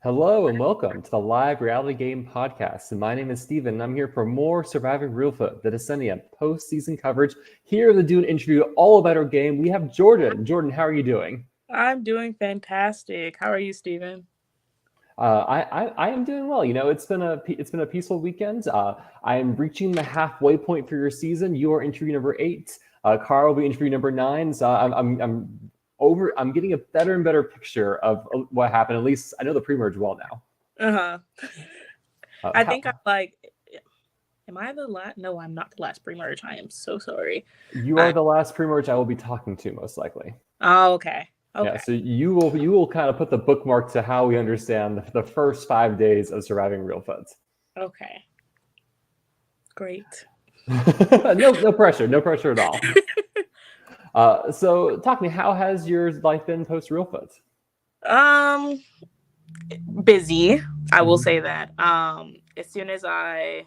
Hello and welcome to the live reality game podcast. And my name is Steven, and I'm here for more Surviving Reelfoot, the Decennium post-season coverage. Here to do an interview all about our game, we have Jhorden. Jhorden, how are you doing? I'm doing fantastic. How are you, Steven? I am doing well. You know, it's been a peaceful weekend. I am reaching the halfway point for your season. You are interview number 8. Carl will be interview number 9. So I'm getting a better and better picture of what happened. At least I know the pre-merge well now. Uh-huh. I How, think am I the last? No, I'm not the last pre-merge. I am so sorry. You are the last pre-merge I will be talking to, most likely. Oh, okay. Yeah, so you will kind of put the bookmark to how we understand the first 5 days of Surviving Reelfoot. Okay. Great. No pressure at all. So talk to me, how has your life been post Reelfoot? Busy. I will say that. As soon as I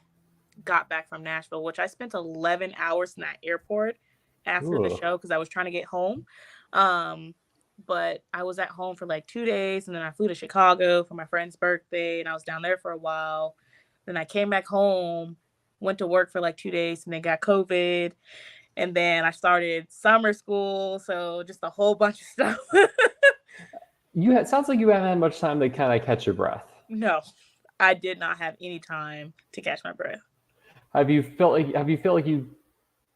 got back from Nashville, which I spent 11 hours in that airport after the show because I was trying to get home. But I was at home for like 2 days, and then I flew to Chicago for my friend's birthday, and I was down there for a while. Then I came back home, went to work for like 2 days, and then got COVID. And then I started summer school, so just a whole bunch of stuff. Sounds like you haven't had much time to kind of catch your breath. No, I did not have any time to catch my breath. Have you felt like you've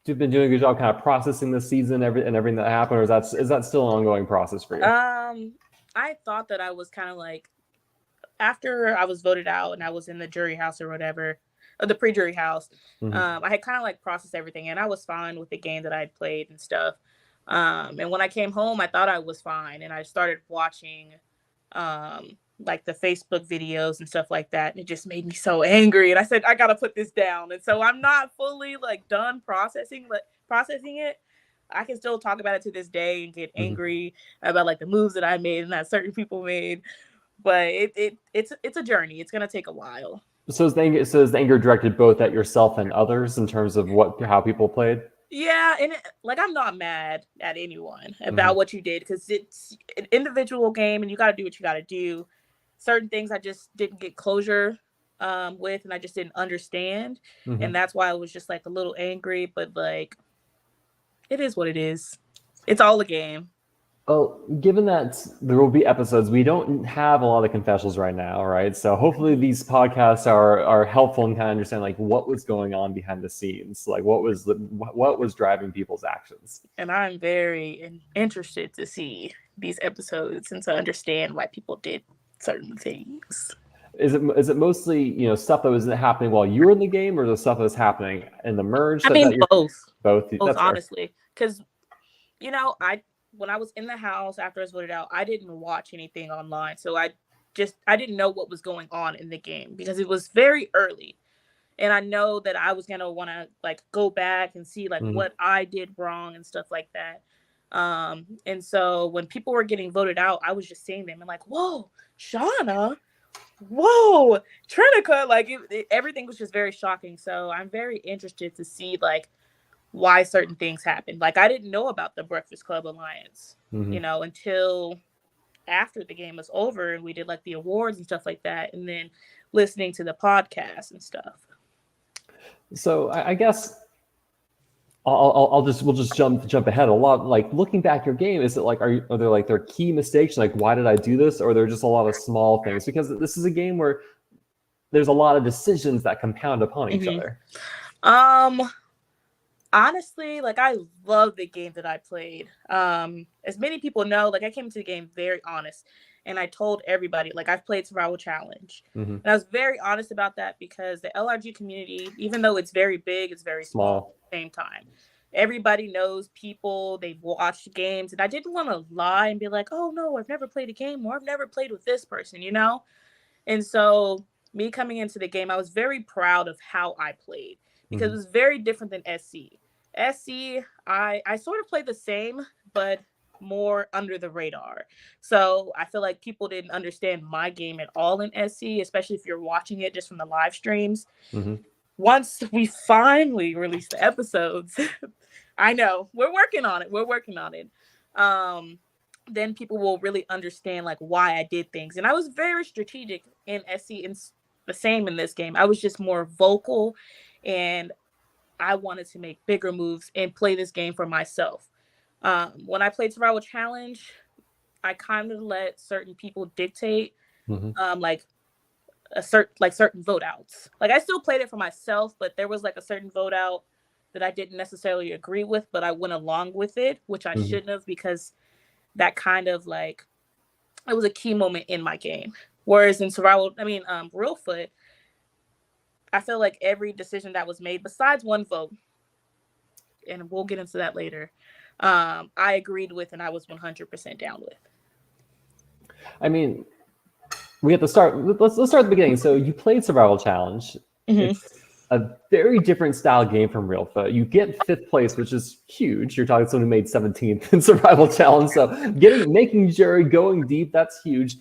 been doing a good job kind of processing this season and everything that happened, or is that still an ongoing process for you? I thought that I was kind of like, after I was voted out and I was in the jury house or whatever, or the pre-jury house, I had kind of like processed everything, and I was fine with the game that I had played and stuff. And when I came home, I thought I was fine, and I started watching like the Facebook videos and stuff like that, and it just made me so angry, and I said I gotta put this down. And so I'm not fully like done processing it. I can still talk about it to this day and get angry about like the moves that I made and that certain people made, but it's a journey. It's gonna take a while. So is the anger directed both at yourself and others in terms of how people played? Yeah, and I'm not mad at anyone about what you did, because it's an individual game and you got to do what you got to do. Certain things I just didn't get closure with, and I just didn't understand, and that's why I was just like a little angry. But like, it is what it is. It's all a game. Well, given that there will be episodes, we don't have a lot of confessions right now, right? So hopefully these podcasts are helpful in kind of understand like what was going on behind the scenes, like what was driving people's actions. And I'm very interested to see these episodes and to understand why people did certain things. Is it mostly stuff that was happening while you were in the game, or the stuff that was happening in the merge? I mean, both. Both. Both, honestly, because when I was in the house after I was voted out, I didn't watch anything online. So I didn't know what was going on in the game because it was very early. And I know that I was going to want to like go back and see like what I did wrong and stuff like that. And so when people were getting voted out, I was just seeing them and like, whoa, Shauna, whoa, Trinica, like everything was just very shocking. So I'm very interested to see like why certain things happened. Like I didn't know about the Breakfast Club Alliance, until after the game was over and we did like the awards and stuff like that, and then listening to the podcast and stuff. So I guess we'll just jump ahead a lot. Like looking back your game, is it like are there like there key mistakes like why did I do this, or are there just a lot of small things? Because this is a game where there's a lot of decisions that compound upon each other. Honestly, like I love the game that I played. As many people know, like I came into the game very honest, and I told everybody like I've played Survival Challenge, and I was very honest about that because the LRG community, even though it's very big, it's very small at the same time. Everybody knows people, they've watched games, and I didn't want to lie and be like, oh no, I've never played a game, or I've never played with this person, And so me coming into the game, I was very proud of how I played because it was very different than SC. SC, I sort of played the same, but more under the radar. So I feel like people didn't understand my game at all in SC, especially if you're watching it just from the live streams. Once we finally released the episodes, I know we're working on it. then people will really understand like why I did things. And I was very strategic in SC, and the same in this game. I was just more vocal, and I wanted to make bigger moves and play this game for myself. When I played Survival Challenge, I kind of let certain people dictate, like certain vote outs. Like I still played it for myself, but there was like a certain vote out that I didn't necessarily agree with, but I went along with it, which I shouldn't have, because that kind of like, it was a key moment in my game. Whereas in Reelfoot, I feel like every decision that was made, besides one vote, and we'll get into that later, I agreed with and I was 100% down with. I mean, we have to start. Let's start at the beginning. So you played Survival Challenge. It's a very different style game from Reelfoot. You get 5th place, which is huge. You're talking someone who made 17th in Survival Challenge. So making jury, going deep, that's huge.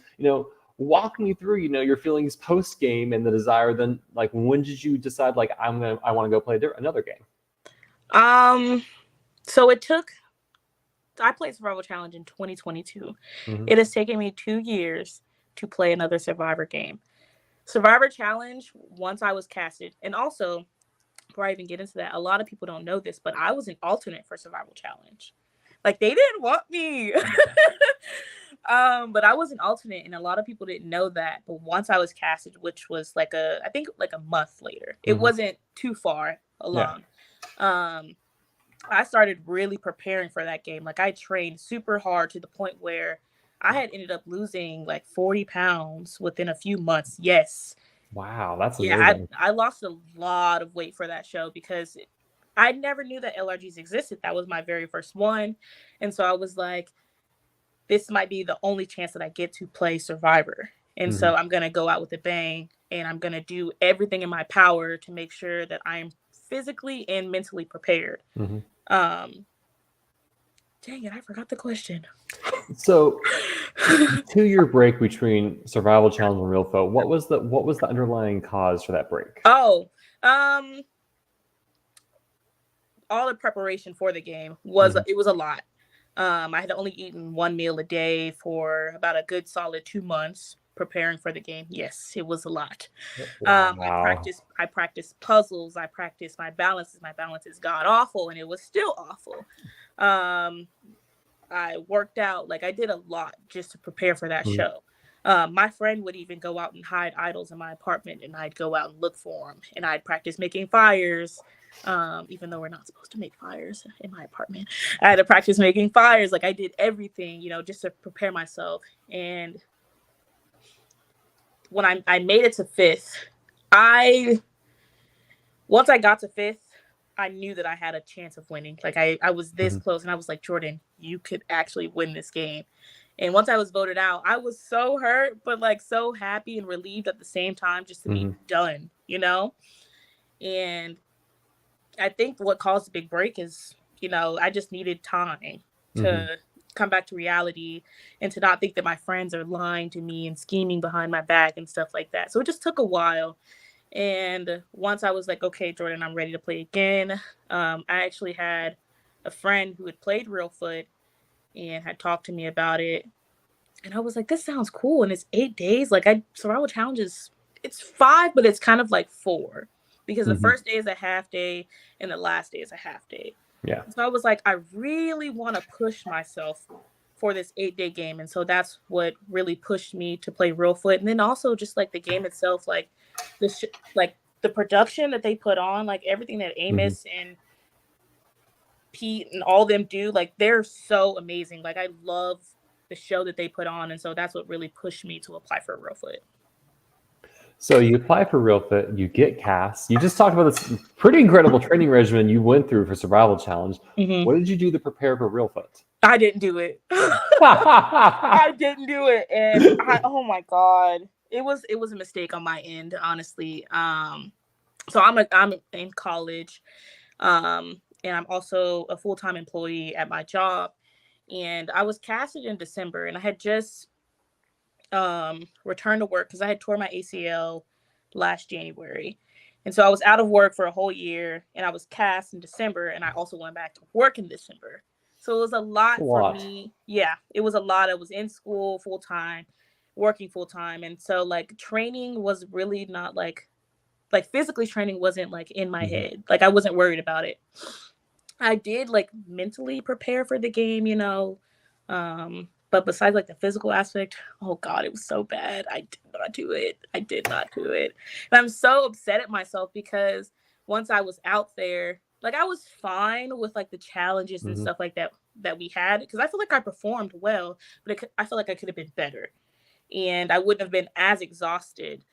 Walk me through, your feelings post game and the desire. Then, like, when did you decide, like, I want to go play another game? So I played Survival Challenge in 2022. It has taken me 2 years to play another Survivor game. Survivor Challenge, once I was casted, and also, before I even get into that, a lot of people don't know this, but I was an alternate for Survival Challenge. Like, they didn't want me. But I was an alternate, and a lot of people didn't know that. But once I was casted, which was I think a month later, it wasn't too far along. Yeah. I started really preparing for that game. Like, I trained super hard to the point where I had ended up losing like 40 pounds within a few months. Yes. Wow, that's amazing. Yeah, I lost a lot of weight for that show because I never knew that LRGs existed. That was my very first one. And so I was like, this might be the only chance that I get to play Survivor. And so I'm going to go out with a bang, and I'm going to do everything in my power to make sure that I'm physically and mentally prepared. Dang it, I forgot the question. So, 2-year break between Survival Challenge and Reelfoot. What was the underlying cause for that break? Oh, all the preparation for the game was it was a lot. I had only eaten 1 meal a day for about a good solid 2 months preparing for the game. Yes, it was a lot. Wow. I practiced puzzles. I practiced my balances. My balance is god awful, and it was still awful. I worked out. Like, I did a lot just to prepare for that show. My friend would even go out and hide idols in my apartment, and I'd go out and look for them, and I'd practice making fires. Even though we're not supposed to make fires in my apartment, I had to practice making fires. Like, I did everything, just to prepare myself. And when I made it to 5th, once I got to 5th, I knew that I had a chance of winning. Like, I was this close, and I was like, Jhorden, you could actually win this game. And once I was voted out, I was so hurt, but like so happy and relieved at the same time, just to be done, And I think what caused the big break is, I just needed time to come back to reality and to not think that my friends are lying to me and scheming behind my back and stuff like that. So it just took a while. And once I was like, okay, Jhorden, I'm ready to play again. I actually had a friend who had played Reelfoot and had talked to me about it. And I was like, this sounds cool. And it's 8 days. Like, Survival Challenge it's 5, but it's kind of like 4. Because the first day is a half day and the last day is a half day. Yeah. So I was like, I really want to push myself for this 8-day game. And so that's what really pushed me to play Reelfoot. And then also just like the game itself, like the production that they put on, like everything that Amos and Pete and all them do, like they're so amazing. Like, I love the show that they put on. And so that's what really pushed me to apply for Reelfoot. So you apply for Reelfoot, you get cast. You just talked about this pretty incredible training regimen you went through for Survival Challenge. What did you do to prepare for Reelfoot? I didn't do it. I didn't do it, and oh my god, it was a mistake on my end, honestly. So I'm in college, and I'm also a full-time employee at my job, and I was casted in December, and I had just returned to work because I had tore my ACL last January. And so I was out of work for a whole year, and I was cast in December, and I also went back to work in December. So it was a lot for me. Yeah, it was a lot. I was in school full time, working full time. And so like training was really not like physically training wasn't like in my head. Like I wasn't worried about it. I did like mentally prepare for the game, you know. But besides like the physical aspect, oh God, it was so bad. I did not do it. I did not do it. And I'm so upset at myself because once I was out there, like I was fine with like the challenges and stuff like that we had, because I feel like I performed well, but I feel like I could have been better, and I wouldn't have been as exhausted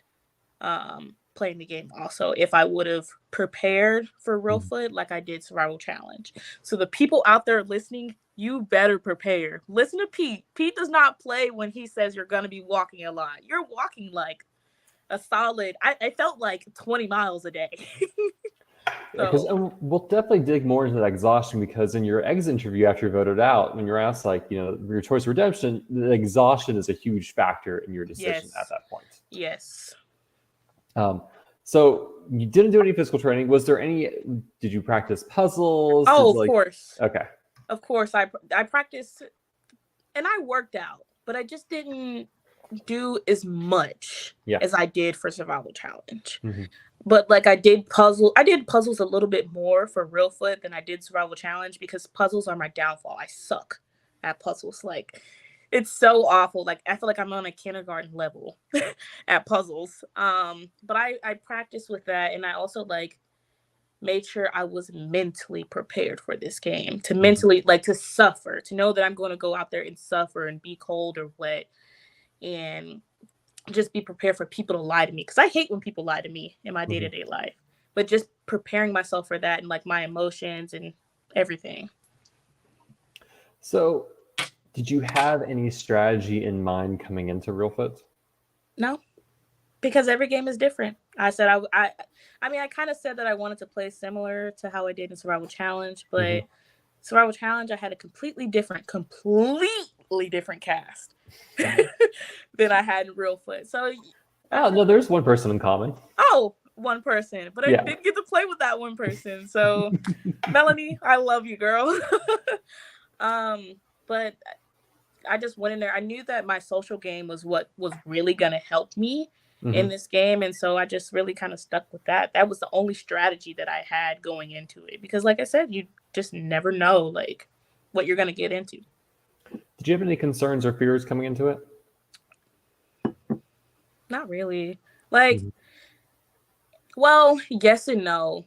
playing the game also if I would have prepared for Reelfoot like I did Survival Challenge. So the people out there listening, you better prepare. Listen to Pete. Pete does not play when he says you're going to be walking a lot. You're walking like a solid, I felt like 20 miles a day. Because we'll definitely dig more into that exhaustion, because in your exit interview after you're voted out, when you're asked like, you know, your choice of redemption, the exhaustion is a huge factor in your decision at that point. Yes. So you didn't do any physical training. Was there any? Did you practice puzzles? Oh, of course. Okay. Of course, I practiced and I worked out, but I just didn't do as much as I did for Survival Challenge. But like I did puzzles a little bit more for Reelfoot than I did Survival Challenge, because puzzles are my downfall. I suck at puzzles. Like it's so awful. Like I feel like I'm on a kindergarten level at puzzles. But I practiced with that, and I also like made sure I was mentally prepared for this game, to mentally like to suffer, to know that I'm going to go out there and suffer and be cold or wet, and just be prepared for people to lie to me, because I hate when people lie to me in my day-to-day life. But just preparing myself for that, and like my emotions and everything. So did you have any strategy in mind coming into Reelfoot? No, because every game is different. I said I mean I kind of said that I wanted to play similar to how I did in Survival Challenge, but Survival Challenge I had a completely different cast than I had in Reelfoot. So no, there's one person in common. Oh, one person, but I didn't get to play with that one person. So Melanie, I love you, girl. But I just went in there. I knew that my social game was what was really going to help me in this game. And so I just really kind of stuck with that. That was the only strategy that I had going into it. Because like I said, you just never know like what you're going to get into. Did you have any concerns or fears coming into it? Not really. Like, well, yes and no.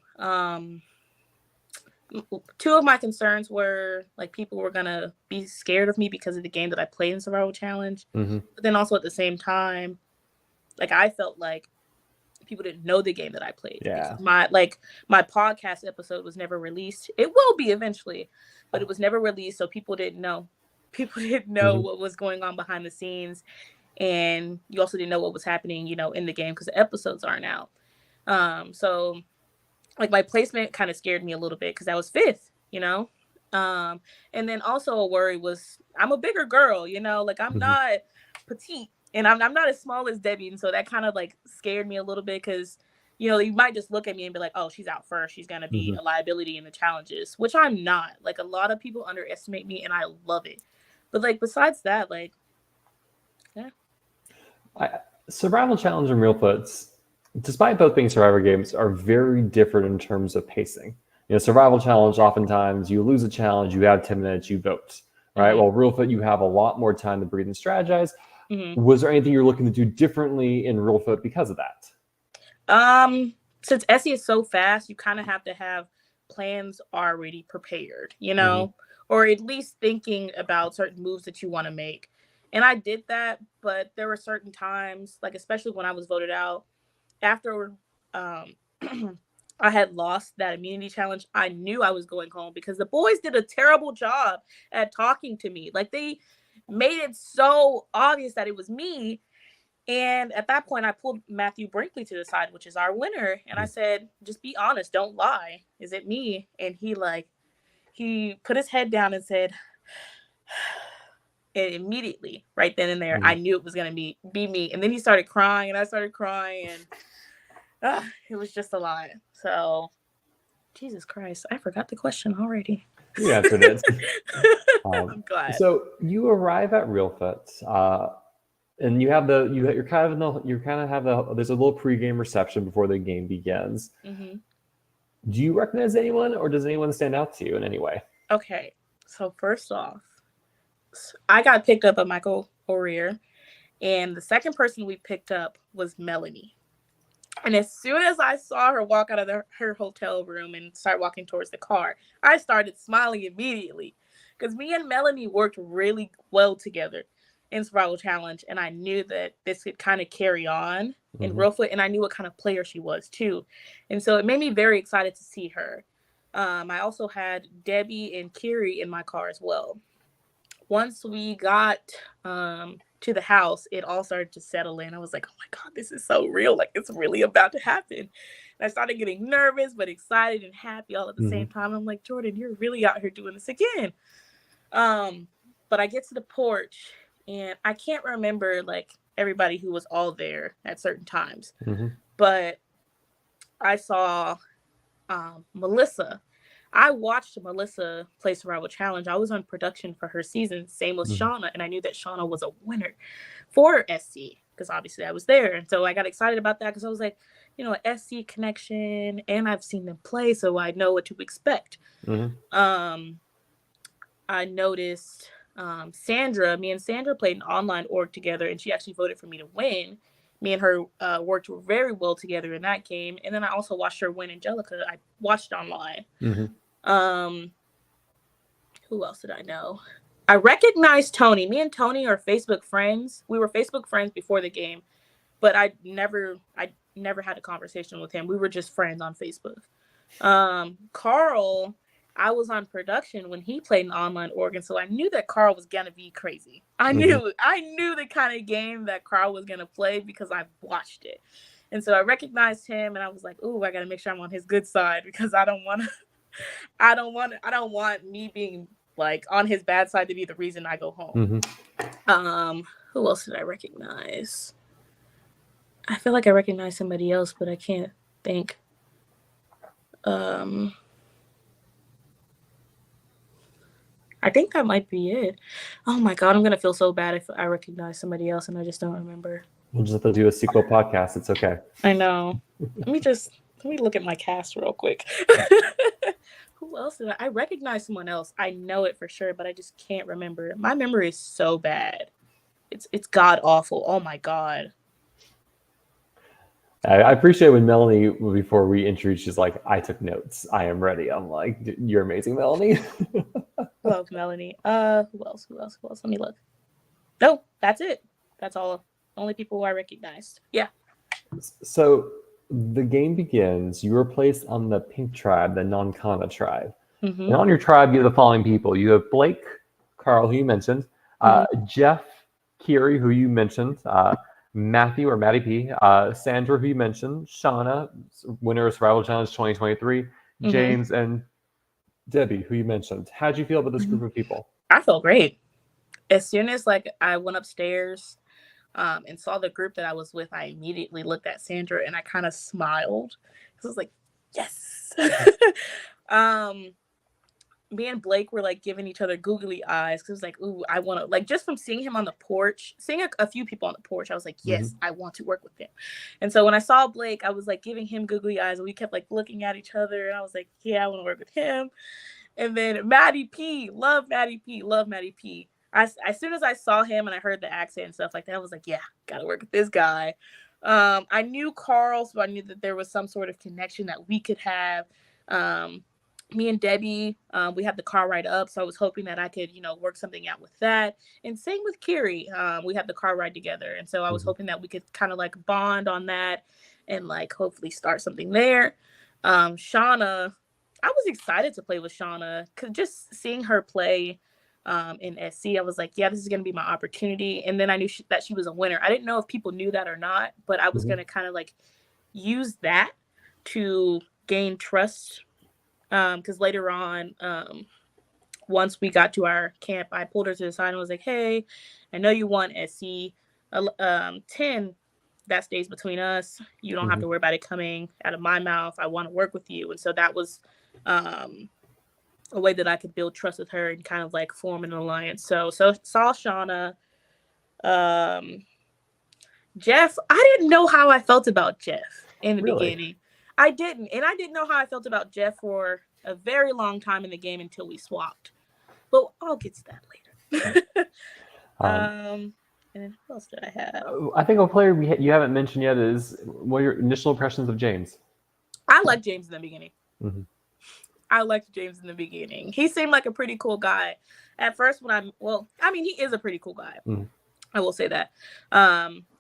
Two of my concerns were like people were gonna be scared of me because of the game that I played in Survival Challenge. But then also at the same time, like I felt like people didn't know the game that I played. Yeah. My podcast episode was never released. It will be eventually, but it was never released, so people didn't know. People didn't know what was going on behind the scenes, and you also didn't know what was happening, you know, in the game because the episodes aren't out. So like my placement kind of scared me a little bit because I was 5th, you know. And then also a worry was I'm a bigger girl, you know, like I'm not petite, and I'm not as small as Debbie, and so that kind of like scared me a little bit because, you know, you might just look at me and be like, oh, she's out first, she's gonna be a liability in the challenges, which I'm not. Like a lot of people underestimate me, and I love it. But like besides that, like, Survival Challenge and Reelfoot, despite both being Survivor games, are very different in terms of pacing. You know, Survival Challenge, oftentimes you lose a challenge, you have 10 minutes, you vote, right? While Reelfoot, you have a lot more time to breathe and strategize. Was there anything you're looking to do differently in Reelfoot because of that? Since Essie is so fast, you kind of have to have plans already prepared, you know, or at least thinking about certain moves that you want to make. And I did that, but there were certain times, like especially when I was voted out, after I had lost that immunity challenge, I knew I was going home because the boys did a terrible job at talking to me. Like they made it so obvious that it was me. And at that point, I pulled Matthew Brinkley to the side, which is our winner. And I said, just be honest. Don't lie. Is it me? And he put his head down and said, and immediately, right then and there, I knew it was going to be me. And then he started crying, and I started crying, and it was just a lot. So, Jesus Christ, I forgot the question already. You answered it. I'm glad. So you arrive at Reelfoot, and you have you're kind of have there's a little pregame reception before the game begins. Mm-hmm. Do you recognize anyone, or does anyone stand out to you in any way? Okay, so first off, I got picked up by Michael O'Rear, and the second person we picked up was Melanie. And as soon as I saw her walk out of her hotel room and start walking towards the car, I started smiling immediately because me and Melanie worked really well together in Survival Challenge, and I knew that this could kind of carry on in Reelfoot, and I knew what kind of player she was too. And so it made me very excited to see her. I also had Debbie and Kiri in my car as well. Once we got to the house, it all started to settle in. I was like, oh my God, this is so real. Like, it's really about to happen. And I started getting nervous, but excited and happy all at the same time. I'm like, Jhorden, you're really out here doing this again. But I get to the porch, and I can't remember, like, everybody who was all there at certain times. But I saw Melissa. I watched Melissa play Survival Challenge. I was on production for her season, same with Shauna, and I knew that Shauna was a winner for SC because obviously I was there. And so I got excited about that because I was like, you know, an SC connection, and I've seen them play, so I know what to expect. I noticed Sandra. Me and Sandra played an online org together, and she actually voted for me to win. Me and her worked very well together in that game. And then I also watched her win Angelica. I watched online. Who else did I know? I recognized Tony. Me and Tony are Facebook friends. We were Facebook friends before the game, but I never had a conversation with him. We were just friends on Facebook. Carl, I was on production when he played an online organ, so I knew that Carl was gonna be crazy. I knew the kind of game that Carl was gonna play because I watched it. And so I recognized him, and I was like, "Ooh, I gotta make sure I'm on his good side because I don't want me being like on his bad side to be the reason I go home." Who else did I recognize? I feel like I recognized somebody else, but I can't think. I think that might be it. Oh my God, I'm gonna feel so bad if I recognize somebody else and I just don't remember. We'll just have to do a sequel podcast. It's okay. I know. Let me look at my cast real quick. Who else did I recognize? Someone else. I know it for sure, but I just can't remember. My memory is so bad. It's god awful. Oh my God. I appreciate when Melanie, before we introduced, she's like, I took notes. I am ready. I'm like, you're amazing, Melanie. Love Melanie. Who else? Let me look. No, that's it. That's all. Only people who I recognized. Yeah. So the game begins. You are placed on the pink tribe, the non-Kana tribe. And on your tribe, you have the following people. You have Blake, Carl, who you mentioned, Jeff, Kiri, who you mentioned, Matthew or Matty P, Sandra, who you mentioned, Shauna, winner of Survival Challenge 2023, James, and Debbie, who you mentioned. How'd you feel about this group of people? I felt great. As soon as I went upstairs and saw the group that I was with, I immediately looked at Sandra and I kind of smiled. I was like, yes. Me and Blake were like giving each other googly eyes because it was like, ooh, I want to, like, just from seeing him on the porch, seeing a few people on the porch, I was like, yes, I want to work with him. And so when I saw Blake, I was like giving him googly eyes, and we kept like looking at each other, and I was like, yeah, I want to work with him. And then Matty P, love Matty P. As soon as I saw him and I heard the accent and stuff like that, I was like, yeah, gotta work with this guy. I knew Carl, so I knew that there was some sort of connection that we could have. Me and Debbie, we had the car ride up, so I was hoping that I could, work something out with that. And same with Kiri, we had the car ride together, and so I was hoping that we could kind of like bond on that and like hopefully start something there. Shauna, I was excited to play with Shauna because just seeing her play in SC, I was like, yeah, this is going to be my opportunity. And then I knew that she was a winner. I didn't know if people knew that or not, but I was going to kind of like use that to gain trust. Because later on, once we got to our camp, I pulled her to the side and was like, hey, I know you won SC 10. That stays between us. You don't have to worry about it coming out of my mouth. I want to work with you. And so that was a way that I could build trust with her and kind of like form an alliance. So saw Shauna. Jeff, I didn't know how I felt about Jeff in the beginning. I didn't. And I didn't know how I felt about Jeff for a very long time in the game until we swapped. But I'll get to that later. And then who else did I have? I think a player you haven't mentioned yet is, what are your initial impressions of James? I liked James in the beginning. Mm-hmm. I liked James in the beginning. He seemed like a pretty cool guy. At first, he is a pretty cool guy. Mm-hmm. I will say that.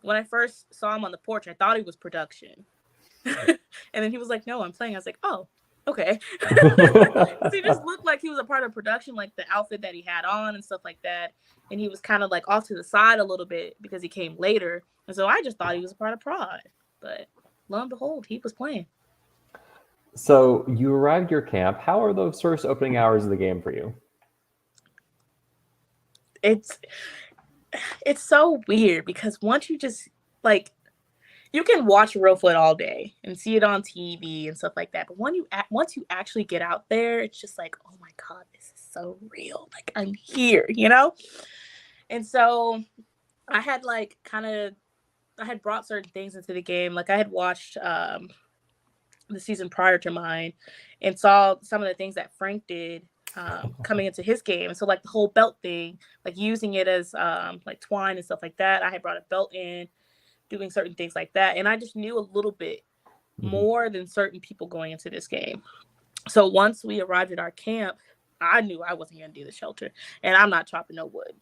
When I first saw him on the porch, I thought he was production. And then he was like, no, I'm playing. I was like, oh, okay. Because he just looked like he was a part of production, like the outfit that he had on and stuff like that. And he was kind of like off to the side a little bit because he came later. And so I just thought he was a part of prod. But lo and behold, he was playing. So you arrived at your camp. How are those first opening hours of the game for you? It's so weird because once you just like, you can watch Reelfoot all day and see it on TV and stuff like that. But once you actually get out there, it's just like, oh my God, this is so real. Like, I'm here, you know? And so I had brought certain things into the game. Like I had watched the season prior to mine and saw some of the things that Frank did coming into his game. And so like the whole belt thing, like using it as like twine and stuff like that. I had brought a belt in, doing certain things like that. And I just knew a little bit more than certain people going into this game. So once we arrived at our camp, I knew I wasn't going to do the shelter. And I'm not chopping no wood.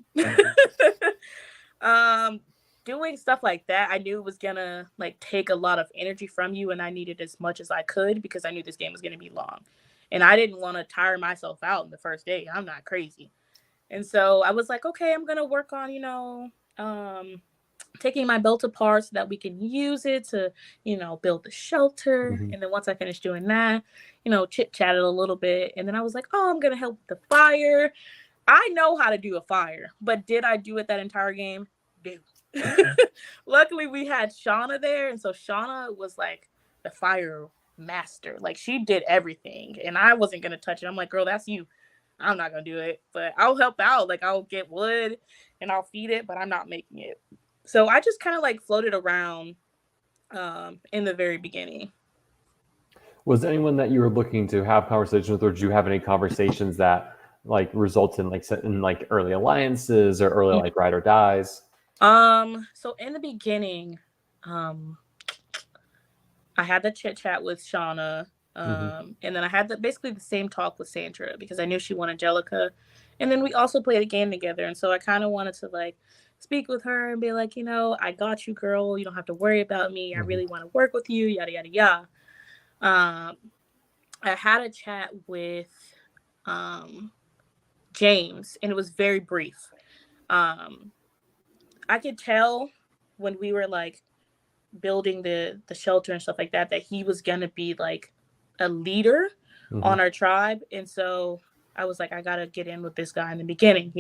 Doing stuff like that, I knew it was going to like take a lot of energy from you. And I needed as much as I could because I knew this game was going to be long. And I didn't want to tire myself out in the first day. I'm not crazy. And so I was like, okay, I'm going to work on, taking my belt apart so that we can use it to, build the shelter. Mm-hmm. And then once I finished doing that, chit-chatted a little bit. And then I was like, oh, I'm going to help with the fire. I know how to do a fire, but did I do it that entire game? No. Luckily, we had Shauna there. And so Shauna was like the fire master. Like she did everything. And I wasn't going to touch it. I'm like, girl, that's you. I'm not going to do it. But I'll help out. Like I'll get wood and I'll feed it, but I'm not making it. So I just kind of like floated around in the very beginning. Was there anyone that you were looking to have conversations with, or did you have any conversations that like result in like early alliances or early like ride or dies? So in the beginning, I had the chit chat with Shauna, and then I had basically the same talk with Sandra because I knew she wanted Angelica, and then we also played a game together, and so I kind of wanted to like speak with her and be like, I got you, girl. You don't have to worry about me. I really want to work with you, yada, yada, yada. I had a chat with James, and it was very brief. I could tell when we were like building the shelter and stuff like that he was going to be like a leader on our tribe. And so I was like, I got to get in with this guy in the beginning,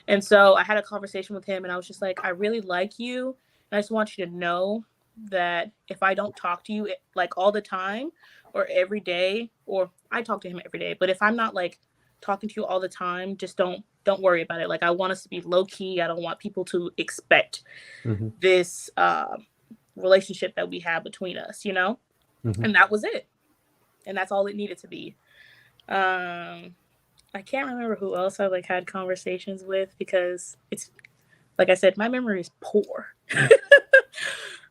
And so I had a conversation with him and I was just like, I really like you. And I just want you to know that if I don't talk to you like all the time or every day, or I talk to him every day, but if I'm not like talking to you all the time, just don't worry about it. Like I want us to be low key. I don't want people to expect this relationship that we have between us, And that was it. And that's all it needed to be. I can't remember who else I like had conversations with because it's like I said, my memory is poor.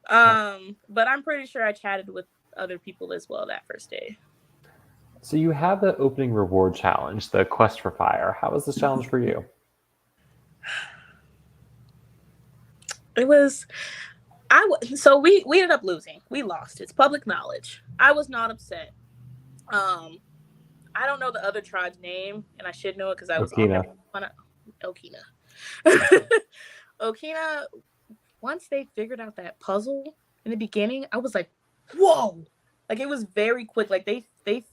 But I'm pretty sure I chatted with other people as well that first day. So you have the opening reward challenge, the quest for fire. How was this challenge for you? It was, so we ended up losing. We lost. It's public knowledge. I was not upset. I don't know the other tribe's name, and I should know it because I was on Okina. Okina, once they figured out that puzzle in the beginning, I was like, whoa. Like, it was very quick. Like, they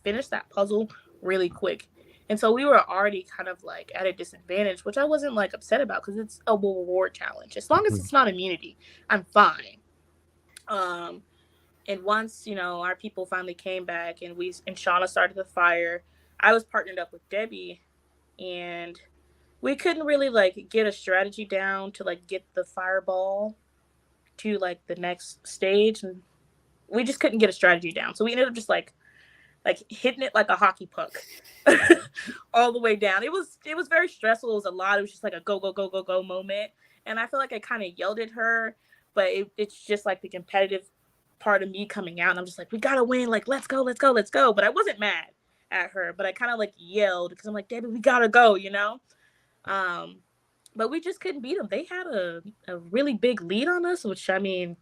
finished that puzzle really quick. And so we were already kind of, like, at a disadvantage, which I wasn't, like, upset about because it's a reward challenge. As long as it's not immunity, I'm fine. And once, our people finally came back and Shauna started the fire, I was partnered up with Debbie, and we couldn't really like get a strategy down to like get the fireball to like the next stage, and we just couldn't get a strategy down. So we ended up just like hitting it like a hockey puck all the way down. It was very stressful. It was a lot. It was just like a go go go go go moment, and I feel like I kind of yelled at her, but it's just like the competitive part of me coming out, and I'm just like, we gotta win, like let's go, let's go, let's go. But I wasn't mad at her, but I kind of like yelled because I'm like, Debbie, we gotta go, you know. But we just couldn't beat them. They had a really big lead on us, which I mean,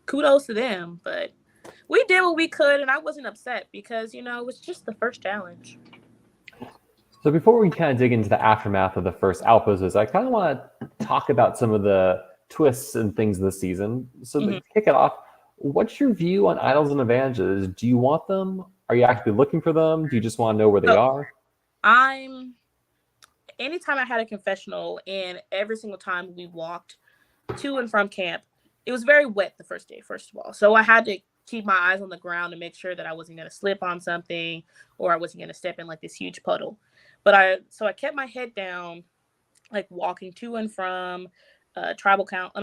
kudos to them, but we did what we could, and I wasn't upset because, you know, it was just the first challenge. So before we kind of dig into the aftermath of the first outposts, I kind of want to talk about some of the twists and things this season. So to kick it off, what's your view on idols and advantages? Do you want them? Are you actually looking for them? Do you just want to know where they are? Anytime I had a confessional, and every single time we walked to and from camp, it was very wet the first day, first of all. So I had to keep my eyes on the ground to make sure that I wasn't going to slip on something or I wasn't going to step in like this huge puddle. But I kept my head down, like walking to and from not tribal council.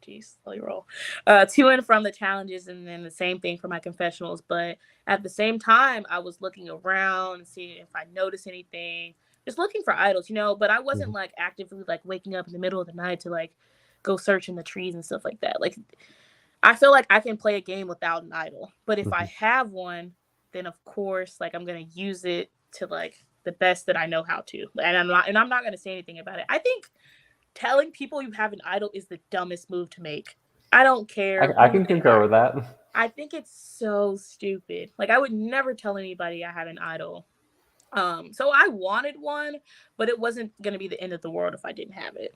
Jeez, slow your roll. To and from the challenges, and then the same thing for my confessionals. But at the same time, I was looking around and seeing if I noticed anything, just looking for idols, you know. But I wasn't like actively like waking up in the middle of the night to like go search in the trees and stuff like that. Like, I feel like I can play a game without an idol, but if I have one, then of course, like I'm gonna use it to like the best that I know how to, and I'm not gonna say anything about it. I think telling people you have an idol is the dumbest move to make. I don't care. I can concur with that. I think it's so stupid. Like, I would never tell anybody I had an idol. So I wanted one, but it wasn't gonna be the end of the world if I didn't have it.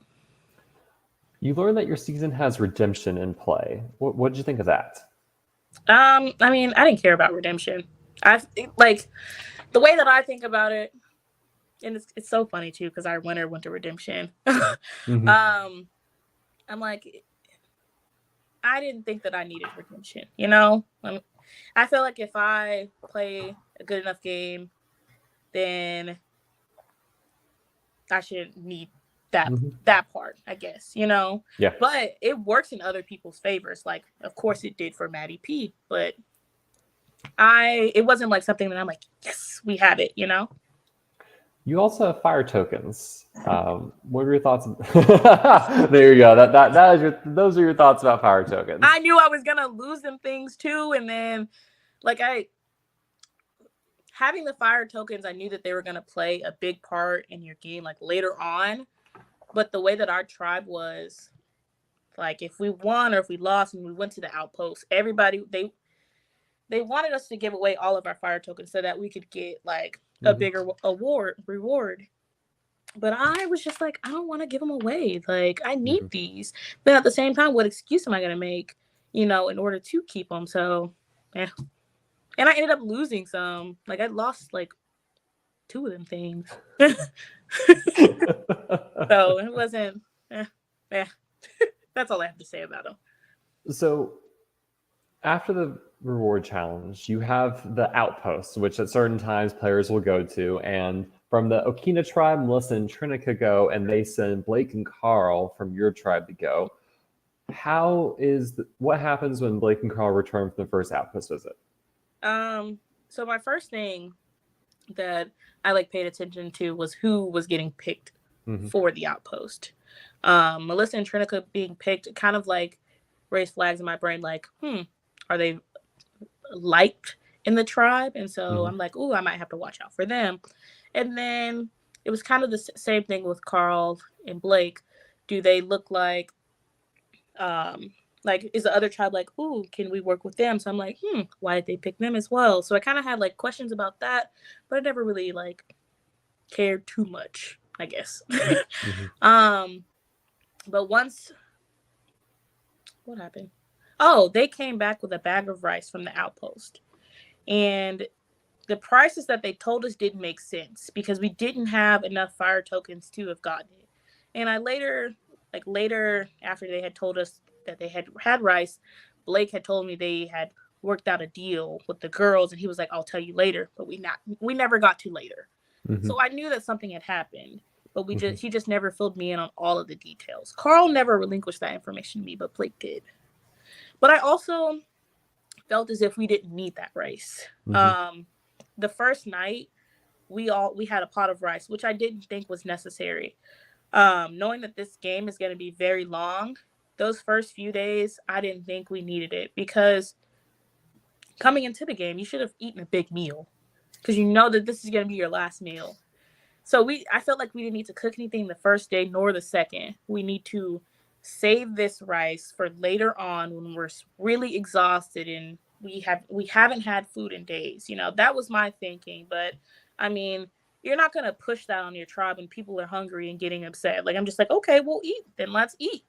You learned that your season has redemption in play. What did you think of that? I mean, I didn't care about redemption. Like the way that I think about it, and it's so funny too because our winner went to redemption. I'm like, I didn't think that I needed redemption. You know, I feel like if I play a good enough game, then I shouldn't need that part, I guess, you know. Yeah. But it works in other people's favors. Like, of course it did for Maddie P, but it wasn't like something that I'm like, yes, we have it, you know. You also have fire tokens. What are your thoughts? There you go. Those are your thoughts about fire tokens. I knew I was gonna lose them things too, and then like having the fire tokens, I knew that they were gonna play a big part in your game like later on. But the way that our tribe was, like, if we won or if we lost and we went to the outpost, everybody they wanted us to give away all of our fire tokens so that we could get like a bigger reward. But I was just like, I don't want to give them away. Like, I need these. But at the same time, what excuse am I going to make, you know, in order to keep them? So, yeah. And I ended up losing some. Like, I lost like 2 of them things. So it wasn't, that's all I have to say about them. So after the reward challenge, you have the outposts, which at certain times players will go to. And from the Okina tribe, Melissa and Trinica go, and they send Blake and Carl from your tribe to go. What happens when Blake and Carl return from the first outpost visit? So my first thing that I like paid attention to was who was getting picked for the outpost. Melissa and Trinica being picked kind of like raised flags in my brain, like, are they liked in the tribe? And so I'm like, I might have to watch out for them. And then it was kind of the same thing with Carl and Blake. Do they look like is the other tribe like, can we work with them? So I'm like, why did they pick them as well? So I kind of had like questions about that, but I never really like cared too much, I guess. But once, what happened? Oh, they came back with a bag of rice from the outpost. And the prices that they told us didn't make sense because we didn't have enough fire tokens to have gotten it. And I later, after they had told us that they had rice, Blake had told me they had worked out a deal with the girls, and he was like, I'll tell you later, but we never got to later. So I knew that something had happened, but he just never filled me in on all of the details. Carl never relinquished that information to me, but Blake did. But I also felt as if we didn't need that rice. The first night we had a pot of rice, which I didn't think was necessary. Knowing that this game is going to be very long, those first few days, I didn't think we needed it, because coming into the game, you should have eaten a big meal, because you know that this is going to be your last meal. So I felt like we didn't need to cook anything the first day nor the second. We need to save this rice for later on when we're really exhausted and we haven't had food in days. That was my thinking. But I mean, you're not going to push that on your tribe when people are hungry and getting upset. Like, I'm just like, okay, we'll eat, then let's eat,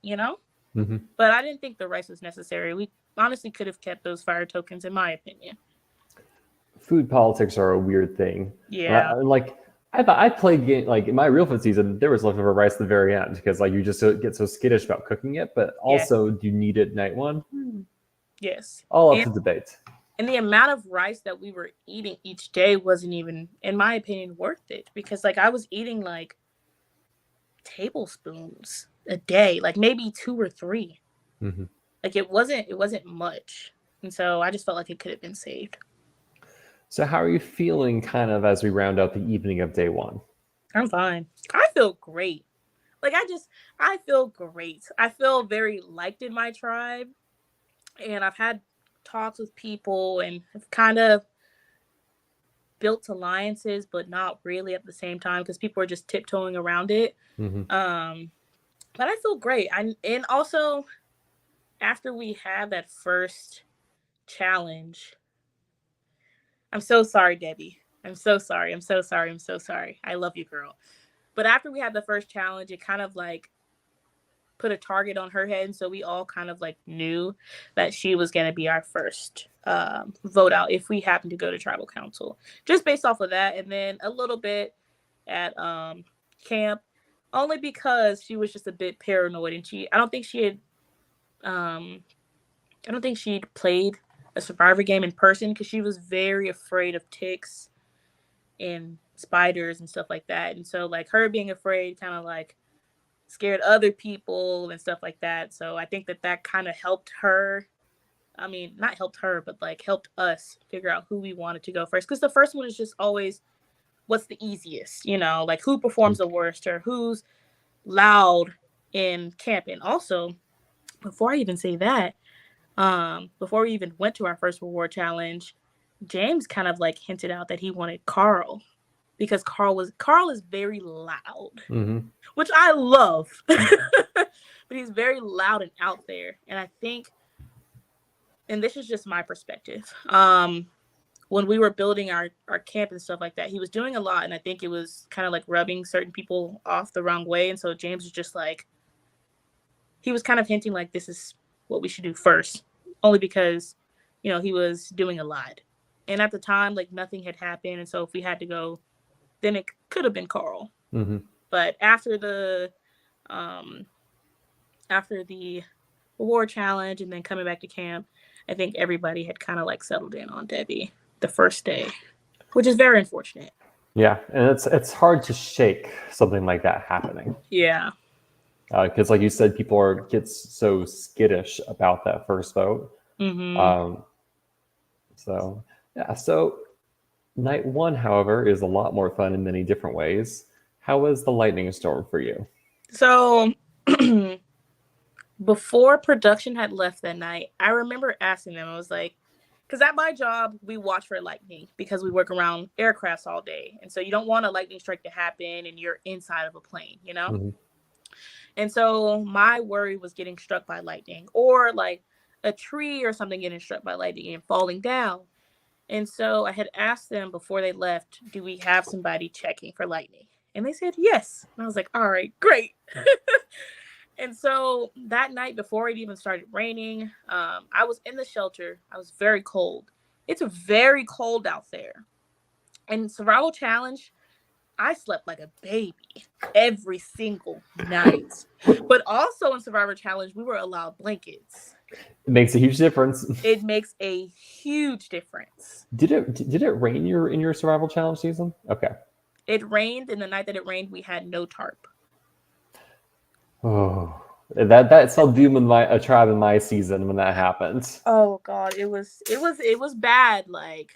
But I didn't think the rice was necessary. We honestly could have kept those fire tokens, in my opinion. Food politics are a weird thing. Yeah. I played game, like in my Reelfoot season, there was leftover rice at the very end, because like you just get so skittish about cooking it, but also do you need it night one? Yes. All up to debate. And the amount of rice that we were eating each day wasn't even, in my opinion, worth it, because like I was eating like tablespoons a day, like maybe 2 or 3. Like it wasn't much, and so I just felt like it could have been saved. So how are you feeling kind of as we round out the evening of day one? I'm fine. I feel great. Like I feel great. I feel very liked in my tribe, and I've had talks with people and have kind of built alliances, but not really at the same time, because people are just tiptoeing around it. But I feel great. And also after we had that first challenge, I'm so sorry, Debbie. I'm so sorry. I love you, girl. But after we had the first challenge, it kind of like put a target on her head. And so we all kind of like knew that she was going to be our first vote out if we happen to go to tribal council, just based off of that. And then a little bit at camp, only because she was just a bit paranoid, and I don't think she'd played a Survivor game in person, because she was very afraid of ticks and spiders and stuff like that. And so like her being afraid kind of like scared other people and stuff like that. So I think that kind of helped her. I mean, not helped her, but like helped us figure out who we wanted to go first, because the first one is just always what's the easiest, like who performs the worst or who's loud in camp. And also, before I even say that, before we even went to our first reward challenge, James kind of like hinted out that he wanted Carl, because Carl is very loud, which I love, but he's very loud and out there. And I think, and this is just my perspective, when we were building our camp and stuff like that, he was doing a lot, and I think it was kind of like rubbing certain people off the wrong way. And so James was just like, he was kind of hinting like this is what we should do first, only because, he was doing a lot. And at the time, like nothing had happened. And so if we had to go, then it could have been Carl. But after the reward challenge and then coming back to camp, I think everybody had kind of like settled in on Debbie the first day, which is very unfortunate. Yeah, and it's hard to shake something like that happening. Yeah. Because like you said, people get so skittish about that first vote. So night one, however, is a lot more fun in many different ways. How was the lightning storm for you? So before production had left that night, I remember asking them, I was like, because at my job, we watch for lightning because we work around aircrafts all day. And so you don't want a lightning strike to happen and you're inside of a plane, And so my worry was getting struck by lightning, or like a tree or something getting struck by lightning and falling down. And so I had asked them before they left, do we have somebody checking for lightning? And they said yes. And I was like, all right, great. And so that night, before it even started raining, I was in the shelter. I was very cold. It's very cold out there. And Survival Challenge, I slept like a baby every single night. But also in Survivor Challenge, we were allowed blankets. It makes a huge difference. It makes a huge difference. Did it rain in your survival challenge season? Okay. It rained, and the night that it rained, we had no tarp. Oh, that spelled doom in a tribe in my season when that happened. Oh God, it was bad. Like,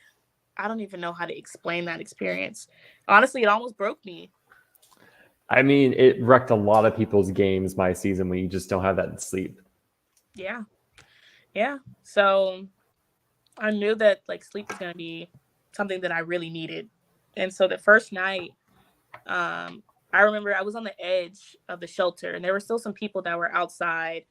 I don't even know how to explain that experience. Honestly, it almost broke me. I mean, it wrecked a lot of people's games my season when you just don't have that sleep. Yeah. So I knew that like sleep was gonna be something that I really needed. And so the first night, I remember I was on the edge of the shelter, and there were still some people that were outside,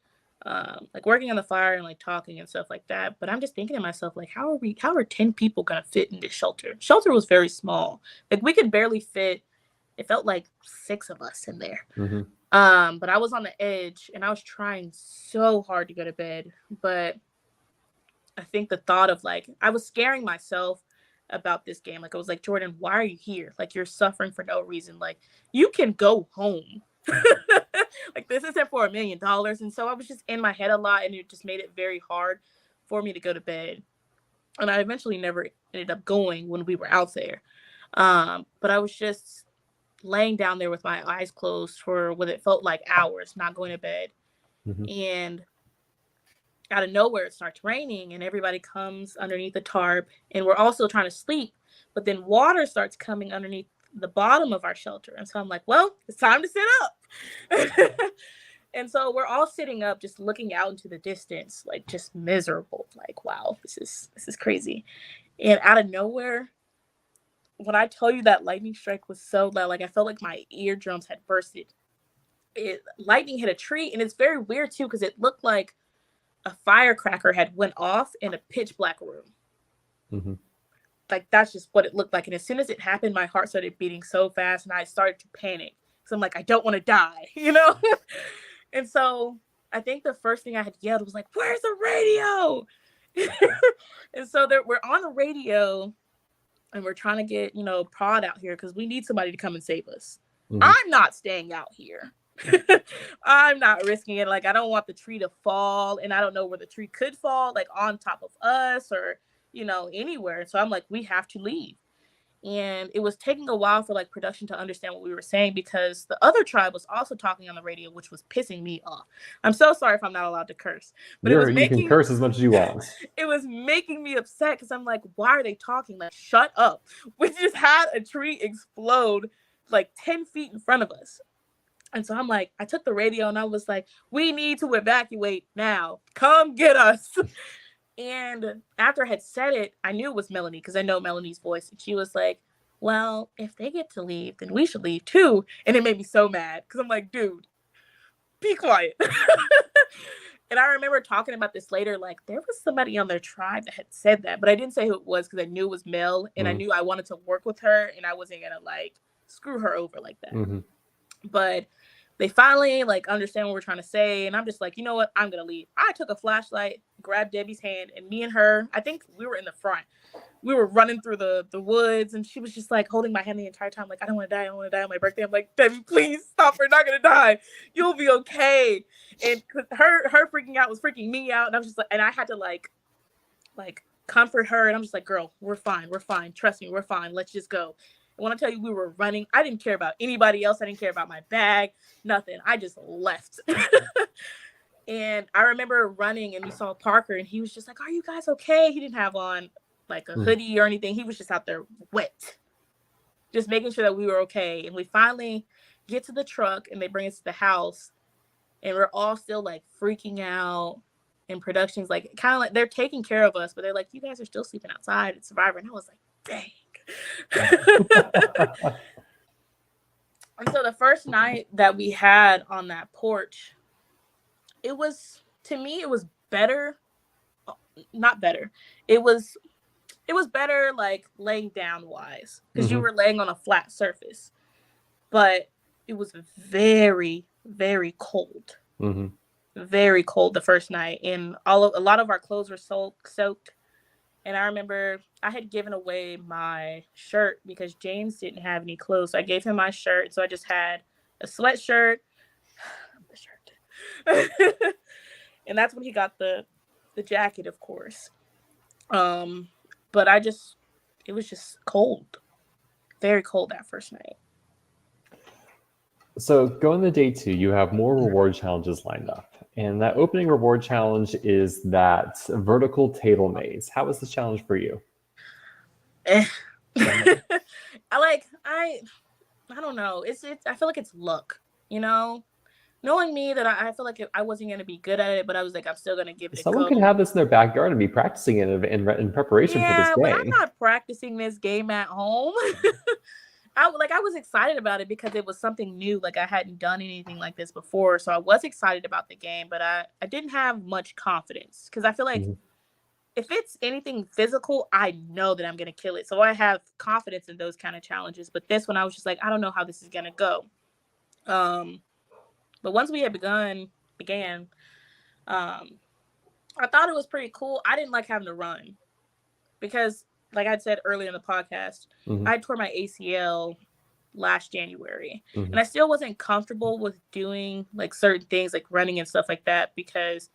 like working on the fire and like talking and stuff like that. But I'm just thinking to myself, like, how are 10 people gonna fit in this shelter? Shelter was very small. Like, we could barely fit. It felt like 6 of us in there. Mm-hmm. But I was on the edge, and I was trying so hard to go to bed. But I think the thought of like, I was scaring myself about this game. Like, I was like, Jhorden, why are you here? Like, you're suffering for no reason. Like, you can go home. Like, this isn't for $1 million. And so I was just in my head a lot, and it just made it very hard for me to go to bed. And I eventually never ended up going when we were out there. But I was just laying down there with my eyes closed for what it felt like hours, not going to bed. Mm-hmm. And out of nowhere, it starts raining, and everybody comes underneath the tarp, and we're all still trying to sleep. But then water starts coming underneath the bottom of our shelter. And so I'm like, well, it's time to sit up. And so we're all sitting up, just looking out into the distance, like just miserable. Like, wow, this is crazy. And out of nowhere, when I tell you that lightning strike was so loud, like I felt like my eardrums had bursted. Lightning hit a tree, and it's very weird too, because it looked like a firecracker had went off in a pitch black room. Mm-hmm. Like, that's just what it looked like. And as soon as it happened, my heart started beating so fast, and I started to panic. So I'm like, I don't want to die, you know? And so I think the first thing I had yelled was like, where's the radio? And so we're on the radio, and we're trying to get, Prod out here because we need somebody to come and save us. Mm-hmm. I'm not staying out here. I'm not risking it. Like, I don't want the tree to fall, and I don't know where the tree could fall, like on top of us or, anywhere. So I'm like, we have to leave. And it was taking a while for like production to understand what we were saying, because the other tribe was also talking on the radio, which was pissing me off. I'm so sorry if I'm not allowed to curse, but you can curse as much as you want. It was making me upset because I'm like, why are they talking? Like, shut up. We just had a tree explode like 10 feet in front of us. And so I'm like, I took the radio and I was like, we need to evacuate now. Come get us. And after I had said it, I knew it was Melanie, because I know Melanie's voice. And she was like, well, if they get to leave, then we should leave too. And it made me so mad, because I'm like, dude, be quiet. And I remember talking about this later, like, there was somebody on their tribe that had said that, but I didn't say who it was because I knew it was Mel, and I knew I wanted to work with her, and I wasn't going to, like, screw her over like that. Mm-hmm. But they finally like understand what we're trying to say, and I'm just like, you know what, I'm gonna leave. I took a flashlight, grabbed Debbie's hand, and me and her, I think we were in the front. We were running through the woods, and she was just like holding my hand the entire time, like, I don't want to die on my birthday. I'm like, Debbie, please stop. We're not gonna die. You'll be okay. And her freaking out was freaking me out, and I was just like, and I had to like comfort her, and I'm just like, girl, we're fine. Trust me, we're fine. Let's just go. And when I tell you we were running, I didn't care about anybody else. I didn't care about my bag, nothing. I just left. And I remember running, and we saw Parker, and he was just like, are you guys okay? He didn't have on like a hoodie or anything. He was just out there wet, just making sure that we were okay. And we finally get to the truck, and they bring us to the house, and we're all still like freaking out. And production's like, kind of like, they're taking care of us, but they're like, you guys are still sleeping outside at Survivor. And I was like, dang. And so the first night that we had on that porch, it was, to me, it was better. Not better. It was better like laying down wise, because you were laying on a flat surface, but it was very, very cold. Very cold the first night, and a lot of our clothes were soaked. And I remember I had given away my shirt because James didn't have any clothes. So I gave him my shirt. So I just had a sweatshirt. And that's when he got the the jacket, of course. But it was just cold, very cold that first night. So going to day 2, you have more reward challenges lined up. And that opening reward challenge is that vertical table maze. How was this challenge for you? I don't know. It's I feel like it's luck, you know? Knowing me that I feel like I wasn't going to be good at it, but I was like, I'm still going to give it a Someone go. could have this in their backyard and be practicing it in preparation for this game. But I'm not practicing this game at home. I was excited about it because it was something new. Like, I hadn't done anything like this before. So I was excited about the game, but I didn't have much confidence because I feel like if it's anything physical, I know that I'm going to kill it. So I have confidence in those kind of challenges. But this one, I was just like, I don't know how this is going to go. But once we had began, I thought it was pretty cool. I didn't like having to run because, like I said earlier in the podcast, I tore my ACL last January. And I still wasn't comfortable with doing like certain things like running and stuff like that because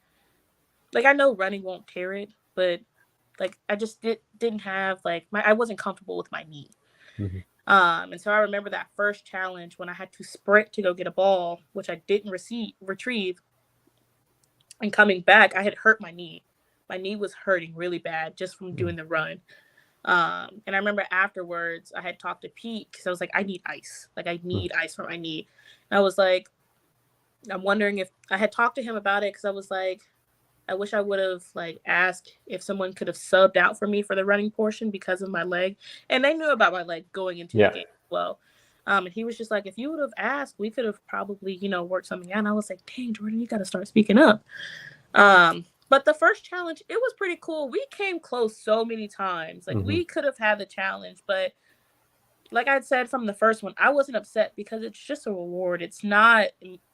like I know running won't tear it, but like I just didn't have like I wasn't comfortable with my knee. And so I remember that first challenge when I had to sprint to go get a ball, which I didn't retrieve. And coming back, I had hurt my knee. My knee was hurting really bad just from doing the run. And I remember afterwards, I had talked to Pete because I was like, I need ice. Like, I need ice for my knee. And I was like, I'm wondering if I had talked to him about it because I was like, I wish I would have like asked if someone could have subbed out for me for the running portion because of my leg. And they knew about my leg going into the game as well. And he was just like, if you would have asked, we could have probably, worked something out. And I was like, dang, Jhorden, you got to start speaking up. But the first challenge, it was pretty cool. We came close so many times. Like we could have had the challenge, but like I said from the first one, I wasn't upset because it's just a reward. It's not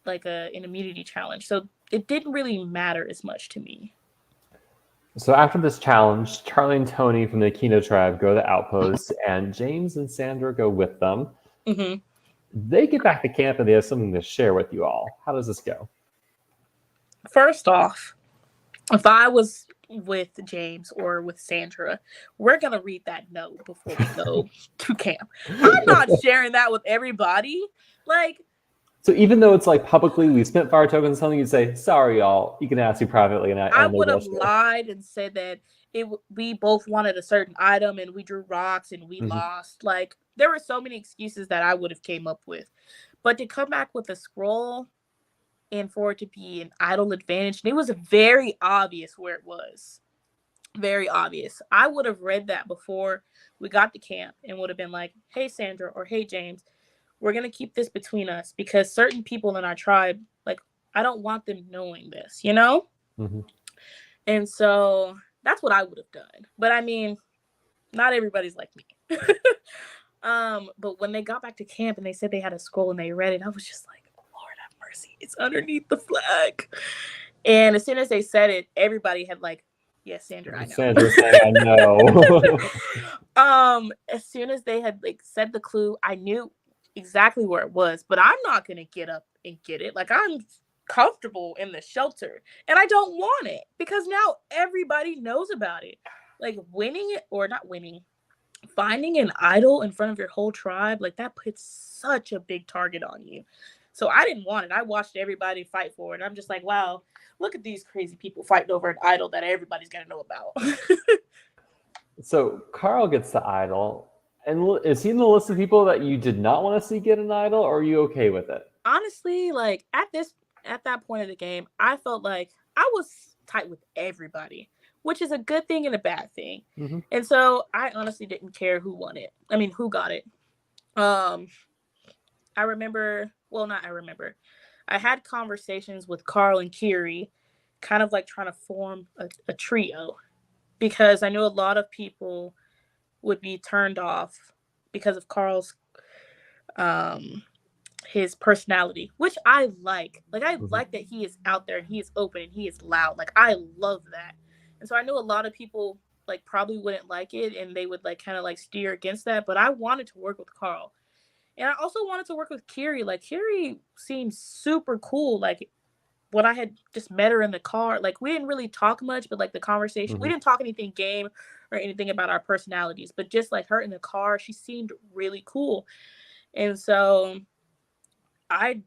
like an immunity challenge. So it didn't really matter as much to me. So after this challenge, Charlie and Tony from the Aquino tribe go to the outpost, and James and Sandra go with them. They get back to camp and they have something to share with you all. How does this go? First off, if I was with James or with Sandra, we're going to read that note before we go to camp. I'm not sharing that with everybody. Like, so even though it's like publicly, we spent fire tokens, something you'd say, sorry, y'all, you can ask me privately. And I would have lied and said that we both wanted a certain item and we drew rocks and we lost. Like, there were so many excuses that I would have came up with. But to come back with a scroll and for it to be an idle advantage, and it was very obvious where it was. Very obvious. I would have read that before we got to camp and would have been like, hey, Sandra, or hey, James, we're going to keep this between us because certain people in our tribe, like, I don't want them knowing this, And so that's what I would have done. But I mean, not everybody's like me. But when they got back to camp and they said they had a scroll and they read it, I was just like, Lord have mercy, it's underneath the flag. And as soon as they said it, everybody had like, yes, Sandra, I know. Sandra said, I know. As soon as they had like said the clue, I knew exactly where it was, but I'm not gonna get up and get it. Like, I'm comfortable in the shelter and I don't want it because now everybody knows about it. Like, winning it or not winning, finding an idol in front of your whole tribe, like, that puts such a big target on you. So I didn't want it. I watched everybody fight for it. I'm just like, wow, look at these crazy people fighting over an idol that everybody's gonna know about. So Carl gets the idol. And is he in the list of people that you did not want to see get an idol, or are you okay with it? Honestly, like, at that point of the game, I felt like I was tight with everybody, which is a good thing and a bad thing. And so I honestly didn't care who won it. I mean, who got it. I had conversations with Carl and Kiri, kind of like trying to form a trio, because I knew a lot of people would be turned off because of Carl's his personality, which I like. Like, I like that he is out there and he is open and he is loud. Like, I love that. And so I knew a lot of people like probably wouldn't like it and they would like kind of like steer against that. But I wanted to work with Carl. And I also wanted to work with Kiri. Like, Kiri seems super cool. Like, when I had just met her in the car, like we didn't really talk much, but like the conversation, we didn't talk anything game or anything about our personalities, but just like her in the car, she seemed really cool. And so I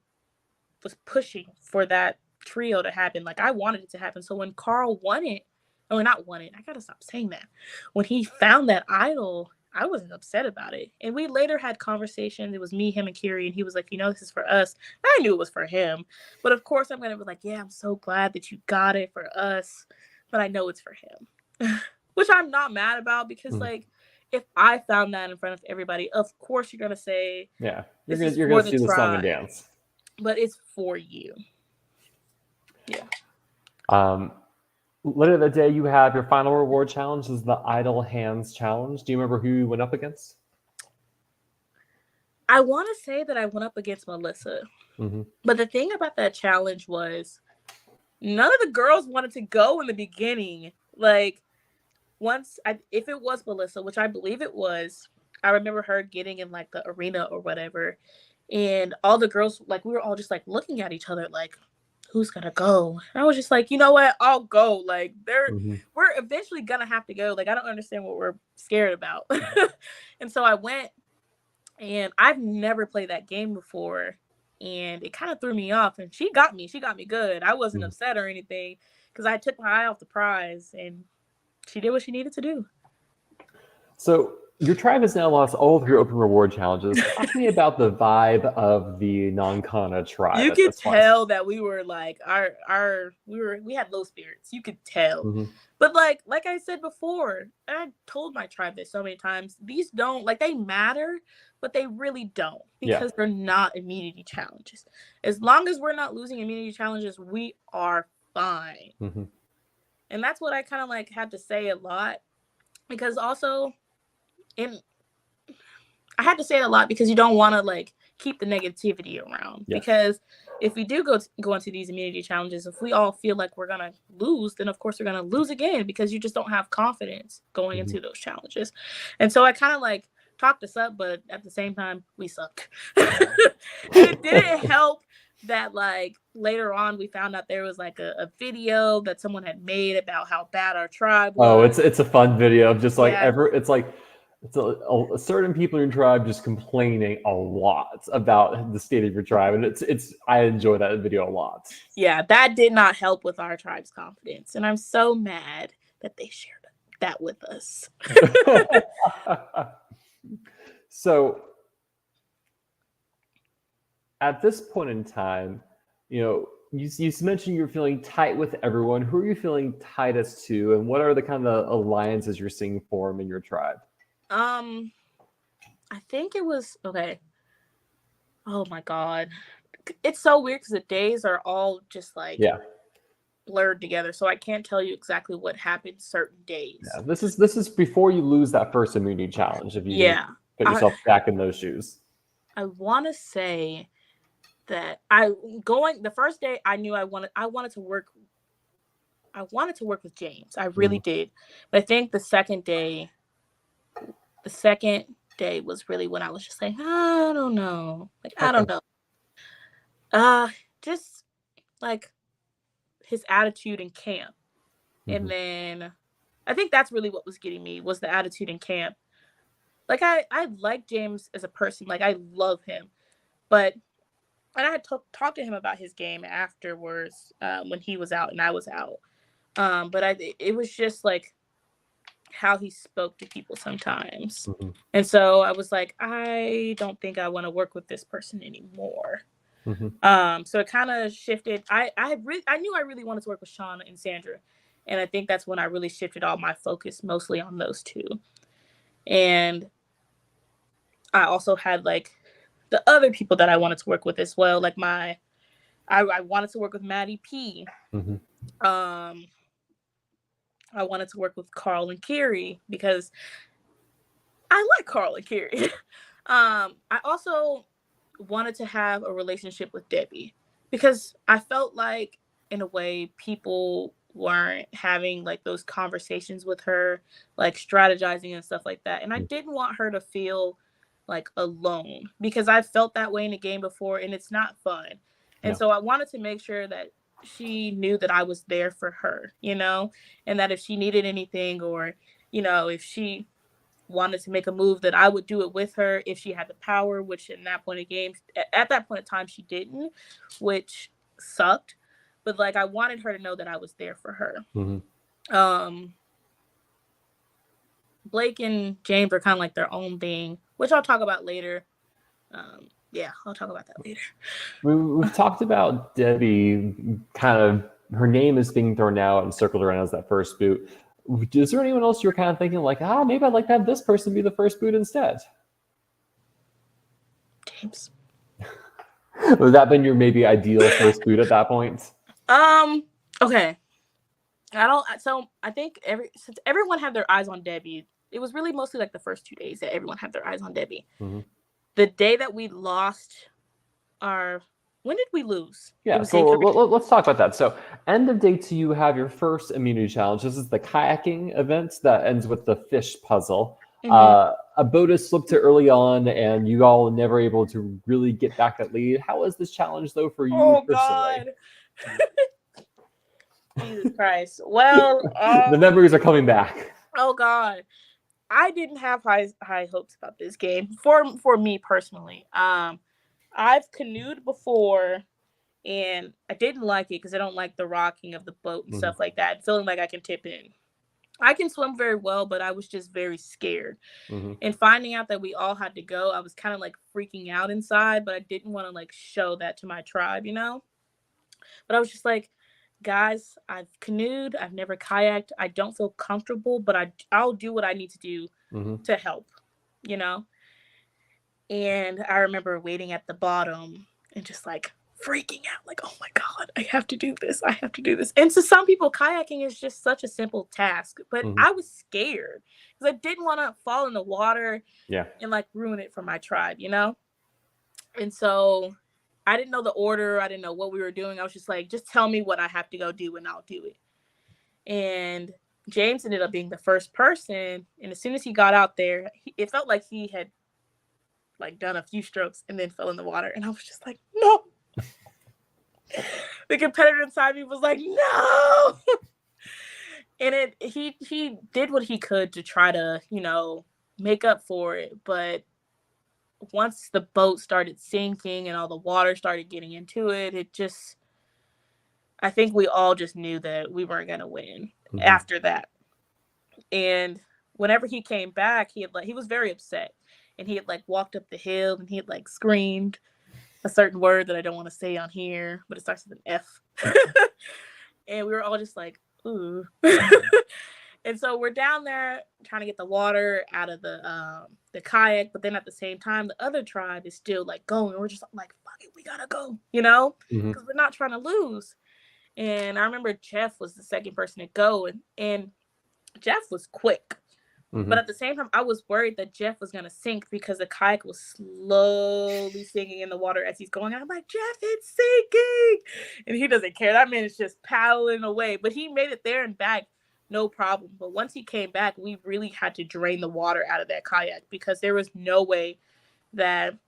was pushing for that trio to happen. Like I wanted it to happen. So when Carl won it, or not won it, I gotta stop saying that. When he found that idol, I wasn't upset about it. And we later had conversations. It was me, him, and Kiri, and he was like, this is for us. I knew it was for him. But of course I'm gonna be like, yeah, I'm so glad that you got it for us. But I know it's for him. Which I'm not mad about because like if I found that in front of everybody, of course you're gonna say, yeah, you're gonna see the song and dance. But it's for you. Yeah. Later that day, you have your final reward challenge. This is the Idle Hands Challenge. Do you remember who you went up against? I want to say that I went up against Melissa. But the thing about that challenge was none of the girls wanted to go in the beginning. Like, if it was Melissa, which I believe it was, I remember her getting in, like, the arena or whatever. And all the girls, like, we were all just, like, looking at each other, like, who's gonna go? And I was just like, you know what? I'll go. Like, we're eventually gonna have to go. Like, I don't understand what we're scared about. And so I went, and I've never played that game before, and it kind of threw me off. And she got me good. I wasn't upset or anything because I took my eye off the prize, and she did what she needed to do. So your tribe has now lost all of your open reward challenges. Talk to me about the vibe of the non-Kana tribe. You could tell that we were like we had low spirits. You could tell. But like I said before, I told my tribe this so many times, these don't, like, they matter, but they really don't, because they're not immunity challenges. As long as we're not losing immunity challenges, we are fine. And that's what I kind of like had to say a lot, because also I had to say it a lot because you don't want to like keep the negativity around. Because if we do go into these immunity challenges, if we all feel like we're gonna lose, then of course we're gonna lose again, because you just don't have confidence going into those challenges. And so I kind of like talked us up, but at the same time we suck. And it didn't help that like later on we found out there was like a video that someone had made about how bad our tribe was. Oh, it's a fun video of just like it's a certain people in your tribe just complaining a lot about the state of your tribe, and I enjoy that video a lot. Yeah, that did not help with our tribe's confidence, and I'm so mad that they shared that with us. So at this point in time, you mentioned you're feeling tight with everyone. Who are you feeling tightest to, and what are the kind of alliances you're seeing form in your tribe? I think it was okay. Oh my god, it's so weird because the days are all just like blurred together, so I can't tell you exactly what happened certain days. Yeah, this is before you lose that first immunity challenge. If you put yourself back in those shoes, I want to say that the first day I knew I wanted to work. I wanted to work with James. I really did, but I think the second day was really when I was just like, I don't know. Like, I don't know. Just like his attitude in camp. And then I think that's really what was getting me, was the attitude in camp. Like I like James as a person. Like I love him. And I had talked to him about his game afterwards, when he was out and I was out. But it was just like how he spoke to people sometimes. And so I was like, I don't think I want to work with this person anymore. So it kind of shifted. I knew I really wanted to work with Shauna and Sandra. And I think that's when I really shifted all my focus mostly on those two. And I also had like the other people that I wanted to work with as well. Like I wanted to work with Maddie P. I wanted to work with Carl and Kiri because I like Carl and Kiri. I also wanted to have a relationship with Debbie because I felt like, in a way, people weren't having like those conversations with her, like strategizing and stuff like that. And I didn't want her to feel like alone, because I felt that way in the game before, and it's not fun. And so I wanted to make sure that she knew that I was there for her, and that if she needed anything, or, if she wanted to make a move, that I would do it with her if she had the power, which at that point in time, she didn't, which sucked. But like, I wanted her to know that I was there for her. Mm-hmm. Blake and James are kind of like their own thing, which I'll talk about later. I'll talk about that later. We've talked about Debbie, kind of her name is being thrown out and circled around as that first boot. Is there anyone else you're kind of thinking like, maybe I'd like to have this person be the first boot instead? James. Would that been your maybe ideal first boot at that point? Okay. I think since everyone had their eyes on Debbie, it was really mostly like the first 2 days that everyone had their eyes on Debbie. Mm-hmm. The day that we lost when did we lose? Yeah, so let's talk about that. So end of day 2, you have your first immunity challenge. This is the kayaking event that ends with the fish puzzle. Mm-hmm. A boat is slipped to early on, and you all never able to really get back that lead. How was this challenge, though, for you personally? God. Jesus Christ. Well, the memories are coming back. Oh, God. I didn't have high hopes about this game for me personally. I've canoed before, and I didn't like it because I don't like the rocking of the boat and stuff like that. Feeling like I can tip in. I can swim very well, but I was just very scared. Mm-hmm. And finding out that we all had to go, I was kind of like freaking out inside, but I didn't want to like show that to my tribe, But I was just like, guys, I've canoed, I've never kayaked, I don't feel comfortable, but I'll do what I need to do to help, And I remember waiting at the bottom and just like freaking out, like, oh my God, I have to do this. And to some people, kayaking is just such a simple task, but I was scared because I didn't want to fall in the water and like ruin it for my tribe, And so I didn't know the order. I didn't know what we were doing. I was just like, just tell me what I have to go do and I'll do it. And James ended up being the first person. And as soon as he got out there, it felt like he had like done a few strokes and then fell in the water. And I was just like, no. The competitor inside me was like, no. And he did what he could to try to, make up for it. But once the boat started sinking and all the water started getting into it, I think we all just knew that we weren't going to win after that. And whenever he came back, he was very upset. And he had like walked up the hill and he had like screamed a certain word that I don't want to say on here, but it starts with an F. And we were all just like, ooh. And so we're down there trying to get the water out of the kayak, but then at the same time, the other tribe is still like going. And we're just like, fuck it, we gotta go, because we're not trying to lose. And I remember Jeff was the second person to go, and Jeff was quick. But at the same time, I was worried that Jeff was going to sink because the kayak was slowly sinking in the water as he's going. And I'm like, Jeff, it's sinking. And he doesn't care. That man is just paddling away. But he made it there and back, no problem. But once he came back, we really had to drain the water out of that kayak because there was no way that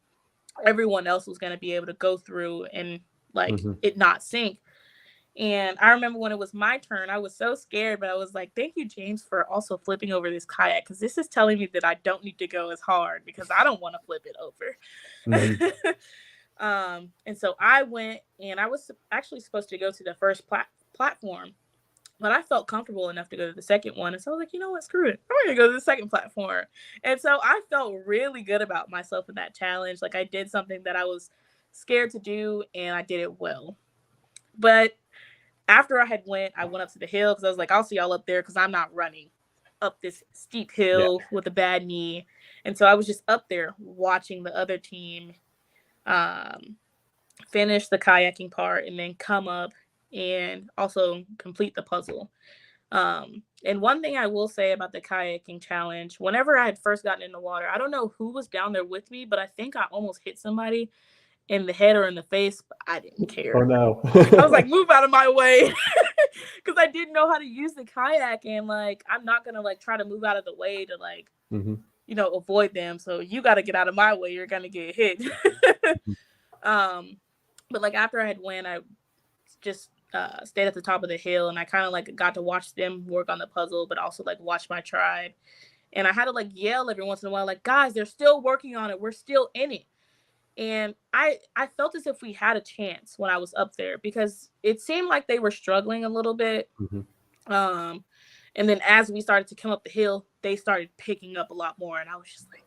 everyone else was going to be able to go through and like it not sink. And I remember when it was my turn, I was so scared, but I was like, thank you, James, for also flipping over this kayak, because this is telling me that I don't need to go as hard because I don't want to flip it over. And so I went, and I was actually supposed to go to the first platform, but I felt comfortable enough to go to the second one. And so I was like, you know what, screw it. I'm going to go to the second platform. And so I felt really good about myself in that challenge. Like I did something that I was scared to do, and I did it well. But after I went up to the hill because I was like, I'll see y'all up there because I'm not running up this steep hill with a bad knee. And so I was just up there watching the other team finish the kayaking part and then come up and also complete the puzzle. And one thing I will say about the kayaking challenge, whenever I had first gotten in the water, I don't know who was down there with me, but I think I almost hit somebody in the head or in the face, but I didn't care. Oh no. I was like, move out of my way. Because I didn't know how to use the kayak, and like I'm not gonna like try to move out of the way to like avoid them. So you got to get out of my way, you're gonna get hit. But like after I had won, I just stayed at the top of the hill, and I kind of like got to watch them work on the puzzle, but also like watch my tribe. And I had to like yell every once in a while, like, guys, they're still working on it. We're still in it. And I felt as if we had a chance when I was up there, because it seemed like they were struggling a little bit. And then as we started to come up the hill, they started picking up a lot more. And I was just like,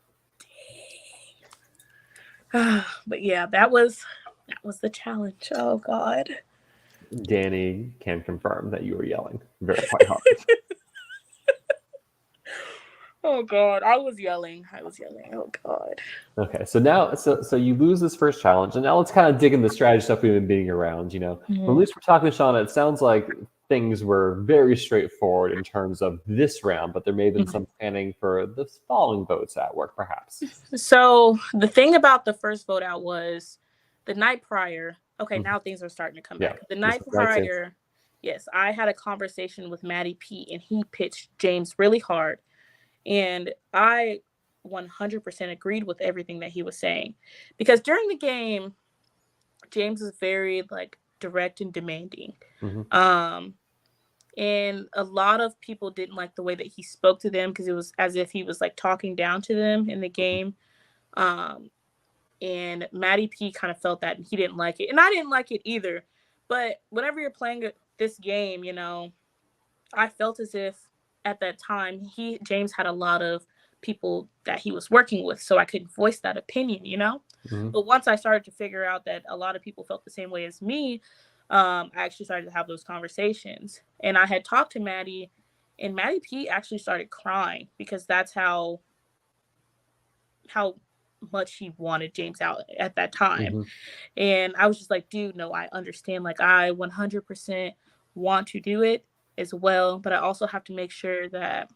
dang. But yeah, that was the challenge. Oh, God. Danny can confirm that you were yelling very quite hard. Oh, God. I was yelling. Oh, God. Okay, so now, so you lose this first challenge, and now let's kind of dig into the strategy stuff we've been beating around. When at least we're talking to Shauna, it sounds like things were very straightforward in terms of this round, but there may have been some planning for the following votes at work, perhaps. So the thing about the first vote out was the night prior. Okay, now things are starting to come back. The night prior, yes, I had a conversation with Matty P, and he pitched James really hard. And I 100% agreed with everything that he was saying, because during the game, James is very like direct and demanding. And a lot of people didn't like the way that he spoke to them, because it was as if he was like talking down to them in the game. And Matty P kind of felt that, and he didn't like it, and I didn't like it either. But whenever you're playing this game, I felt as if at that time James had a lot of people that he was working with, so I could voice that opinion, But once I started to figure out that a lot of people felt the same way as me, I actually started to have those conversations. And I had talked to Matty, and Matty P actually started crying, because that's how much he wanted James out at that time. And I was just like, dude, no, I understand. Like, I 100% want to do it as well, but I also have to make sure that,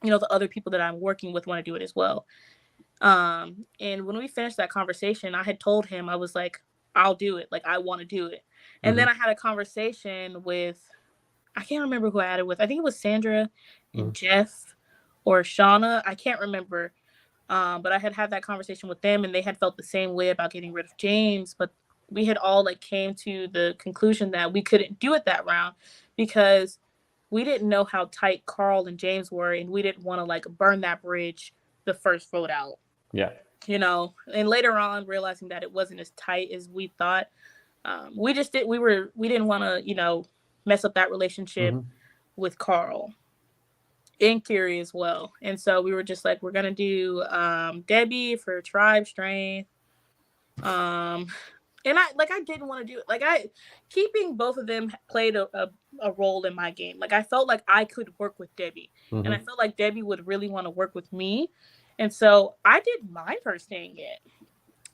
the other people that I'm working with want to do it as well. And when we finished that conversation, I had told him, I was like, I'll do it. Like, I want to do it. And then I had a conversation with, I can't remember who I had it with. I think it was Sandra and Jeff or Shauna. I can't remember. But I had that conversation with them, and they had felt the same way about getting rid of James. But we had all like came to the conclusion that we couldn't do it that round, because we didn't know how tight Carl and James were, and we didn't want to like burn that bridge the first vote out. Yeah. And later on, realizing that it wasn't as tight as we thought, we didn't want to, mess up that relationship with Carl and Curie as well. And so we were just like, we're gonna do Debbie for tribe strength. And I didn't want to do it. Like, keeping both of them played a role in my game. Like, I felt like I could work with Debbie, and I felt like Debbie would really want to work with me. And so I didn't mind her staying in.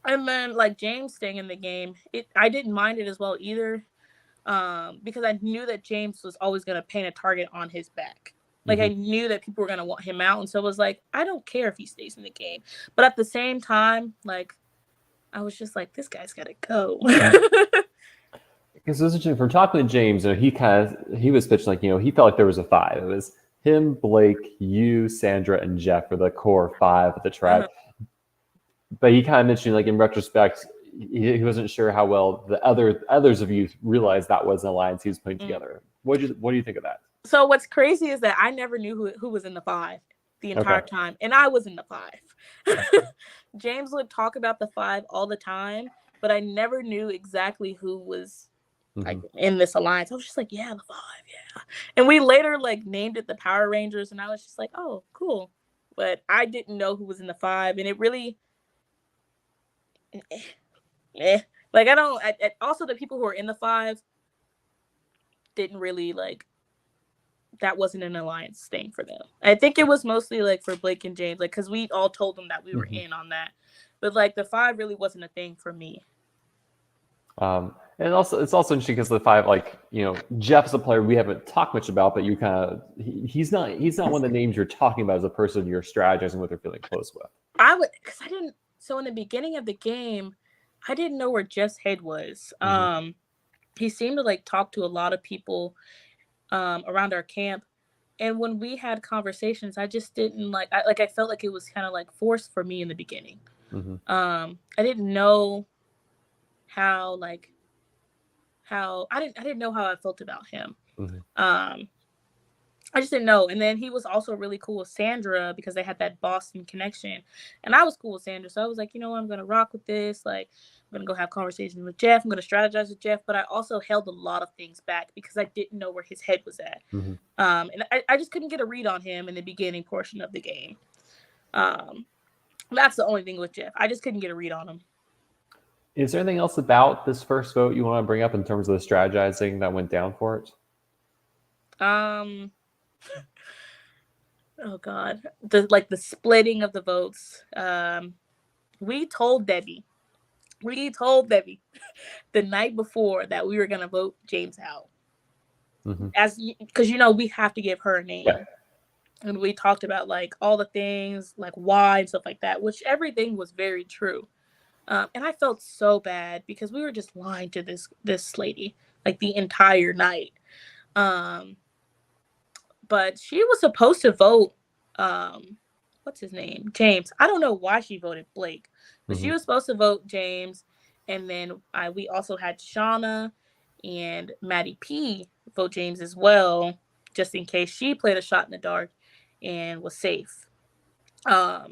And then like James staying in the game, I didn't mind it as well either, because I knew that James was always going to paint a target on his back. Like, I knew that people were going to want him out. And so it was like, I don't care if he stays in the game. But at the same time, like, I was just like, this guy's got to go. Because it was interesting, from talking to James, he was pitching like, he felt like there was a 5. It was him, Blake, you, Sandra, and Jeff were the core 5 of the tribe. But he kind of mentioned, like, in retrospect, he wasn't sure how well the others of you realized that was an alliance he was putting together. What do you think of that? So what's crazy is that I never knew who was in the 5 the entire time, and I was in the 5. James would talk about the 5 all the time, but I never knew exactly who was like in this alliance. I was just like, yeah, the 5, yeah. And we later like named it the Power Rangers, and I was just like, oh, cool. But I didn't know who was in the 5, and it really, like, also the people who were in the 5 didn't really like. That wasn't an alliance thing for them. I think it was mostly like for Blake and James, like, because we all told them that we were in on that, but like the 5 really wasn't a thing for me. And also, it's also interesting because the 5, like, Jeff's a player we haven't talked much about, but you kind of he's not one of the names you're talking about as a person you're strategizing with or feeling close with. Because I didn't. So in the beginning of the game, I didn't know where Jeff's head was. He seemed to like talk to a lot of people around our camp, and when we had conversations, I just didn't I felt like it was kind of like forced for me in the beginning. I didn't know how how I didn't know how I felt about him. Mm-hmm. I just didn't know. And then he was also really cool with Sandra because they had that Boston connection. And I was cool with Sandra. So I was like, you know what, I'm going to rock with this. Like, I'm going to go have conversations with Jeff. I'm going to strategize with Jeff. But I also held a lot of things back because I didn't know where his head was at. Mm-hmm. And I just couldn't get a read on him in the beginning portion of the game. That's the only thing with Jeff. I just couldn't get a read on him. Is there anything else about this first vote you want to bring up in terms of the strategizing that went down for it? Oh God, the splitting of the votes. We told Debbie the night before that we were gonna vote James out, because we have to give her a name, and we talked about like all the things, like why and stuff like that, which everything was very true. And I felt so bad because we were just lying to this lady like the entire night. But she was supposed to vote, what's his name? James. I don't know why she voted Blake, but she was supposed to vote James. And then we also had Shauna and Maddie P vote James as well, just in case she played a shot in the dark and was safe. I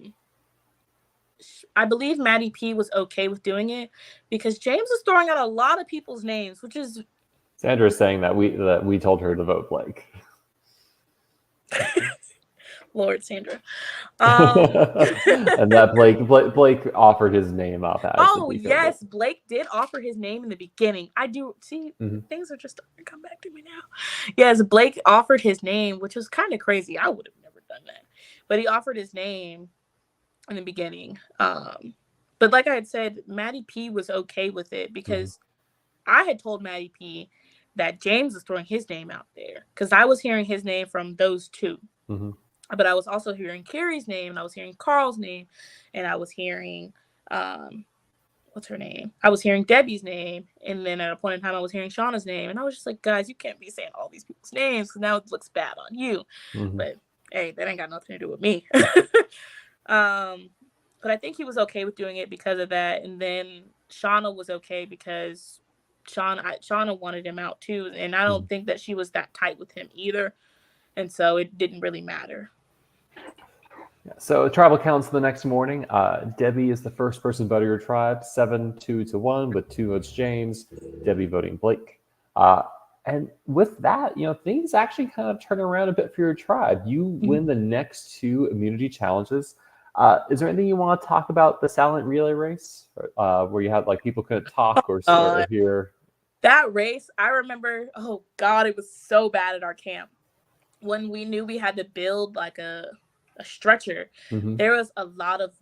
believe Maddie P was okay with doing it because James was throwing out a lot of people's names, which is Sandra's saying that we told her to vote Blake. Lord, Sandra. And that Blake offered his name up. Oh yes, Blake did offer his name in the beginning. I do see things are just starting to come back to me now. Yes, Blake offered his name, which was kind of crazy. I would have never done that, but he offered his name in the beginning. But like I had said, Maddie P was okay with it because I had told Maddie P that James was throwing his name out there because I was hearing his name from those two. But I was also hearing Carrie's name, and I was hearing Carl's name, and I was hearing what's her name? I was hearing Debbie's name, and then at a point in time I was hearing Shauna's name, and I was just like, guys, you can't be saying all these people's names because now it looks bad on you. But hey, that ain't got nothing to do with me. But I think he was okay with doing it because of that, and then Shauna was okay because Shauna wanted him out too, and I don't think that she was that tight with him either, and so it didn't really matter. So tribal counts the next morning. Debbie is the first person voting your tribe, 7-2-1, with 2 votes James. Debbie voting Blake. And with that, things actually kind of turn around a bit for your tribe. You win the next 2 immunity challenges. Is there anything you want to talk about the silent relay race, where you had like people couldn't talk or hear? That race, I remember. Oh God, it was so bad at our camp when we knew we had to build like a stretcher. There was a lot of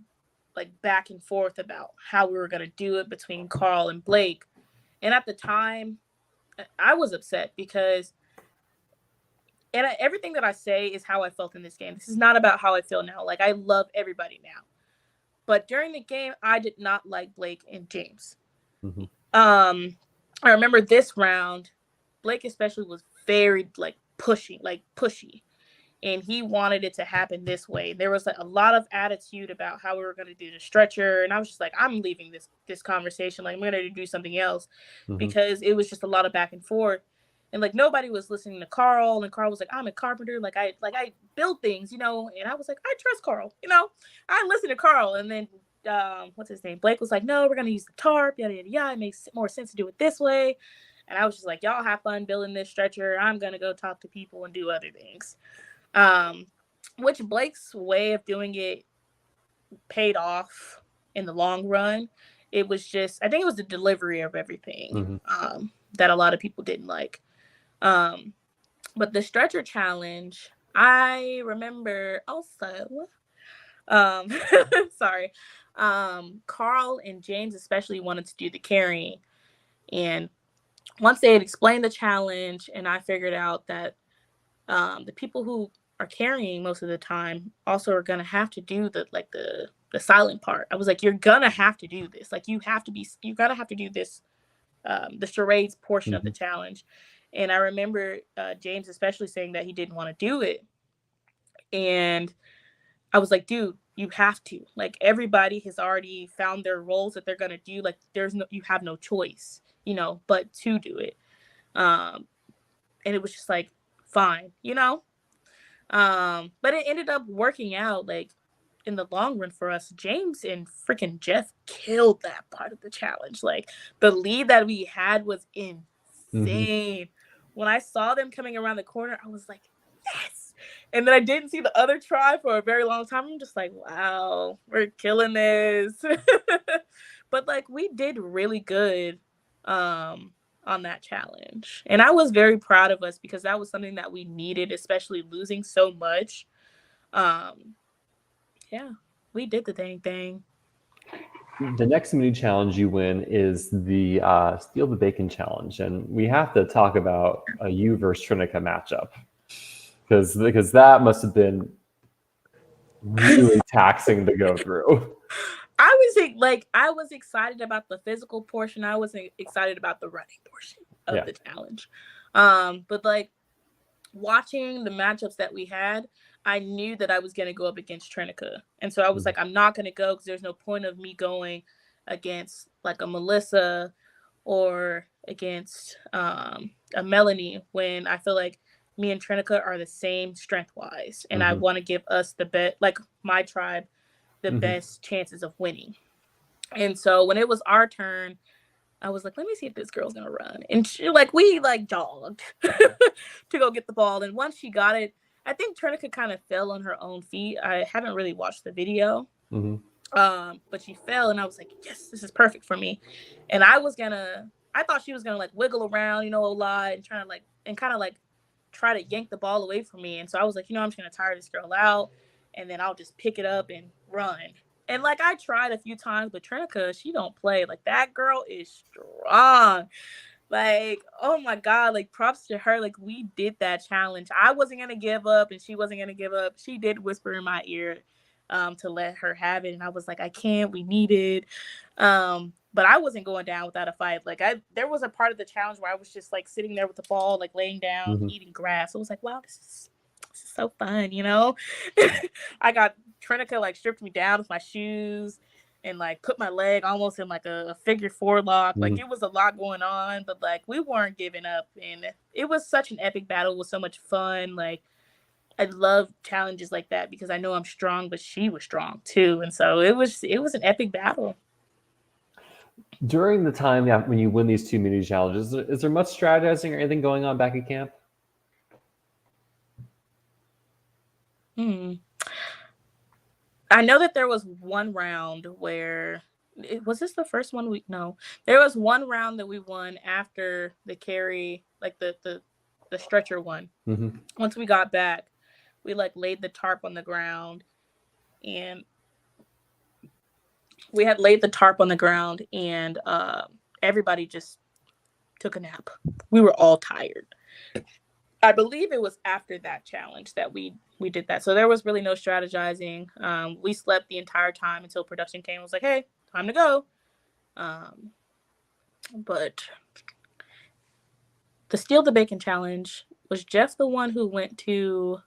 like back and forth about how we were going to do it between Carl and Blake. And at the time, I was upset because, and everything that I say is how I felt in this game. This is not about how I feel now. Like, I love everybody now. But during the game, I did not like Blake and James. I remember this round, Blake especially was very like pushy. And he wanted it to happen this way. There was like a lot of attitude about how we were going to do the stretcher. And I was just like, I'm leaving this conversation. Like, I'm going to do something else because it was just a lot of back and forth. And like, nobody was listening to Carl. And Carl was like, I'm a carpenter. Like I build things, And I was like, I trust Carl, I listened to Carl. And then, what's his name? Blake was like, no, we're going to use the tarp. Yada, yada, yada. It makes more sense to do it this way. And I was just like, y'all have fun building this stretcher. I'm going to go talk to people and do other things. Which Blake's way of doing it paid off in the long run. It was just, I think it was the delivery of everything that a lot of people didn't like. But the stretcher challenge, I remember also, sorry, Carl and James especially wanted to do the carrying. And once they had explained the challenge and I figured out that the people who are carrying most of the time also are gonna have to do the silent part. I was like, you're gonna have to do this. Like, you're gonna have to do this, the charades portion of the challenge. And I remember James especially saying that he didn't want to do it. And I was like, dude, you have to. Like, everybody has already found their roles that they're gonna do. Like, you have no choice, but to do it. And it was just like, fine, you know? But it ended up working out, like, in the long run for us. James and freaking Jeff killed that part of the challenge. Like, the lead that we had was insane. Mm-hmm. When I saw them coming around the corner, I was like, yes. And then I didn't see the other tribe for a very long time. I'm just like, wow, we're killing this. But like, we did really good on that challenge. And I was very proud of us because that was something that we needed, especially losing so much. Yeah, we did the dang thing. The next mini challenge you win is the Steal the Bacon challenge, and we have to talk about a you versus Trinica matchup because that must have been really taxing to go through. I was excited about the physical portion. I wasn't excited about the running portion of the challenge. But like, watching the matchups that we had, I knew that I was going to go up against Trinica. And so I was like, I'm not going to go because there's no point of me going against like a Melissa or against a Melanie when I feel like me and Trinica are the same strength-wise. And I want to give us the best, like my tribe, the best chances of winning. And so when it was our turn, I was like, let me see if this girl's gonna run. And she, like, we like jogged to go get the ball. And once she got it, I think Trinica kind of fell on her own feet. I haven't really watched the video. But she fell and I was like, yes, this is perfect for me. And I thought she was gonna like wiggle around, you know, a lot and trying to like, and kind of like try to yank the ball away from me. And so I was like, you know, I'm just gonna tire this girl out and then I'll just pick it up and run. And like, I tried a few times, but Trinica, she don't play. Like, that girl is strong. Like, oh my God, like, props to her. Like, we did that challenge. I wasn't going to give up and she wasn't going to give up. She did whisper in my ear to let her have it. And I was like, I can't, we need it. But I wasn't going down without a fight. Like, there was a part of the challenge where I was just like sitting there with the ball, like laying down, eating grass. I was like, wow, this is so fun, you know? I got Trinica like stripped me down with my shoes and like put my leg almost in like a figure four lock. Like, it was a lot going on, but like, we weren't giving up. And it was such an epic battle. It was so much fun. Like, I love challenges like that because I know I'm strong, but she was strong too. And so it was an epic battle. During the time when you win these two mini challenges, is there much strategizing or anything going on back at camp? I know that there was one round where was this the first one no. There was one round that we won after the carry, like the stretcher one. Once we got back, we like laid the tarp on the ground and everybody just took a nap. We were all tired. I believe it was after that challenge that we did that. So there was really no strategizing. We slept the entire time until production came and was like, hey, time to go. But the Steal the Bacon challenge, was Jeff the one who went to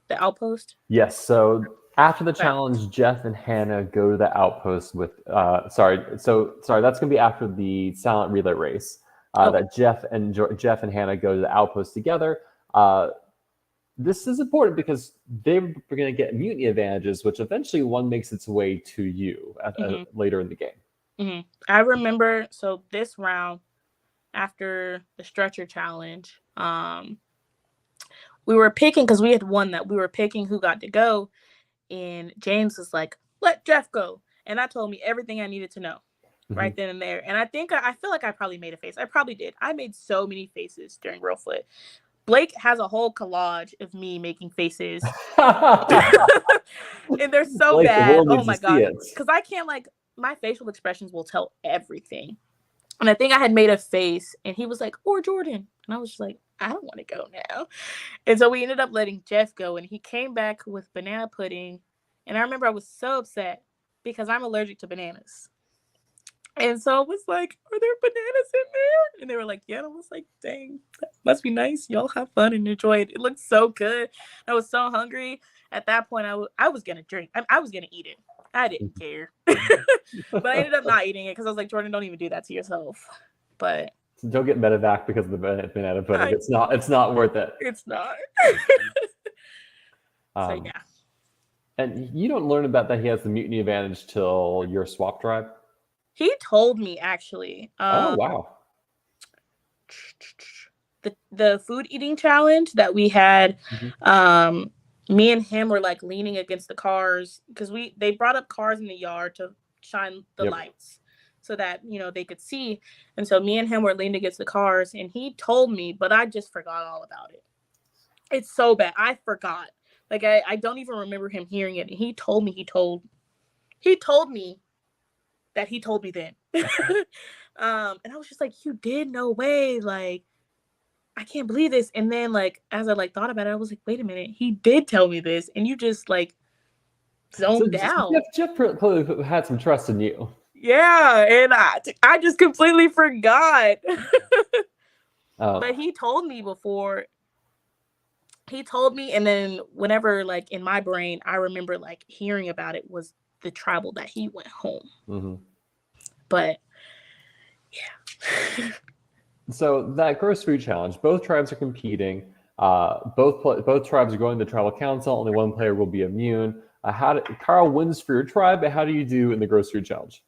the outpost? Yes. So after the challenge, Jeff and Hannah go to the outpost with, that's going to be after the silent relay race. That Jeff and Hannah go to the outpost together. This is important because they're going to get immunity advantages, which eventually one makes its way to you later in the game. I remember, so this round, after the stretcher challenge, we were picking, because we had won that, we were picking who got to go, and James was like, let Jeff go. And that told me everything I needed to know. Right then and there. And I think I feel like I probably made a face. I probably did. I made so many faces during Reelfoot. Blake has a whole collage of me making faces. And they're so Blake, bad. Oh my God. Because I can't, like, my facial expressions will tell everything. And I think I had made a face and he was like, or Jhorden. And I was just like, I don't want to go now. And so we ended up letting Jeff go, and he came back with banana pudding. And I remember I was so upset because I'm allergic to bananas. And so I was like, are there bananas in there? And they were like, yeah. And I was like, dang, that must be nice. Y'all have fun and enjoy it. It looked so good. I was so hungry. At that point, I was going to drink. I was going to eat it. I didn't care. But I ended up not eating it because I was like, Jhorden, don't even do that to yourself. But So don't get medevac because of the banana pudding. It's not worth it. It's not. So yeah. And you don't learn about that he has the mutiny advantage till your swap tribe? He told me, actually. Oh, wow. The food eating challenge that we had, me and him were like leaning against the cars because they brought up cars in the yard to shine the lights so that, you know, they could see. And so me and him were leaning against the cars, and he told me, but I just forgot all about it. It's so bad. I forgot. Like, I don't even remember him hearing it. And he told me that he told me then. And I was just like, you did? No way. Like, I can't believe this. And then, like, as I like thought about it, I was like, wait a minute, he did tell me this, and you just like zoned out. Jeff clearly had some trust in you. Yeah, and I just completely forgot. But he told me before. He told me, and then whenever, like, in my brain, I remember like hearing about it was the tribal that he went home. But yeah. So that gross food challenge, both tribes are competing. Both tribes are going to the tribal council. Only one player will be immune. Carl wins for your tribe, but how do you do in the gross food challenge?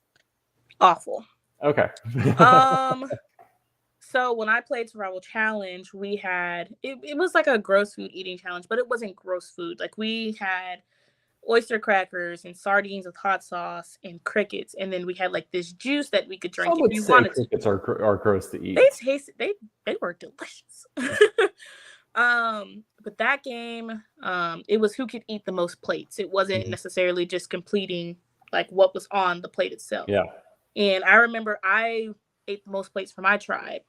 Awful. Okay. So when I played Survival Challenge, we had it was like a gross food eating challenge, but it wasn't gross food. Like, we had oyster crackers and sardines with hot sauce and crickets, and then we had like this juice that we could drink if you wanted to. Crickets are gross to eat. They were delicious. But that game, it was who could eat the most plates. It wasn't necessarily just completing like what was on the plate itself. Yeah. And I remember I ate the most plates for my tribe.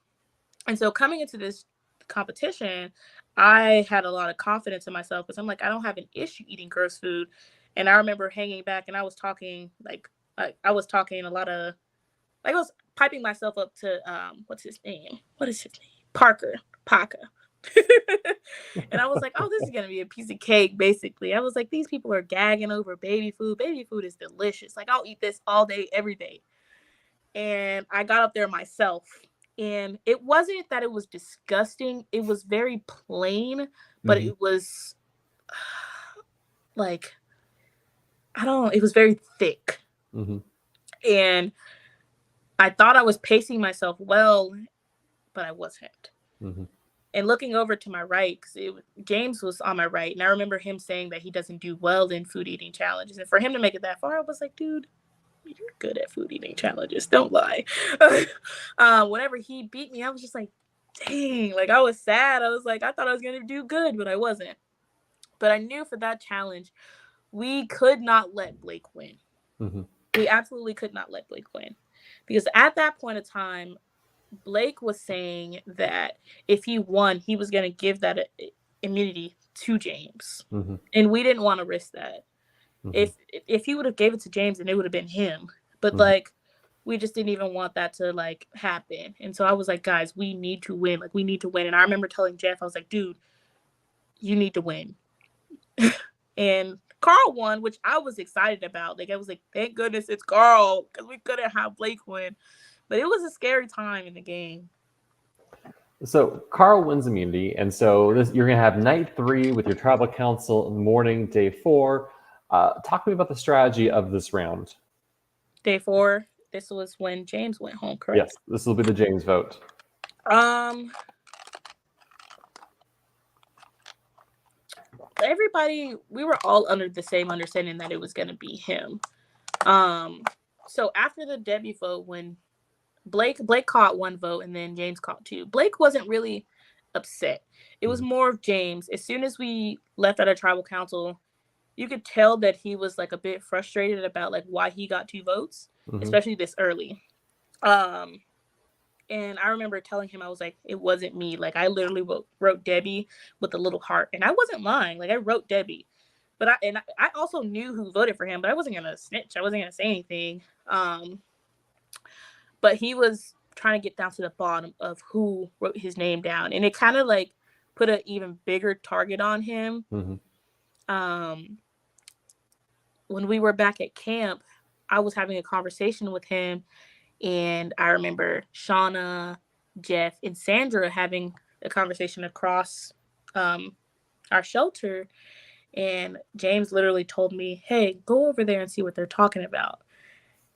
And so coming into this competition, I had a lot of confidence in myself because I'm like, I don't have an issue eating gross food. And I remember hanging back and I was talking I was piping myself up to what's his name? Parker. And I was like, oh, this is gonna be a piece of cake, basically. I was like, these people are gagging over baby food. Baby food is delicious. Like, I'll eat this all day, every day. And I got up there myself. And it wasn't that it was disgusting. It was very plain, but it was like, it was very thick. And I thought I was pacing myself well, but I wasn't. And looking over to my right, because James was on my right, and I remember him saying that he doesn't do well in food eating challenges. And for him to make it that far, I was like, dude, you're good at food eating challenges. Don't lie. Whenever he beat me, I was just like, dang. Like, I was sad. I was like, I thought I was going to do good, but I wasn't. But I knew for that challenge, we could not let Blake win. We absolutely could not let Blake win. Because at that point of time, Blake was saying that if he won, he was going to give that immunity to James. And we didn't want to risk that. If he would have gave it to James, then it would have been him. But like, we just didn't even want that to like happen. And so I was like, guys, we need to win. Like, we need to win. And I remember telling Jeff, I was like, dude, you need to win. And Carl won, which I was excited about. Like, I was like, thank goodness it's Carl, because we couldn't have Blake win. But it was a scary time in the game. So Carl wins immunity, and so you're going to have night 3 with your tribal council in the morning, day 4. Talk to me about the strategy of this round. Day 4, this was when James went home, correct? Yes, this will be the James vote. Everybody, we were all under the same understanding that it was going to be him. So after the Debbie vote, when Blake caught 1 vote and then James caught 2. Blake wasn't really upset. It was more of James. As soon as we left out of tribal council, you could tell that he was like a bit frustrated about like why he got 2 votes, especially this early. And I remember telling him, I was like, it wasn't me. Like, I literally wrote Debbie with a little heart, and I wasn't lying. Like, I wrote Debbie, but I also knew who voted for him, but I wasn't gonna snitch. I wasn't gonna say anything. But he was trying to get down to the bottom of who wrote his name down. And it kind of like put an even bigger target on him. When we were back at camp, I was having a conversation with him. And I remember Shauna, Jeff and Sandra having a conversation across our shelter, and James literally told me, "Hey, go over there and see what they're talking about."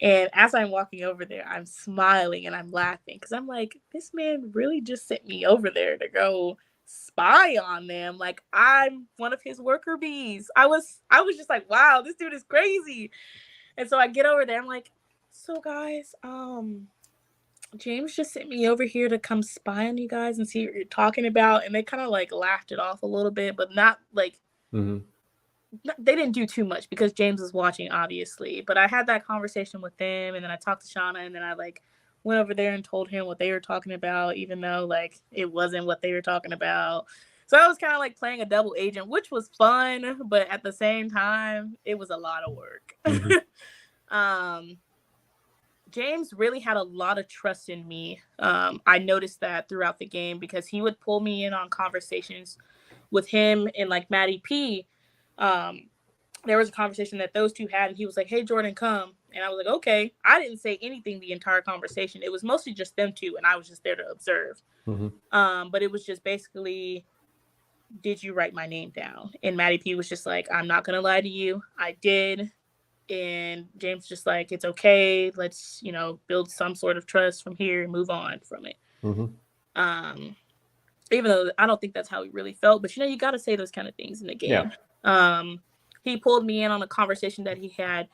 And as I'm walking over there, I'm smiling and I'm laughing because I'm like, this man really just sent me over there to go spy on them. Like, I'm one of his worker bees. I was just like, wow, this dude is crazy. And so I get over there. I'm like, so guys, James just sent me over here to come spy on you guys and see what you're talking about. And they kind of like laughed it off a little bit, but not like they didn't do too much because James was watching, obviously. But I had that conversation with them, and then I talked to Shauna, and then I like went over there and told him what they were talking about, even though like it wasn't what they were talking about. So I was kind of like playing a double agent, which was fun, but at the same time, it was a lot of work. James really had a lot of trust in me. I noticed that throughout the game because he would pull me in on conversations with him and like Maddie P. There was a conversation that those two had, and he was like, "Hey, Jhorden, come." And I was like, "Okay." I didn't say anything the entire conversation. It was mostly just them two, and I was just there to observe. But it was just basically, did you write my name down? And Maddie P was just like, "I'm not going to lie to you. I did." And James just like, "It's okay. Let's, build some sort of trust from here and move on from it." Even though I don't think that's how he really felt, but you got to say those kind of things in the game. Yeah. He pulled me in on a conversation that he had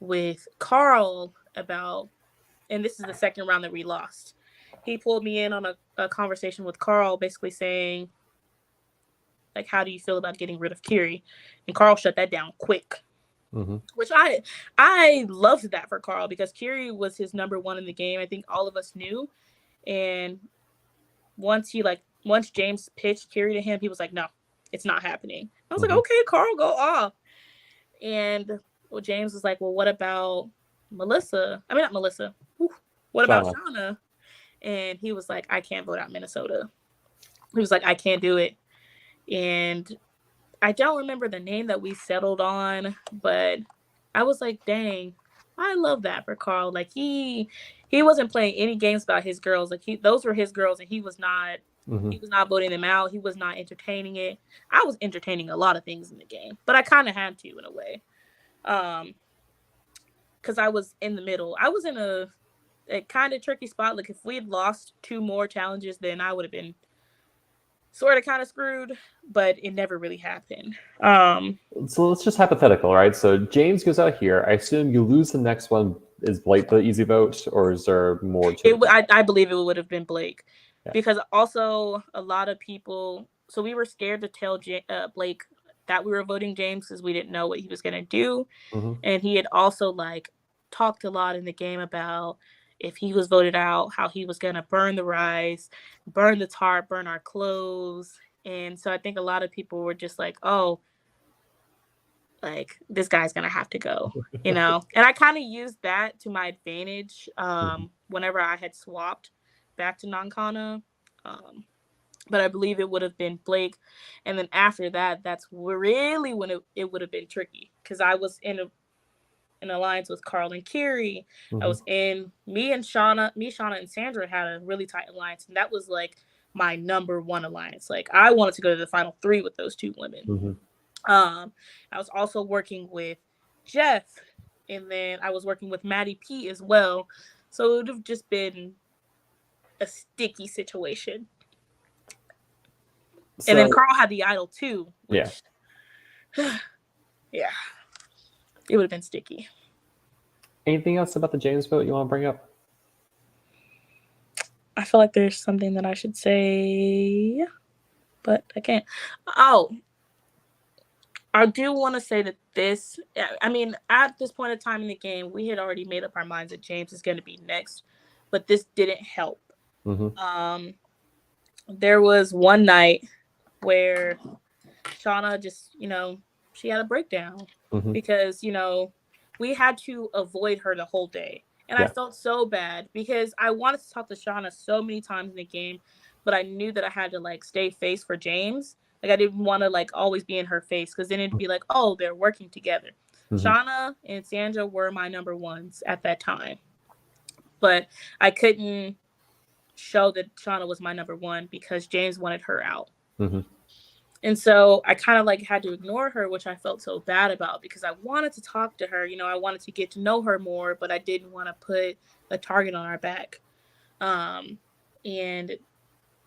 with Carl about, and this is the second round that we lost. He pulled me in on a conversation with Carl, basically saying, like, how do you feel about getting rid of Kiri? And Carl shut that down quick, which I loved that for Carl because Kiri was his number one in the game. I think all of us knew. And once James pitched Kiri to him, he was like, "No, it's not happening." I was like, "Okay, Carl, go off." And James was like, "Well, what about Melissa? I mean, not Melissa. What about Shauna?" And he was like, "I can't vote out Minnesota." He was like, "I can't do it." And I don't remember the name that we settled on, but I was like, dang, I love that for Carl. Like he wasn't playing any games about his girls. Like those were his girls, and he was not voting them out. He was not entertaining it. I was entertaining a lot of things in the game, but I kind of had to in a way, because I was in the middle. I was in a kind of tricky spot. Like if we had lost 2 more challenges, then I would have been sort of kind of screwed, but it never really happened. So let's just hypothetical, right? So James goes out here. I assume you lose the next one. Is Blake the easy vote, or is there more to it? I believe it would have been Blake, because also a lot of people. So we were scared to tell Blake that we were voting James because we didn't know what he was going to do, and he had also like talked a lot in the game about if he was voted out, how he was going to burn the rice, burn the tarp, burn our clothes. And so I think a lot of people were just like, oh, like this guy's going to have to go, And I kind of used that to my advantage whenever I had swapped back to non-Kana. But I believe it would have been Blake. And then after that, that's really when it would have been tricky because I was in an alliance with Carl and Kiri. I was in Shauna, and Sandra had a really tight alliance, and that was like my number one alliance. Like I wanted to go to the final 3 with those 2 women. I was also working with Jeff, and then I was working with Maddie P as well. So it would have just been a sticky situation. And then Carl had the idol too. Which, yeah. It would have been sticky. Anything else about the James vote you want to bring up? I feel like there's something that I should say, but I can't. Oh, I do want to say that at this point in time in the game, we had already made up our minds that James is going to be next, but this didn't help. There was one night where Shauna just, she had a breakdown because, we had to avoid her the whole day. And I felt so bad because I wanted to talk to Shauna so many times in the game, but I knew that I had to like stay face for James. Like I didn't want to like always be in her face because then it'd be like, oh, they're working together. Shauna and Sandra were my number ones at that time, but I couldn't show that Shauna was my number one because James wanted her out. Mm-hmm. And so I kind of like had to ignore her, which I felt so bad about because I wanted to talk to her. You know, I wanted to get to know her more, but I didn't want to put a target on our back. And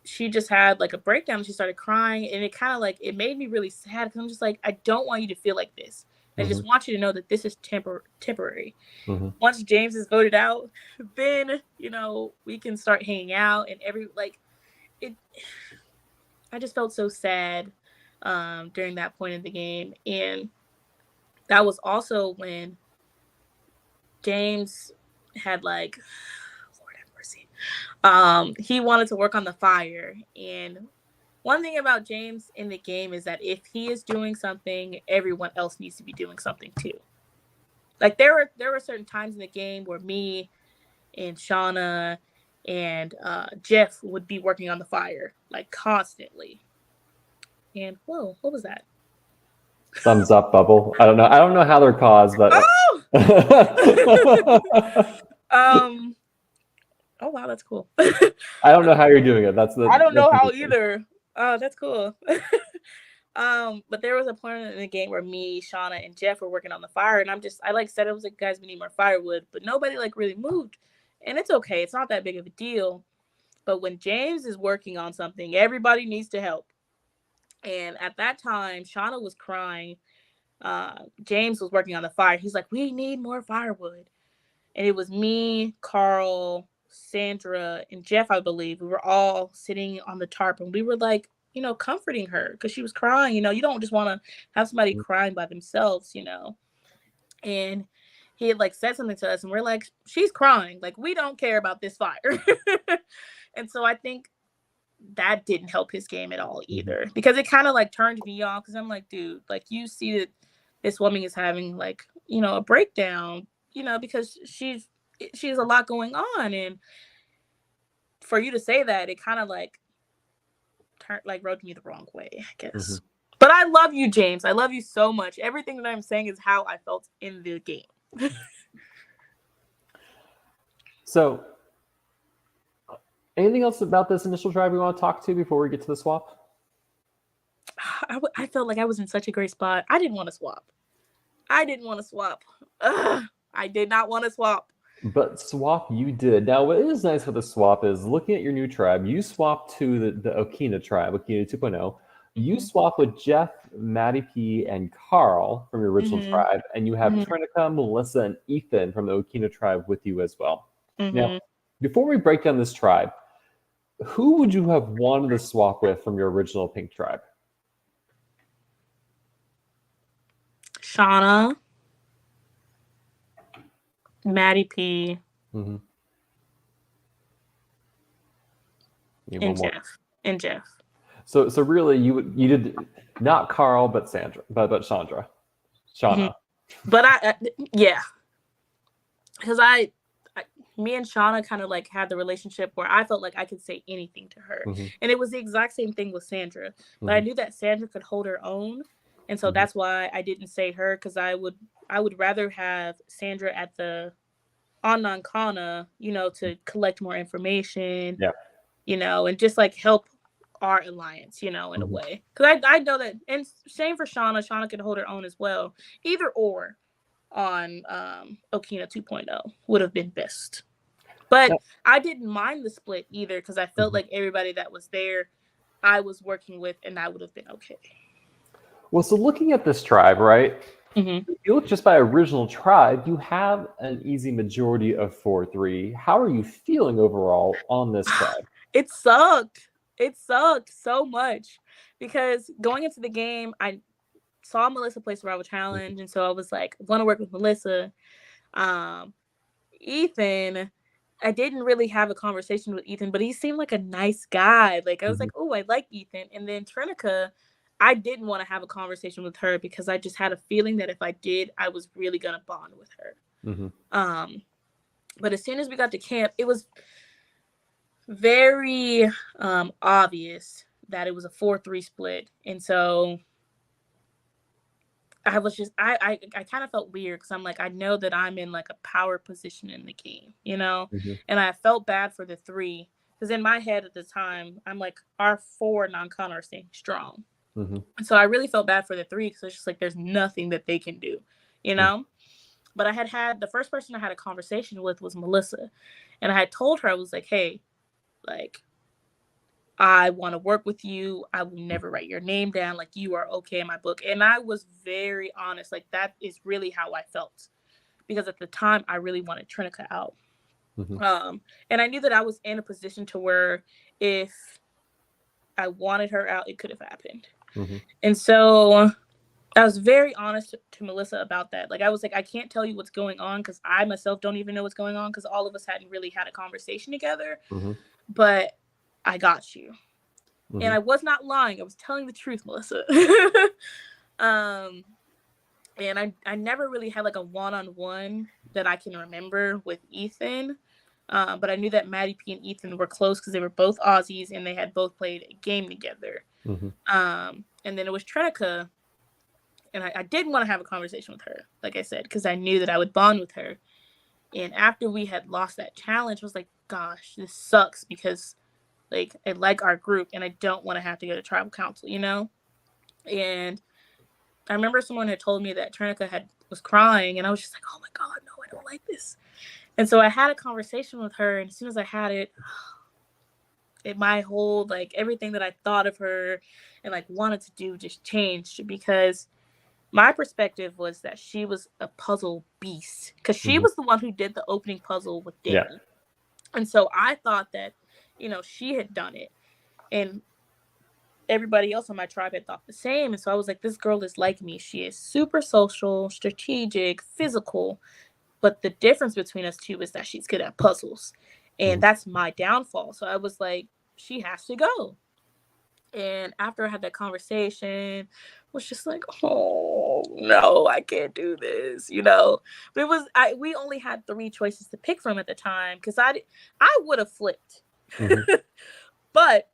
she just had like a breakdown. She started crying, and it kind of like, it made me really sad because I'm just like, I don't want you to feel like this. I just want you to know that this is temporary. Mm-hmm. Once James is voted out, then, you know, we can start hanging out and I just felt so sad during that point in the game. And that was also when James had like, Lord have mercy. He wanted to work on the fire. And one thing about James in the game is that if he is doing something, everyone else needs to be doing something too. Like there were certain times in the game where me and Shauna and Jeff would be working on the fire like constantly. And whoa, what was that? Thumbs up bubble. I don't know how they're caused, but oh wow, that's cool. I don't know how you're doing it. I don't know how either. Oh, that's cool. But there was a point in the game where me, Shauna, and Jeff were working on the fire, and I like said, it was like, guys, we need more firewood, but nobody like really moved. And it's okay, it's not that big of a deal. But when James is working on something, everybody needs to help. And at that time, Shauna was crying. James was working on the fire. He's like, we need more firewood. And it was me, Carl, Sandra, and Jeff, I believe. We were all sitting on the tarp, and we were like, you know, comforting her because she was crying. You know, you don't just want to have somebody crying by themselves, you know. And he had like said something to us, and we're like, she's crying. Like, we don't care about this fire. And so I think that didn't help his game at all either, because it kind of like turned me off, because I'm like, dude, like, you see that this woman is having like, you know, a breakdown, you know, because she's a lot going on. And for you to say that, it kind of like rubbed me the wrong way, I guess. But I love you, James. I love you so much. Everything that I'm saying is how I felt in the game. So, anything else about this initial drive we want to talk to before we get to the swap? I felt like I was in such a great spot. I didn't want to swap. I did not want to swap. But swap you did. Now, what is nice with the swap is looking at your new tribe, you swapped to the Okina tribe, Okina 2.0. You swap with Jeff, Maddie P, and Carl from your original tribe, and you have Trinica, Melissa, and Ethan from the Okina tribe with you as well. Now, before we break down this tribe, who would you have wanted to swap with from your original pink tribe? Shauna, Maddie P, and Jeff. So really, you did not Carl, but Sandra, but Shauna. But because me and Shauna kind of like had the relationship where I felt like I could say anything to her, and it was the exact same thing with Sandra. But I knew that Sandra could hold her own, and so that's why I didn't say her, because I would rather have Sandra at the Annan Kana, you know, to collect more information, you know, and just like help our alliance, you know, in a way. Because I know that, and same for Shauna. Shauna could hold her own as well. Either or on Okina 2.0 would have been best. But I didn't mind the split either, because I felt like everybody that was there, I was working with, and that would have been okay. Well, so looking at this tribe, right? If you look just by original tribe, you have an easy majority of 4-3. How are you feeling overall on this tribe? It sucked. It sucked so much, because going into the game, I saw Melissa play Survival Challenge, and so I was like, I want to work with Melissa. Ethan, I didn't really have a conversation with Ethan, but he seemed like a nice guy. Like, I was like, oh, I like Ethan. And then Trinica, I didn't want to have a conversation with her, because I just had a feeling that if I did, I was really going to bond with her. But as soon as we got to camp, it was very obvious that it was a 4-3 split. And so I was just, I kind of felt weird, because I'm like, I know that I'm in like a power position in the game, you know? And I felt bad for the 3, because in my head at the time, I'm like, our 4 non-con are staying strong. Mm-hmm. And so I really felt bad for the 3 because it's just like there's nothing that they can do, you know? Mm-hmm. But I had the first person I had a conversation with was Melissa. And I had told her, I was like, hey, like, I want to work with you. I will never write your name down. Like, you are okay in my book. And I was very honest. Like, that is really how I felt. Because at the time, I really wanted Trinica out. Mm-hmm. And I knew that I was in a position to where if I wanted her out, it could have happened. Mm-hmm. And so I was very honest to Melissa about that. Like, I was like, I can't tell you what's going on because I myself don't even know what's going on because all of us hadn't really had a conversation together. Mm-hmm. But I got you. Mm-hmm. And I was not lying. I was telling the truth, Melissa. And I never really had like a one-on-one that I can remember with Ethan. But I knew that Maddie P and Ethan were close because they were both Aussies and they had both played a game together. Mm-hmm. And then it was Trinica. And I did want to have a conversation with her, like I said, because I knew that I would bond with her. And after we had lost that challenge, I was like, gosh, this sucks because like I like our group and I don't want to have to go to tribal council, you know? And I remember someone had told me that Trinica was crying and I was just like, oh my God, no, I don't like this. And so I had a conversation with her, and as soon as I had it my whole, like, everything that I thought of her and like wanted to do just changed, because my perspective was that she was a puzzle beast because she was the one who did the opening puzzle with Danny. Yeah. And so I thought that, you know, she had done it and everybody else on my tribe had thought the same. And so I was like, this girl is like me. She is super social, strategic, physical. But the difference between us two is that she's good at puzzles. And that's my downfall. So I was like, she has to go. And after I had that conversation, I was just like, oh, no, I can't do this, you know. But we only had 3 choices to pick from at the time because I would have flipped. Mm-hmm. But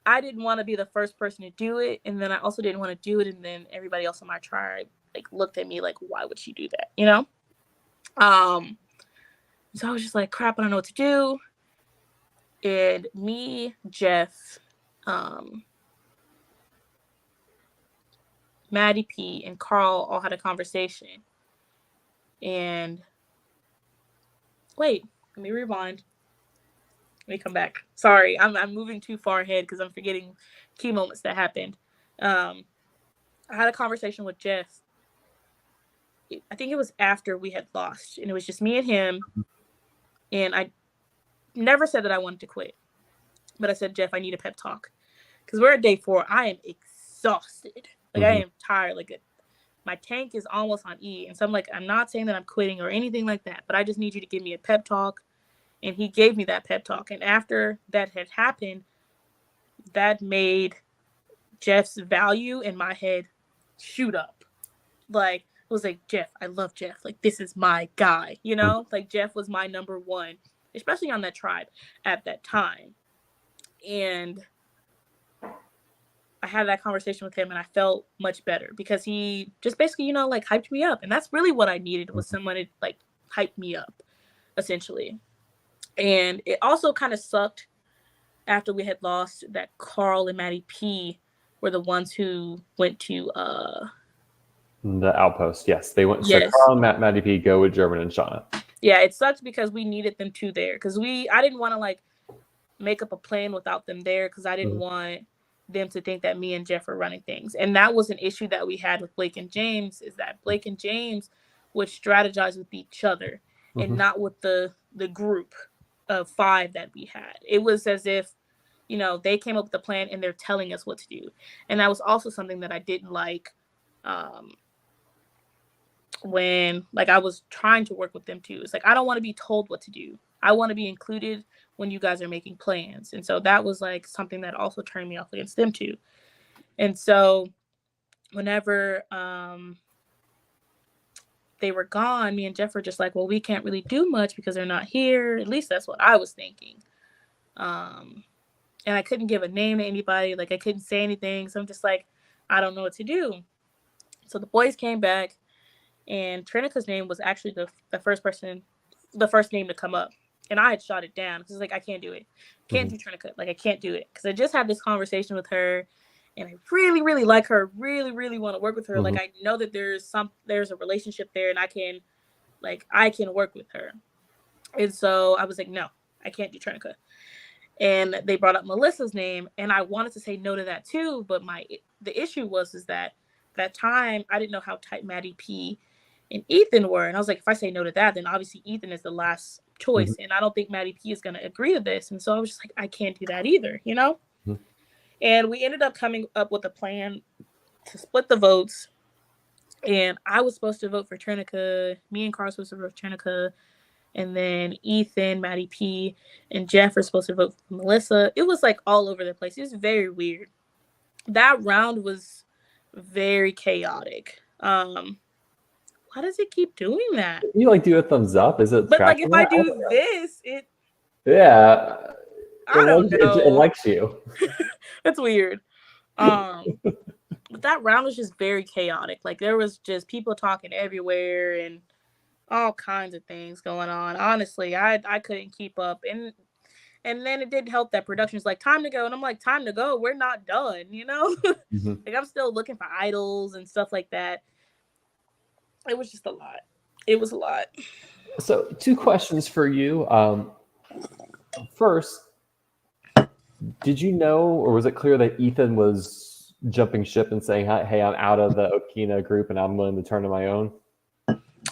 I didn't want to be the first person to do it. And then I also didn't want to do it. And then everybody else in my tribe like looked at me like, why would she do that, you know? So I was just like, crap, I don't know what to do. And me, Jeff, Maddie P and Carl all had a conversation. And wait, let me rewind. Let me come back. Sorry, I'm moving too far ahead because I'm forgetting key moments that happened. I had a conversation with Jeff. I think it was after we had lost, and it was just me and him. And I never said that I wanted to quit, but I said, Jeff, I need a pep talk because we're at day 4. I am exhausted. Like, I am tired. Like, my tank is almost on E. And so I'm like, I'm not saying that I'm quitting or anything like that, but I just need you to give me a pep talk. And he gave me that pep talk. And after that had happened, that made Jeff's value in my head shoot up. Like, it was like, Jeff, I love Jeff. Like, this is my guy, you know? Like, Jeff was my number 1, especially on that tribe at that time. And I had that conversation with him and I felt much better because he just basically, you know, like hyped me up. And that's really what I needed, was someone to like hype me up, essentially. And it also kind of sucked after we had lost that Carl and Maddie P were the ones who went to the outpost. Yes, they went. Yes. So Carl and Maddie P go with Jhorden and Shauna. Yeah, it sucked because we needed them 2 there because I didn't want to like make up a plan without them there because I didn't want them to think that me and Jeff were running things. And that was an issue that we had with Blake and James, is that Blake and James would strategize with each other and not with the group of 5 that we had. It was as if, you know, they came up with a plan and they're telling us what to do. And that was also something that I didn't like when like I was trying to work with them too. It's like, I don't want to be told what to do. I want to be included when you guys are making plans. And so that was like something that also turned me off against them too. And so whenever they were gone, me and Jeff were just like, well, we can't really do much because they're not here. At least that's what I was thinking. And I couldn't give a name to anybody. Like, I couldn't say anything. So I'm just like, I don't know what to do. So the boys came back, and Trinica's name was actually the first name to come up. And I had shot it down because like, I can't do it. Can't do tourniquet. Like, I can't do it. Because I just had this conversation with her and I really, really like her, really, really want to work with her. Like, I know that there's a relationship there and I can work with her. And so I was like, no, I can't do tourniquet. And they brought up Melissa's name and I wanted to say no to that too. But the issue was that time I didn't know how tight Maddie P and Ethan were. And I was like, if I say no to that, then obviously Ethan is the last choice. And I don't think Maddie P is going to agree to this. And so I was just like, I can't do that either, you know? And we ended up coming up with a plan to split the votes. And I was supposed to vote for Trinica. Me and Carl were supposed to vote for Trinica. And then Ethan, Maddie P, and Jeff were supposed to vote for Melissa. It was like all over the place. It was very weird. That round was very chaotic. Why does it keep doing that? You like do a thumbs up? Is it? But like if I do this, it. Yeah. I don't know. It likes you. That's weird. But that round was just very chaotic. Like there was just people talking everywhere and all kinds of things going on. Honestly, I couldn't keep up. And then it didn't help that production's like, time to go. And I'm like, time to go? We're not done, you know? Like I'm still looking for idols and stuff like that. It was just a lot. It was a lot. So 2 questions for you. First, did you know, or was it clear that Ethan was jumping ship and saying, hey, I'm out of the Okina group and I'm willing to turn to my own?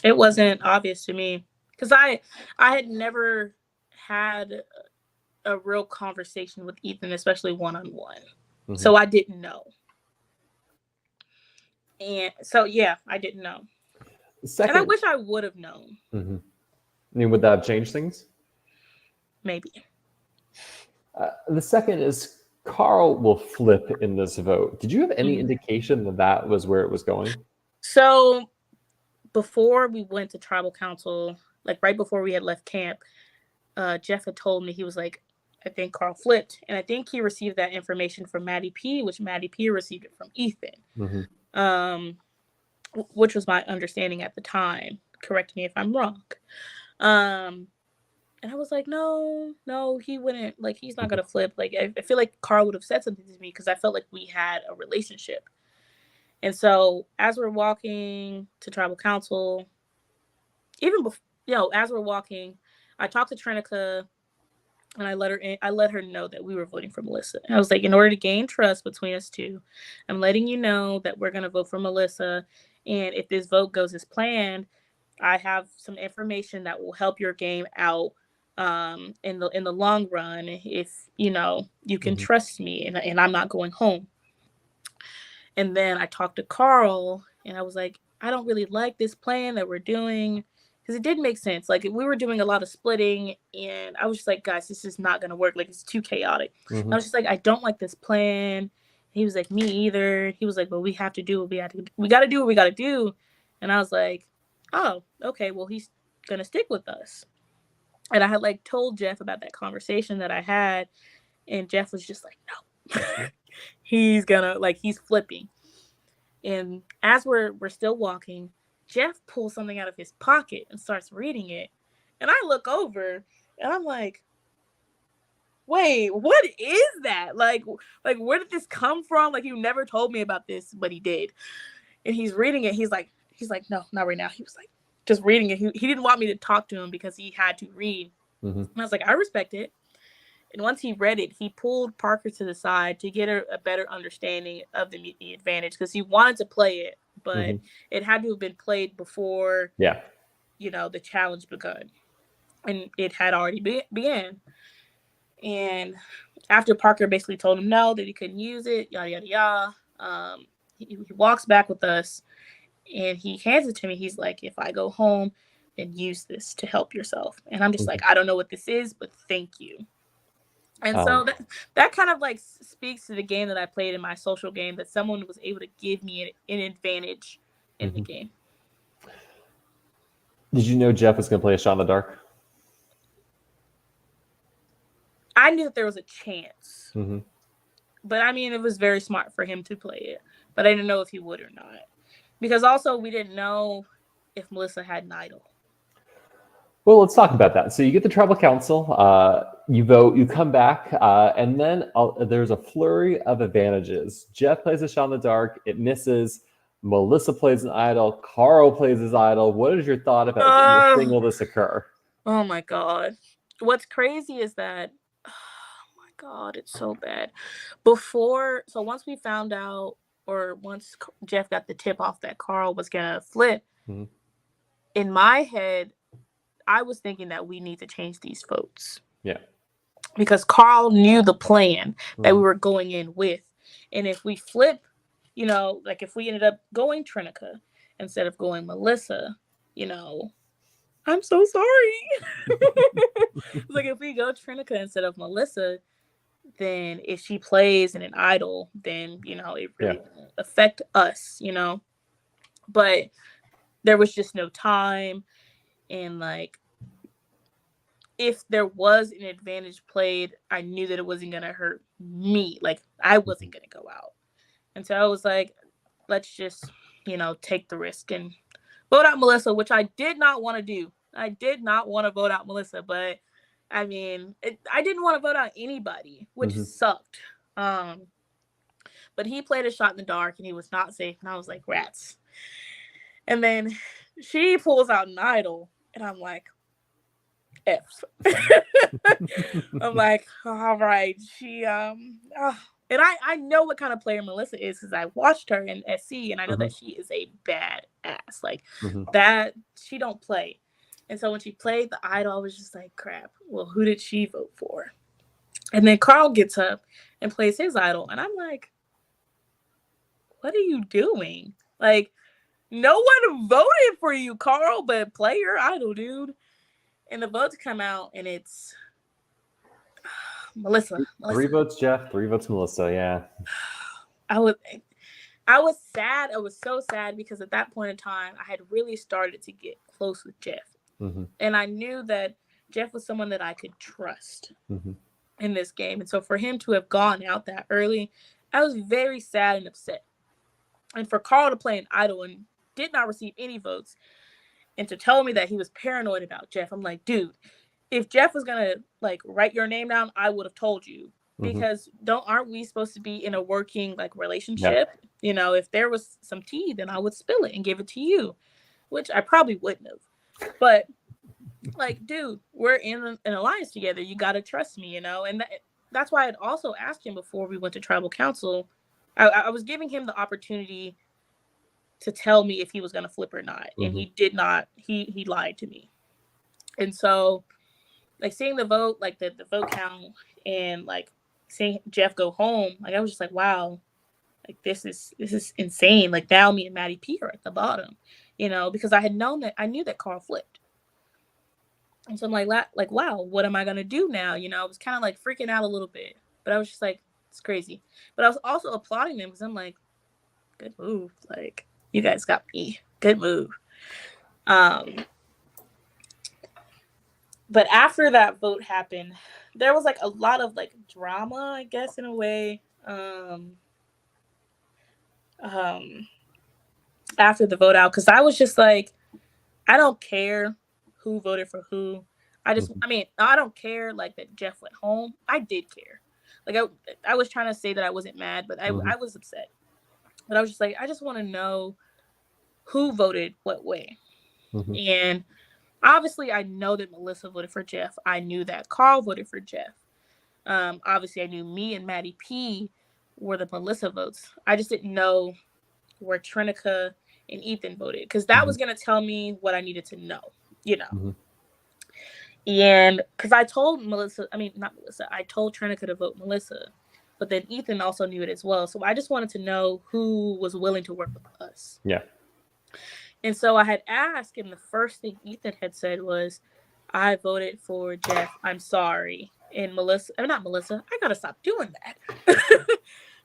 It wasn't obvious to me because I had never had a real conversation with Ethan, especially one-on-one. So I didn't know. And so, yeah, I didn't know. Second, and I wish I would have known. I mean, would that have changed things? Maybe. The second is Carl will flip in this vote. Did you have any indication that was where it was going? So before we went to tribal council, like right before we had left camp, Jeff had told me, he was like, I think Carl flipped. And I think he received that information from Maddie P, which Maddie P received it from Ethan. Which was my understanding at the time. Correct me if I'm wrong. And I was like, no, he wouldn't. Like, he's not going to flip. Like, I feel like Carl would have said something to me because I felt like we had a relationship. And so as we're walking to tribal council, even before, as we're walking, I talked to Trinica and I let her know that we were voting for Melissa. And I was like, in order to gain trust between us two, I'm letting you know that we're going to vote for Melissa. And if this vote goes as planned, I have some information that will help your game out in the long run. If, you can trust me and I'm not going home. And then I talked to Carl and I was like, I don't really like this plan that we're doing because it didn't make sense. Like we were doing a lot of splitting and I was just like, guys, this is not going to work. Like it's too chaotic. I was just like, I don't like this plan. He was like, me either. He was like, well, we have to do what we got to do what we got to do. And I was like, oh, okay, well, he's going to stick with us. And I had like told Jeff about that conversation that I had. And Jeff was just like, no, he's flipping. And as we're still walking, Jeff pulls something out of his pocket and starts reading it. And I look over and I'm like, wait, what is that? Like where did this come from? Like, you never told me about this, but he did. And he's reading it. He's like, no, not right now. He was like, just reading it. He didn't want me to talk to him because he had to read. And I was like, I respect it. And once he read it, he pulled Parker to the side to get a better understanding of the advantage because he wanted to play it, but it had to have been played before, the challenge begun. And it had already began. And after Parker basically told him no, that he couldn't use it, yada, yada, yada, he walks back with us and he hands it to me. He's like, if I go home, then use this to help yourself. And I'm just like, I don't know what this is, but thank you. And so that kind of like speaks to the game that I played in my social game, that someone was able to give me an advantage in the game. Did you know Jeff was going to play a shot in the dark? I knew that there was a chance. But I mean, it was very smart for him to play it. But I didn't know if he would or not. Because also we didn't know if Melissa had an idol. Well, let's talk about that. So you get the tribal council, you vote, you come back, and then there's a flurry of advantages. Jeff plays a shot in the dark, it misses. Melissa plays an idol. Carl plays his idol. What is your thought about seeing all this occur? Oh my God. What's crazy is that, oh my God, it's so bad. So once we found out, or once Jeff got the tip off that Carl was going to flip, in my head, I was thinking that we need to change these votes. Yeah. Because Carl knew the plan that we were going in with. And if we flip, you know, like if we ended up going Trinica instead of going Melissa, you know, I'm so sorry. Like if we go Trinica instead of Melissa, then if she plays in an idol, then, you know, it really won't affect us, you know. But there was just no time. And like, if there was an advantage played, I knew that it wasn't going to hurt me. Like, I wasn't going to go out. And so I was like, let's just, you know, take the risk and vote out Melissa, which I did not want to do. I did not want to vote out Melissa, but I mean, I didn't want to vote out anybody, which sucked. But he played a shot in the dark and he was not safe. And I was like, rats. And then she pulls out an idol and I'm like, F. I'm like, all right. She and I know what kind of player Melissa is because I watched her in SC and I know that she is a bad ass. Like that she don't play. And so when she played the idol, I was just like, crap. Well, who did she vote for? And then Carl gets up and plays his idol. And I'm like, what are you doing? Like, no one voted for you, Carl, but play your idol, dude. And the votes come out, and it's Melissa. 3 votes Jeff, 3 votes Melissa, yeah. I was sad. I was so sad because at that point in time, I had really started to get close with Jeff. And I knew that Jeff was someone that I could trust in this game. And so for him to have gone out that early, I was very sad and upset. And for Carl to play an idol and did not receive any votes, and to tell me that he was paranoid about Jeff, I'm like, dude, if Jeff was gonna like write your name down, I would have told you. Because aren't we supposed to be in a working like relationship? Yeah. You know, if there was some tea, then I would spill it and give it to you, which I probably wouldn't have. But like, dude, we're in an alliance together. You gotta trust me, you know. And that's why I'd also asked him before we went to tribal council. I was giving him the opportunity to tell me if he was gonna flip or not, and he did not. He lied to me. And so, like seeing the vote, like the vote count, and like seeing Jeff go home, like I was just like, wow, like this is insane. Like now me and Maddie P are at the bottom, you know, because I knew that Carl flipped. And so I'm like, wow, what am I gonna do now? You know, I was kind of like freaking out a little bit, but I was just like, it's crazy. But I was also applauding them because I'm like, good move. Like, you guys got me. Good move. But after that vote happened, there was like a lot of like drama, I guess, in a way. After the vote out, because I was just like, I don't care who voted for who. I don't care like that Jeff went home. I did care. Like I was trying to say that I wasn't mad, but I was upset. But I was just like, I just want to know who voted what way. And obviously, I know that Melissa voted for Jeff. I knew that Carl voted for Jeff. Obviously, I knew me and Maddie P were the Melissa votes. I just didn't know where Trinica and Ethan voted because that was going to tell me what I needed to know, you know. And because I told I told Trinica to vote Melissa, but then Ethan also knew it as well. So I just wanted to know who was willing to work with us. Yeah. And so I had asked, and the first thing Ethan had said was, I voted for Jeff. I'm sorry. And not Melissa, I got to stop doing that.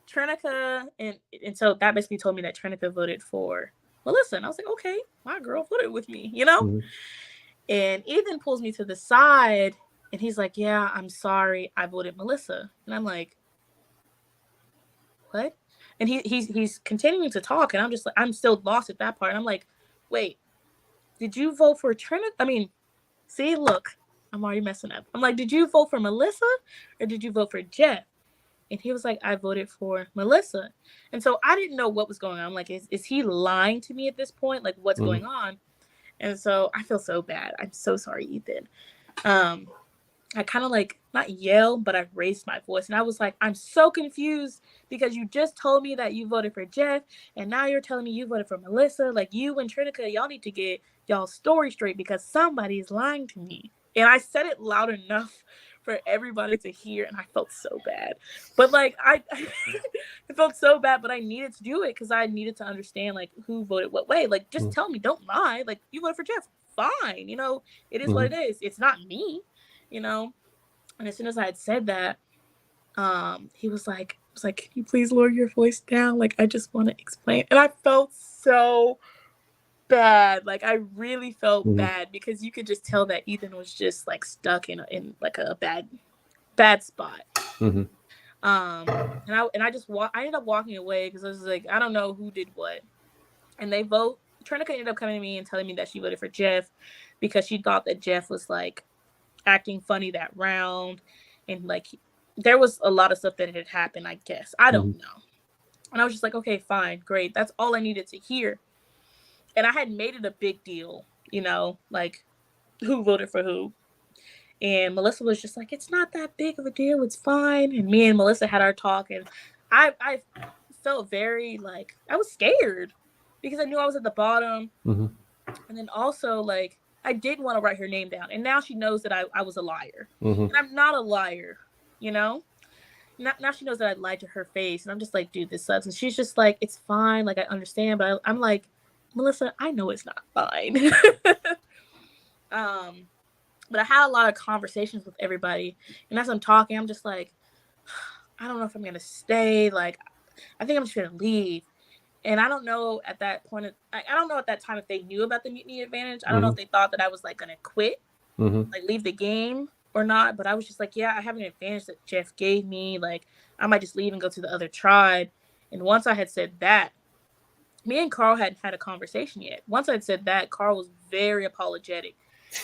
Trinica, and so that basically told me that Trinica voted for Melissa. And I was like, okay, my girl voted with me, you know? And Ethan pulls me to the side, and he's like, yeah, I'm sorry, I voted Melissa. And I'm like, what? And he's continuing to talk, and I'm just like, I'm still lost at that part. And I'm like, wait, did you vote for Trinica? I mean, See, look, I'm already messing up. I'm like, did you vote for Melissa or did you vote for Jeff? And he was like, I voted for Melissa. And so I didn't know what was going on. I'm like, is he lying to me at this point? Like, what's going on? And so I feel so bad. I'm so sorry, Ethan. I kind of like not yelled, but I raised my voice. And I was like, I'm so confused because you just told me that you voted for Jeff. And now you're telling me you voted for Melissa. Like, you and Trinica, y'all need to get y'all's story straight because somebody is lying to me. And I said it loud enough for everybody to hear, and I felt so bad. But like I felt so bad, but I needed to do it because I needed to understand like who voted what way. Like, just tell me, don't lie. Like, you voted for Jeff, fine. You know, it is what it is. It's not me, you know. And as soon as I had said that, he was like, can you please lower your voice down? Like, I just want to explain. And I felt so bad. Like, I really felt bad because you could just tell that Ethan was just like stuck in like a bad spot. And I ended up walking away because I was like, I don't know who did what. And Trinica ended up coming to me and telling me that she voted for Jeff because she thought that Jeff was like acting funny that round, and like there was a lot of stuff that had happened, I guess. I don't know. And I was just like, okay, fine, great. That's all I needed to hear. And I had made it a big deal, you know, like who voted for who. And Melissa was just like, it's not that big of a deal. It's fine. And me and Melissa had our talk, and I felt very like I was scared because I knew I was at the bottom. And then also like I didn't want to write her name down. And now she knows that I was a liar. And I'm not a liar, you know? Now she knows that I lied to her face. And I'm just like, dude, this sucks. And she's just like, it's fine. Like, I understand. But I'm like, Melissa, I know it's not fine. But I had a lot of conversations with everybody. And as I'm talking, I'm just like, I don't know if I'm going to stay. Like, I think I'm just going to leave. And I don't know at that point, I don't know at that time if they knew about the mutiny advantage. I don't know if they thought that I was like going to quit, like leave the game or not. But I was just like, yeah, I have an advantage that Jeff gave me. Like, I might just leave and go to the other tribe. And once I had said that, me and Carl hadn't had a conversation yet. Once I'd said that, Carl was very apologetic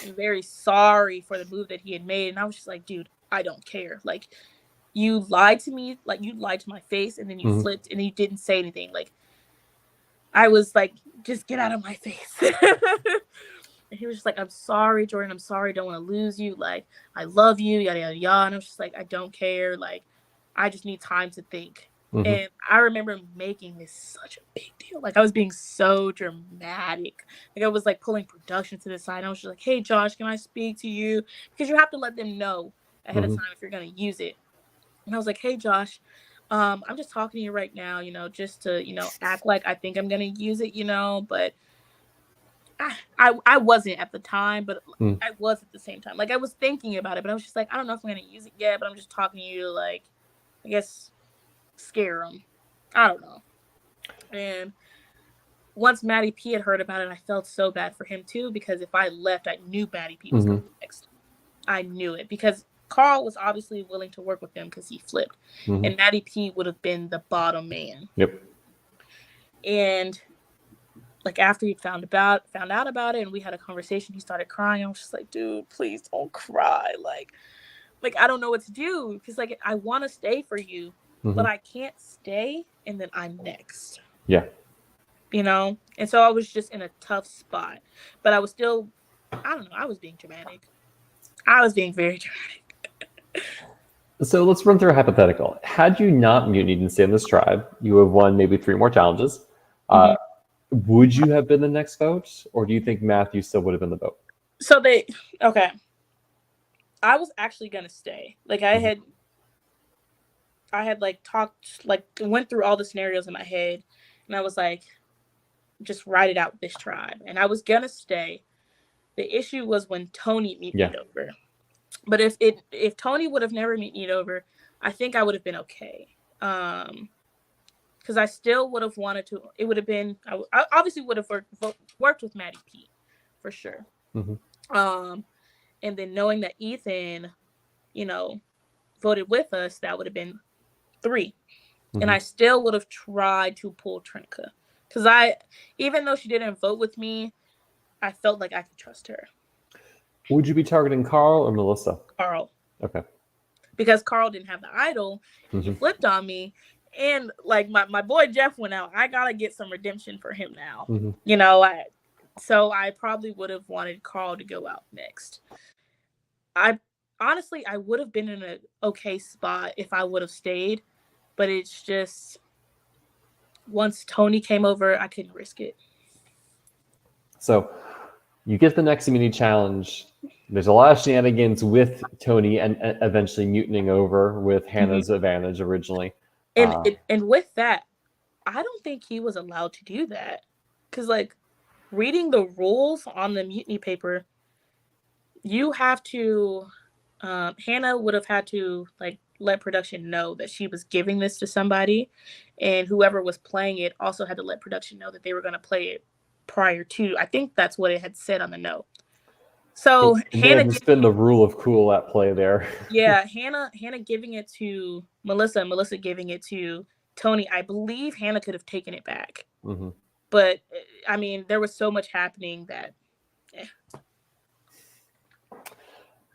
and very sorry for the move that he had made. And I was just like, dude, I don't care. Like, you lied to me. Like, you lied to my face, and then you flipped and you didn't say anything. Like, I was like, just get out of my face. And he was just like, I'm sorry, Jhorden. I'm sorry. I don't want to lose you. Like, I love you, yada, yada, yada. And I was just like, I don't care. Like, I just need time to think. And I remember making this such a big deal. Like, I was being so dramatic. Like, I was like pulling production to the side. I was just like, hey, Josh, can I speak to you? Because you have to let them know ahead of time if you're going to use it. And I was like, hey, Josh, I'm just talking to you right now, you know, just to, you know, act like I think I'm going to use it, you know, but I wasn't at the time, but I was at the same time. Like, I was thinking about it, but I was just like, I don't know if I'm going to use it yet, but I'm just talking to you to, like, I guess, scare them. I don't know. And once Maddie P had heard about it, I felt so bad for him, too, because if I left, I knew Maddie P was going to be next. I knew it, because Carl was obviously willing to work with him because he flipped. And Maddie P would have been the bottom man. Yep. And like after he found out about it and we had a conversation, he started crying. I was just like, dude, please don't cry. Like I don't know what to do because like I want to stay for you, but I can't stay and then I'm next. Yeah. You know? And so I was just in a tough spot. But I was still, I don't know, I was being dramatic. I was being very dramatic. So let's run through a hypothetical. Had you not mutinied and stayed in this tribe, you would have won maybe 3 more challenges. Would you have been the next vote, or do you think Matthew still would have been the vote? So okay. I was actually gonna stay. Like I had like talked, like went through all the scenarios in my head, and I was like, just write it out with this tribe. And I was gonna stay. The issue was when Tony mutinied over. But if Tony would have never mutinied over, I think I would have been okay. Because I still would have wanted to. It would have been. I obviously would have worked with Maddie P, for sure. And then knowing that Ethan, you know, voted with us, that would have been 3. And I still would have tried to pull Trinica. Because even though she didn't vote with me, I felt like I could trust her. Would you be targeting Carl or Melissa? Carl. Okay. Because Carl didn't have the idol, he flipped on me. And like my boy Jeff went out. I gotta get some redemption for him now. You know, so I probably would have wanted Carl to go out next. I would have been in an okay spot if I would have stayed, but it's just once Tony came over, I couldn't risk it. So you get the next mini challenge. There's a lot of shenanigans with Tony and eventually mutinying over with Hannah's advantage originally. And with that, I don't think he was allowed to do that. Because, like, reading the rules on the mutiny paper, you have to, Hannah would have had to, like, let production know that she was giving this to somebody. And whoever was playing it also had to let production know that they were going to play it prior to. I think that's what it had said on the note. So Hannah just been the rule of cool at play there. Yeah, Hannah giving it to Melissa, Melissa giving it to Tony. I believe Hannah could have taken it back, but I mean, there was so much happening that.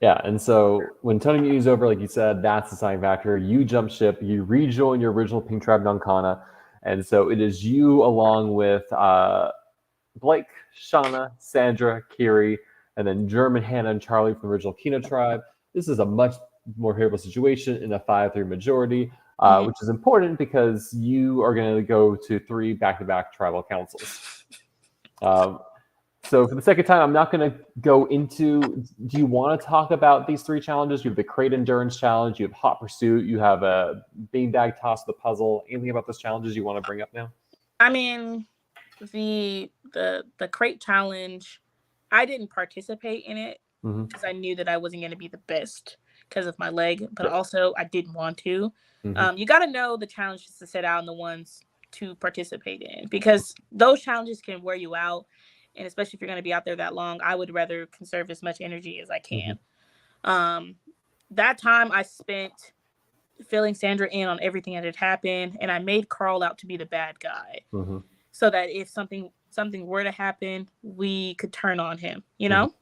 Yeah, and so when Tony mutinies over, like you said, that's the deciding factor. You jump ship, you rejoin your original Pink Tribe Nankana, and so it is you along with Blake, Shauna, Sandra, Kiri, and then German, Hannah, and Charlie from the original Kino tribe. This is a much more favorable situation in a 5-3 majority, which is important because you are going to go to 3 back-to-back tribal councils. So for the second time, I'm not going to go into, do you want to talk about these 3 challenges? You have the Crate Endurance Challenge, you have Hot Pursuit, you have a Beanbag Toss of the Puzzle. Anything about those challenges you want to bring up now? I mean, the Crate Challenge, I didn't participate in it because I knew that I wasn't going to be the best because of my leg, but also I didn't want to. You got to know the challenges to set out and the ones to participate in, because those challenges can wear you out. And especially if you're going to be out there that long, I would rather conserve as much energy as I can. That time I spent filling Sandra in on everything that had happened, and I made Carl out to be the bad guy. So that if something were to happen, we could turn on him, you know?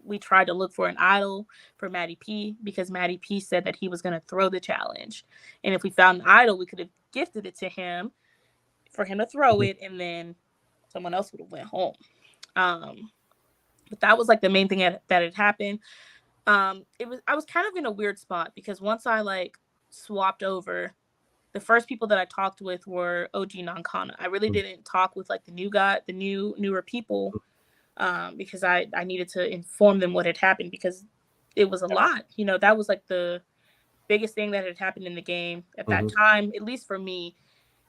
We tried to look for an idol for Maddie P because Maddie P said that he was going to throw the challenge. And if we found an idol, we could have gifted it to him for him to throw it, and then someone else would have went home. But that was like the main thing that had happened. I was kind of in a weird spot because once I like swapped over, the first people that I talked with were OG Nankana. I really didn't talk with like the newer people, because I needed to inform them what had happened because it was a lot. You know, that was like the biggest thing that had happened in the game at that time, at least for me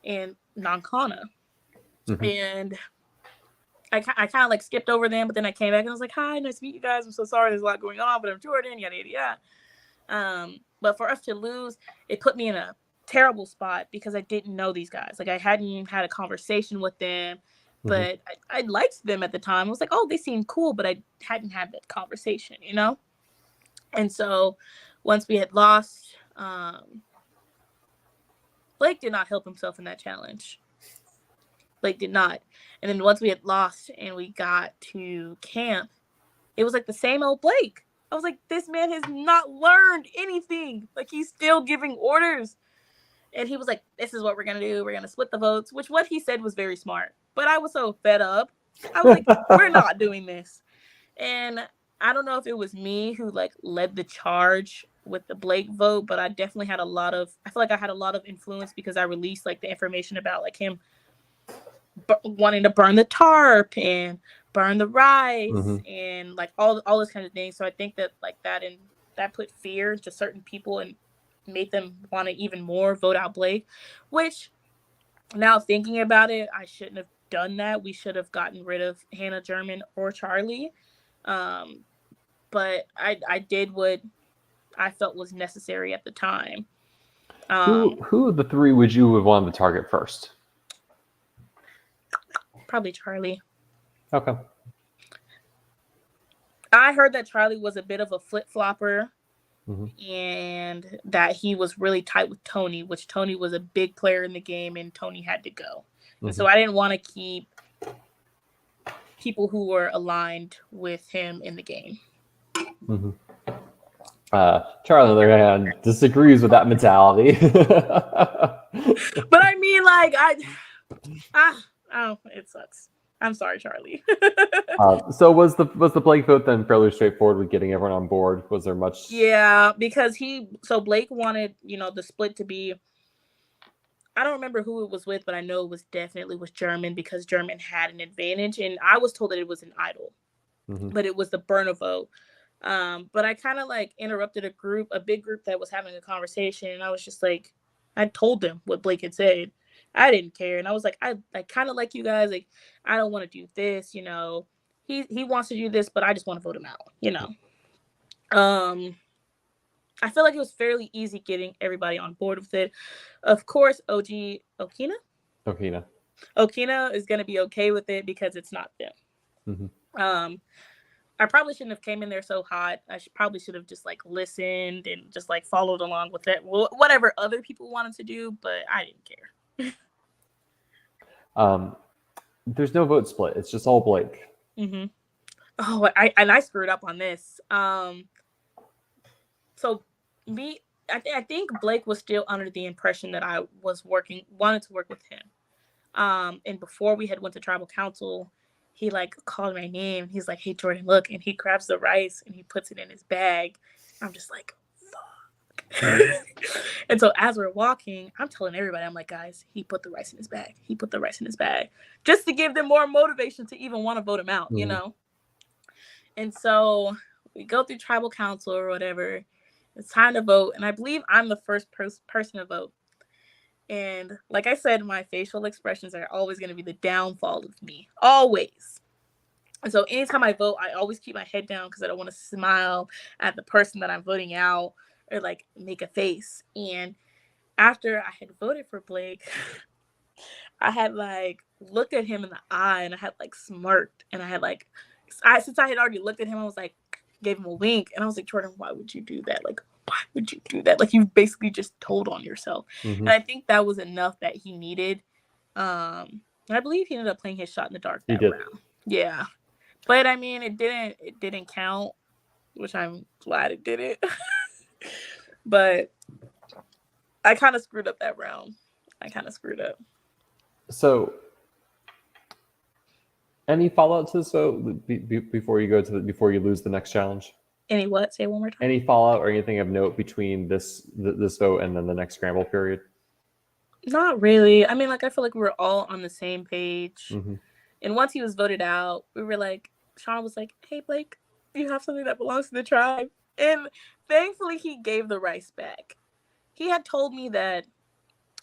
and Nankana. And I kind of like skipped over them, but then I came back and I was like, hi, nice to meet you guys. I'm so sorry there's a lot going on, but I'm Jhorden, yada, yada, yada. But for us to lose, it put me in a terrible spot because I didn't know these guys. Like, I hadn't had a conversation with them, but I liked them at the time. I was like, oh, they seem cool, but I hadn't had that conversation, you know? And so once we had lost, Blake did not help himself in that challenge. Blake did not. And then once we had lost and we got to camp, it was like the same old Blake. I was like, this man has not learned anything. Like, he's still giving orders. And he was like, this is what we're going to do. We're going to split the votes, which what he said was very smart. But I was so fed up. I was like, we're not doing this. And I don't know if it was me who like led the charge with the Blake vote, but I definitely had I feel like I had a lot of influence because I released like the information about like him wanting to burn the tarp and burn the rice and like all those kinds of things. So I think that like that put fear to certain people and made them want to even more vote out Blake, which now thinking about it, I shouldn't have done that. We should have gotten rid of Hannah, German, or Charlie. But I did what I felt was necessary at the time. Who of the 3 would you have wanted to target first? Probably Charlie. Okay. I heard that Charlie was a bit of a flip-flopper and that he was really tight with Tony, which Tony was a big player in the game and Tony had to go. And so I didn't want to keep people who were aligned with him in the game. Mm-hmm. Charlie, on the other hand, disagrees with that mentality. But I mean, like, it sucks. I'm sorry, Charlie. So was the Blake vote then fairly straightforward with getting everyone on board? Was there much? Yeah, because Blake wanted, the split to be, I don't remember who it was with, but I know it was definitely with German, because German had an advantage, and I was told that it was an idol, but it was the burner vote. But I kind of like interrupted a big group that was having a conversation, and I was just like, I told them what Blake had said. I didn't care, and I was like, I kind of like you guys. Like, I don't want to do this, He wants to do this, but I just want to vote him out, I feel like it was fairly easy getting everybody on board with it. Of course, Okina is going to be okay with it because it's not them. I probably shouldn't have came in there so hot. I probably should have just like listened and just like followed along with it. Whatever other people wanted to do, but I didn't care. There's no vote split. It's just all Blake. Oh, I screwed up on this. So I think Blake was still under the impression that I wanted to work with him. And before we had went to tribal council, he like called my name. He's like, "Hey, Jhorden, look," and he grabs the rice and he puts it in his bag. I'm just like, fuck. And so as we're walking, I'm telling everybody, I'm like, guys, he put the rice in his bag. He put the rice in his bag, just to give them more motivation to even want to vote him out, And so we go through tribal council or whatever. It's time to vote, and I believe I'm the first person to vote. And like I said, my facial expressions are always going to be the downfall of me. Always. And so anytime I vote, I always keep my head down because I don't want to smile at the person that I'm voting out or like make a face. And after I had voted for Blake, I had like looked at him in the eye and I had like smirked. And I had like, since I had already looked at him, I was like, gave him a wink. And I was like, Jhorden, why would you do that? Like, why would you do that? Like, you basically just told on yourself. And I think that was enough that he needed. And I believe he ended up playing his shot in the dark that round. Yeah. But I mean, it didn't count, which I'm glad it didn't. But I kind of screwed up that round. So any fallout to this vote before you lose the next challenge? Any what? Say it one more time. Any fallout or anything of note between this vote and then the next scramble period? Not really. I mean, like, I feel like we were all on the same page. And once he was voted out, we were like, Sean was like, "Hey, Blake, you have something that belongs to the tribe." And thankfully, he gave the rice back. He had told me that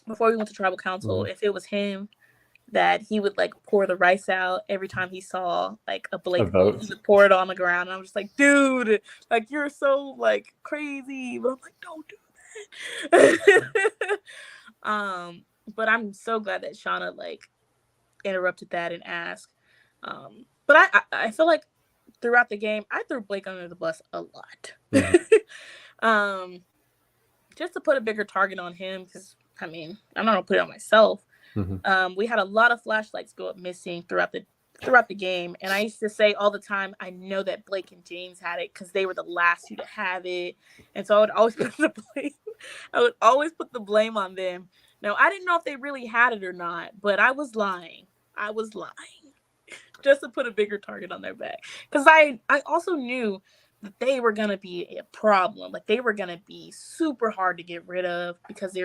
before we went to tribal council, if it was him, that he would like pour the rice out every time he saw like a Blake vote. He would pour it on the ground. And I'm just like, dude, like, you're so like crazy. But I'm like, don't do that. But I'm so glad that Shauna like interrupted that and asked. But I feel like throughout the game, I threw Blake under the bus a lot. Just to put a bigger target on him, because I mean, I'm not gonna put it on myself. We had a lot of flashlights go up missing throughout the game, and I used to say all the time, I know that Blake and James had it because they were the last two to have it, and so I would always put the blame on them. Now, I didn't know if they really had it or not, but I was lying just to put a bigger target on their back, because I also knew that they were going to be a problem. Like, they were going to be super hard to get rid of because they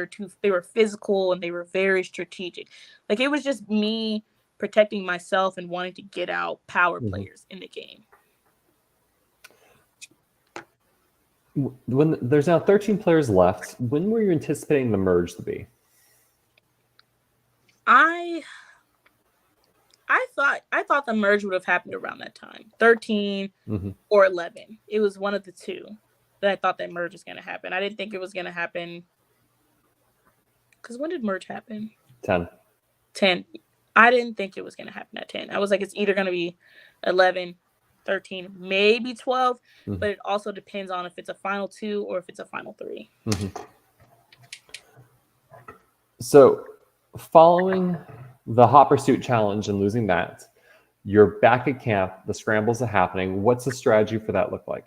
were physical and they were very strategic. Like, it was just me protecting myself and wanting to get out power players in the game. When there's now 13 players left, when were you anticipating the merge to be? I thought the merge would have happened around that time, 13 or 11. It was one of the two that I thought that merge was going to happen. I didn't think it was going to happen. Because when did merge happen? 10. I didn't think it was going to happen at 10. I was like, it's either going to be 11, 13, maybe 12. But it also depends on if it's a final 2 or if it's a final 3. So following the Hot Pursuit challenge and losing that, You're back at camp. The scrambles are happening. What's the strategy for that look like?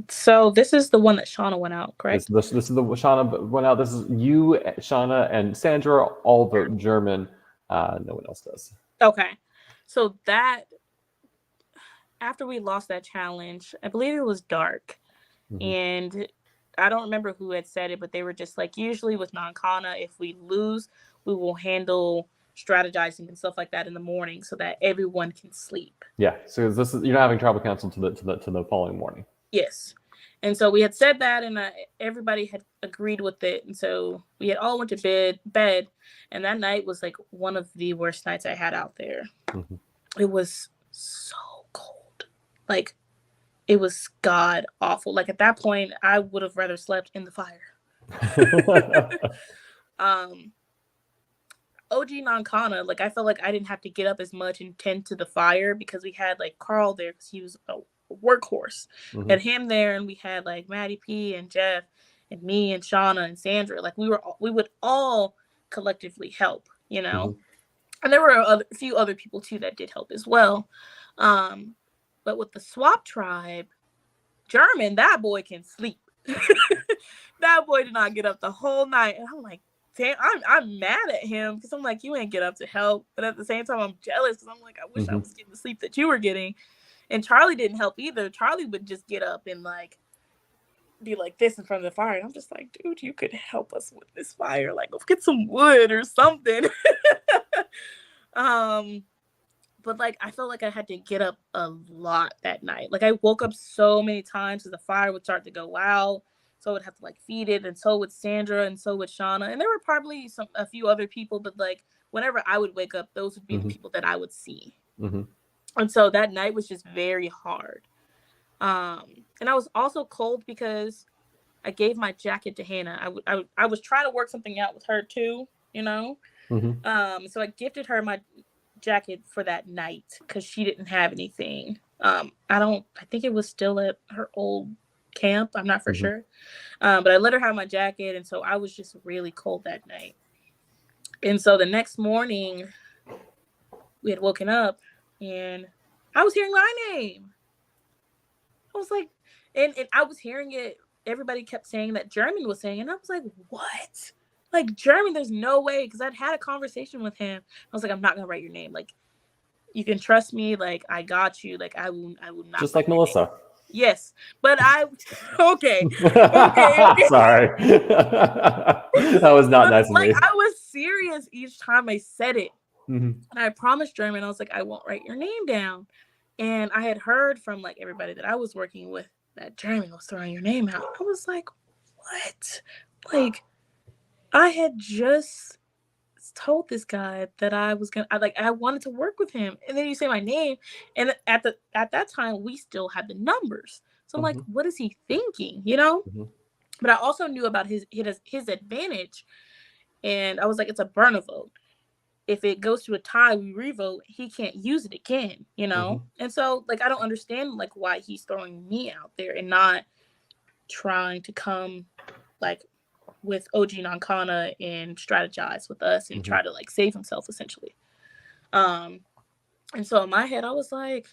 So this is the one that Shauna went out, correct? This is the Shauna went out. This is you, Shauna, and Sandra all vote German. No one else does. Okay. So that, after we lost that challenge, I believe it was dark. And I don't remember who had said it, but they were just like, usually with non-Kana, if we lose, we will handle strategizing and stuff like that in the morning so that everyone can sleep. Yeah, so this is, you're not having tribal council to the following morning. Yes. And so we had said that, and everybody had agreed with it. And so we had all went to bed. And that night was like one of the worst nights I had out there. It was so cold. Like, it was god awful. Like, at that point, I would have rather slept in the fire. OG non-Kana, like, I felt like I didn't have to get up as much and tend to the fire because we had like Carl there because he was a workhorse. We had him there, and we had like Maddie P and Jeff and me and Shauna and Sandra. Like, we would all collectively help, you know. And there were a few other people too that did help as well. But with the swap tribe, German, that boy can sleep. That boy did not get up the whole night. And I'm like, damn, I'm mad at him because I'm like, you ain't get up to help. But at the same time, I'm jealous because I'm like, I wish I was getting the sleep that you were getting. And Charlie didn't help either. Charlie would just get up and like be like this in front of the fire. And I'm just like, dude, you could help us with this fire. Like, go get some wood or something. But like, I felt like I had to get up a lot that night. Like, I woke up so many times because the fire would start to go out. So I would have to like feed it, and so would Sandra, and so would Shauna. And there were probably a few other people, but like whenever I would wake up, those would be the people that I would see. And so that night was just very hard. And I was also cold because I gave my jacket to Hannah. I was trying to work something out with her too, you know. So I gifted her my jacket for that night because she didn't have anything. I think it was still at her old camp. I'm not for sure. But I let her have my jacket, and so I was just really cold that night. And so the next morning, we had woken up, and I was hearing my name. I was like, and I was hearing it. Everybody kept saying that German was saying, and I was like, what? Like, German, there's no way, because I'd had a conversation with him. I was like, I'm not gonna write your name. Like, you can trust me. Like, I got you. Like, I will not. Just like Melissa. Yes, but okay. Sorry. That was not nice of me. I was serious each time I said it. And I promised German, I was like, I won't write your name down. And I had heard from like everybody that I was working with that German was throwing your name out. I was like, what? Like, I had just told this guy that I was gonna, I wanted to work with him, and then you say my name, and at that time we still had the numbers, so I'm like, what is he thinking, you know? But I also knew about his advantage, and I was like, it's a burner vote. If it goes to a tie, we revote. He can't use it again, you know. And so like, I don't understand like why he's throwing me out there and not trying to come like with OG non-Kana and strategize with us and try to like save himself essentially. And so in my head, I was like,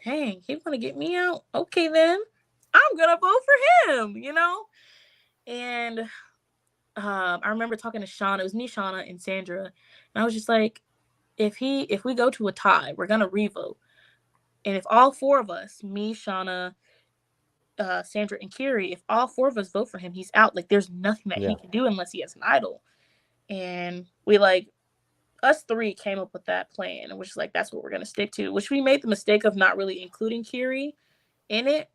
dang, he want to get me out? Okay, then I'm gonna vote for him, you know? And I remember talking to Shauna. It was me, Shauna, and Sandra, and I was just like, if we go to a tie, we're gonna revote. And if all four of us, me, Shauna, Sandra, and Kiri, if all four of us vote for him, he's out. Like, there's nothing that he can do unless he has an idol. And we like, us three came up with that plan, and we're just like, that's what we're gonna stick to. Which we made the mistake of not really including Kiri in it,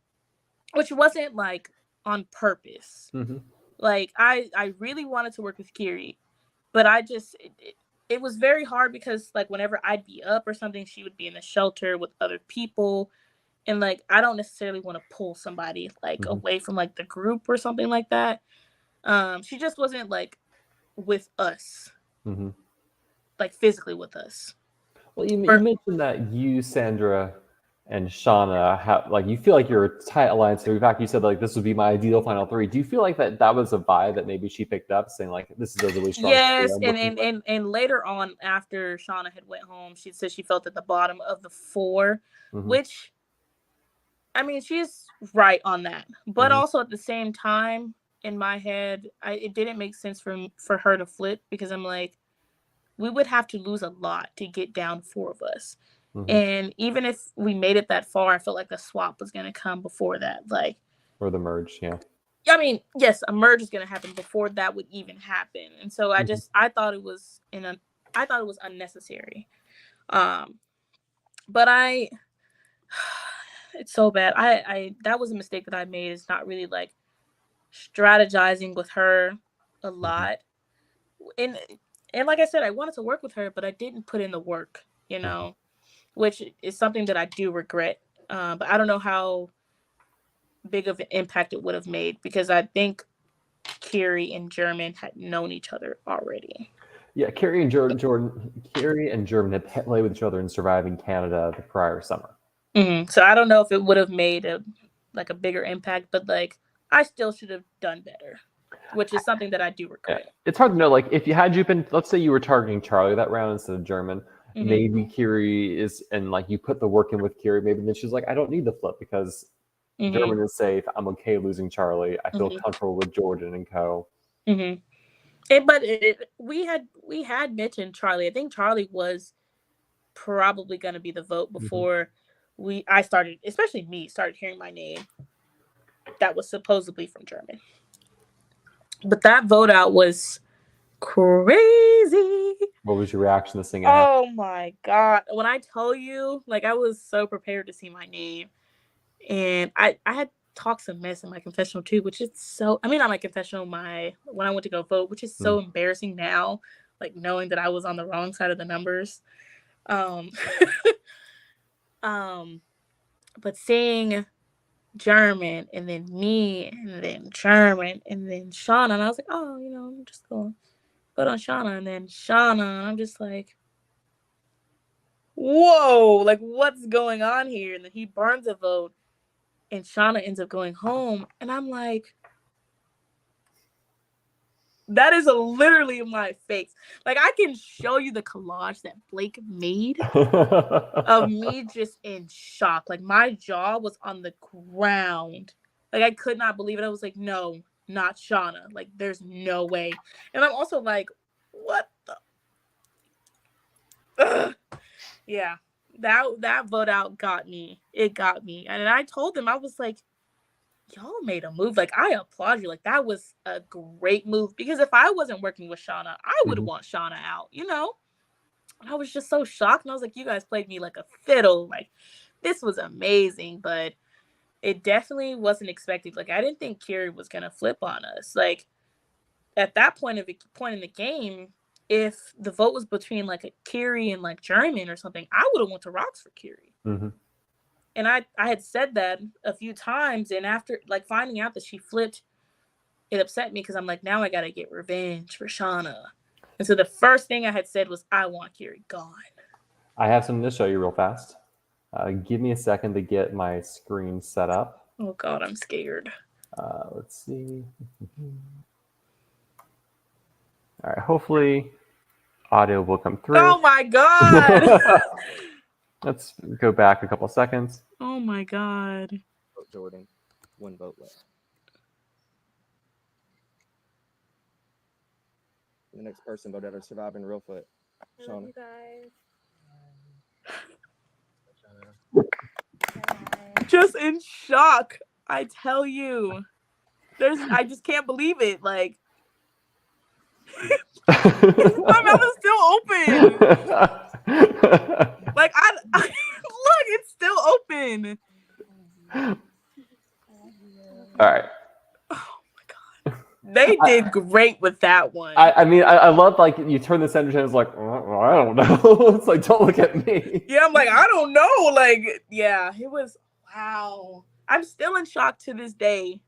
which wasn't like on purpose. Like, I really wanted to work with Kiri, but I just it was very hard because like whenever I'd be up or something, she would be in the shelter with other people. And like, I don't necessarily want to pull somebody like away from like the group or something like that. She just wasn't like with us, like physically with us. Well, you mentioned that you, Sandra, and Shauna, like you feel like you're a tight alliance. So in fact, you said like this would be my ideal final three. Do you feel like that was a vibe that maybe she picked up, saying like this is a really strong yes, and later on after Shauna had went home, she said she felt at the bottom of the 4, which, I mean, she's right on that. But also at the same time, in my head, it didn't make sense for her to flip, because I'm like, we would have to lose a lot to get down 4 of us. And even if we made it that far, I felt like the swap was going to come before that. Like, or the merge, yeah. I mean, yes, a merge is going to happen before that would even happen. And so I thought it was unnecessary. But it's so bad. That was a mistake that I made, is not really like strategizing with her a lot. And like I said, I wanted to work with her, but I didn't put in the work, which is something that I do regret. But I don't know how big of an impact it would have made, because I think Kiri and German had known each other already. Yeah, Kiri and Jhorden had played with each other in Surviving Canada the prior summer. So I don't know if it would have made a bigger impact, but like I still should have done better, which is something that I do regret. Yeah. It's hard to know. Like if you been, let's say you were targeting Charlie that round instead of German, maybe Kiri is, and like you put the work in with Kiri, maybe then she's like, I don't need the flip because German is safe. I'm okay losing Charlie. I feel comfortable with Jhorden and co. But we had mentioned Charlie. I think Charlie was probably going to be the vote before I started hearing my name that was supposedly from German. But that vote out was crazy. What was your reaction to this thing? Oh my God. When I tell you, like, I was so prepared to see my name. And I had talked some mess in my confessional too, which is so, I mean, not my confessional, when I went to go vote, which is so embarrassing now, like knowing that I was on the wrong side of the numbers. But seeing German and then me and then German and then Shauna, and I was like, oh, I'm just going to vote on Shauna, and then Shauna, and I'm just like, whoa, like what's going on here? And then he burns a vote and Shauna ends up going home, and I'm like, that is literally my face. Like, I can show you the collage that Blake made of me just in shock. Like, my jaw was on the ground. Like, I could not believe it. I was like, no, not Shauna. Like, there's no way. And I'm also like, what the? Ugh. Yeah, that vote out got me. It got me. And I told them, I was like, y'all made a move. Like, I applaud you. Like, that was a great move. Because if I wasn't working with Shauna, I would want Shauna out, And I was just so shocked. And I was like, you guys played me like a fiddle. Like, this was amazing. But it definitely wasn't expected. Like, I didn't think Kiri was going to flip on us. Like, at that point in the game, if the vote was between like a Kiri and like German or something, I would have went to rocks for Kiri. And I had said that a few times, and after like finding out that she flipped, it upset me because I'm like, now I gotta get revenge for Shauna. And so the first thing I had said was, I want Kiri gone. I have something to show you real fast. Give me a second to get my screen set up. Oh God, I'm scared. Let's see. All right, hopefully audio will come through. Oh my God. Let's go back a couple seconds. Oh my God. Vote Jhorden. 1 vote left. The next person voted out Surviving Reelfoot. Shauna. You guys. Just in shock. I tell you. I just can't believe it. Like, my mouth is still open. Like, I look, it's still open. All right. Oh my God. They did great with that one. I mean, I love, like, you turn the center and it's like, oh, I don't know. It's like, don't look at me. Yeah, I'm like, I don't know. Like, yeah, it was, wow. I'm still in shock to this day.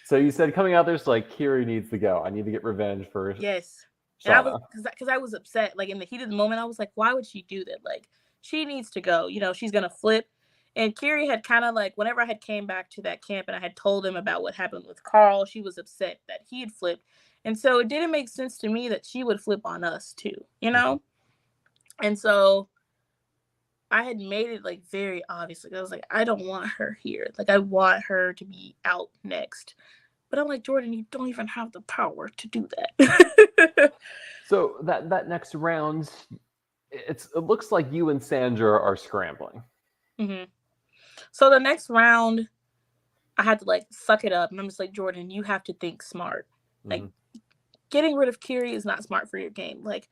So you said coming out there's like, Kiri needs to go. I need to get revenge for yes. Shauna. And because I was upset. Like, in the heat of the moment, I was like, why would she do that? Like, she needs to go. You know, she's gonna flip. And Kiri had kind of like, whenever I had came back to that camp and I had told him about what happened with Carl, she was upset that he had flipped. And so it didn't make sense to me that she would flip on us too, you know? And so I had made it like very obvious. Like I was like, I don't want her here. Like I want her to be out next. But I'm like, Jhorden, you don't even have the power to do that. So that next round, it looks like you and Sandra are scrambling. Mm-hmm. So the next round, I had to like suck it up, and I'm just like, Jhorden, you have to think smart. Like getting rid of Kiri is not smart for your game. Like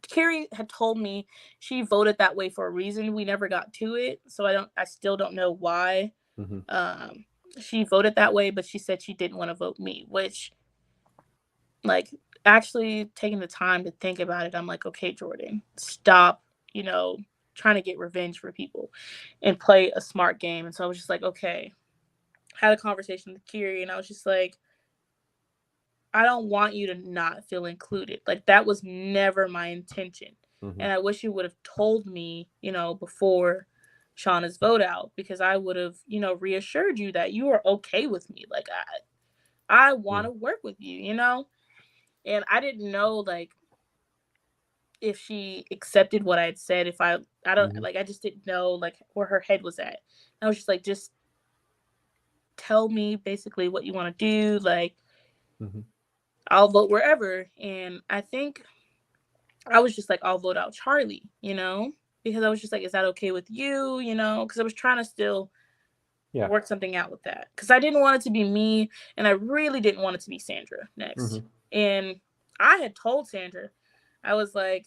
Kiri had told me she voted that way for a reason. We never got to it, so I still don't know why. She voted that way, but she said she didn't want to vote me, which, like, actually taking the time to think about it, I'm like, okay, Jhorden, stop, you know, trying to get revenge for people and play a smart game. And so I was just like, okay, had a conversation with Kiri, and I was just like, I don't want you to not feel included. Like, that was never my intention. And I wish you would have told me, you know, before Shauna's vote out, because I would have, you know, reassured you that you are okay with me. Like, I want to work with you, you know? And I didn't know, like, if she accepted what I had said, if I don't, like, I just didn't know, like, where her head was at. I was just like, just tell me basically what you want to do. Like, I'll vote wherever. And I think I was just like, I'll vote out Charlie, you know? Because I was just like, is that okay with you? You know? Because I was trying to still work something out with that. Because I didn't want it to be me, and I really didn't want it to be Sandra next. And I had told Sandra, I was like,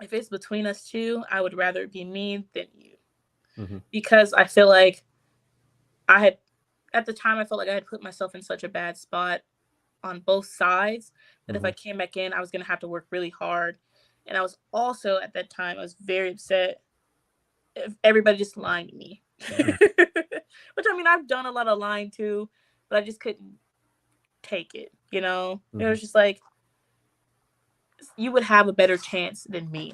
if it's between us two, I would rather it be me than you. Because I feel like at the time, I felt like I had put myself in such a bad spot on both sides that if I came back in, I was going to have to work really hard. And I was also, at that time, I was very upset if everybody just lying to me. Which, I mean, I've done a lot of lying too, but I just couldn't take it, you know? It was just like, you would have a better chance than me.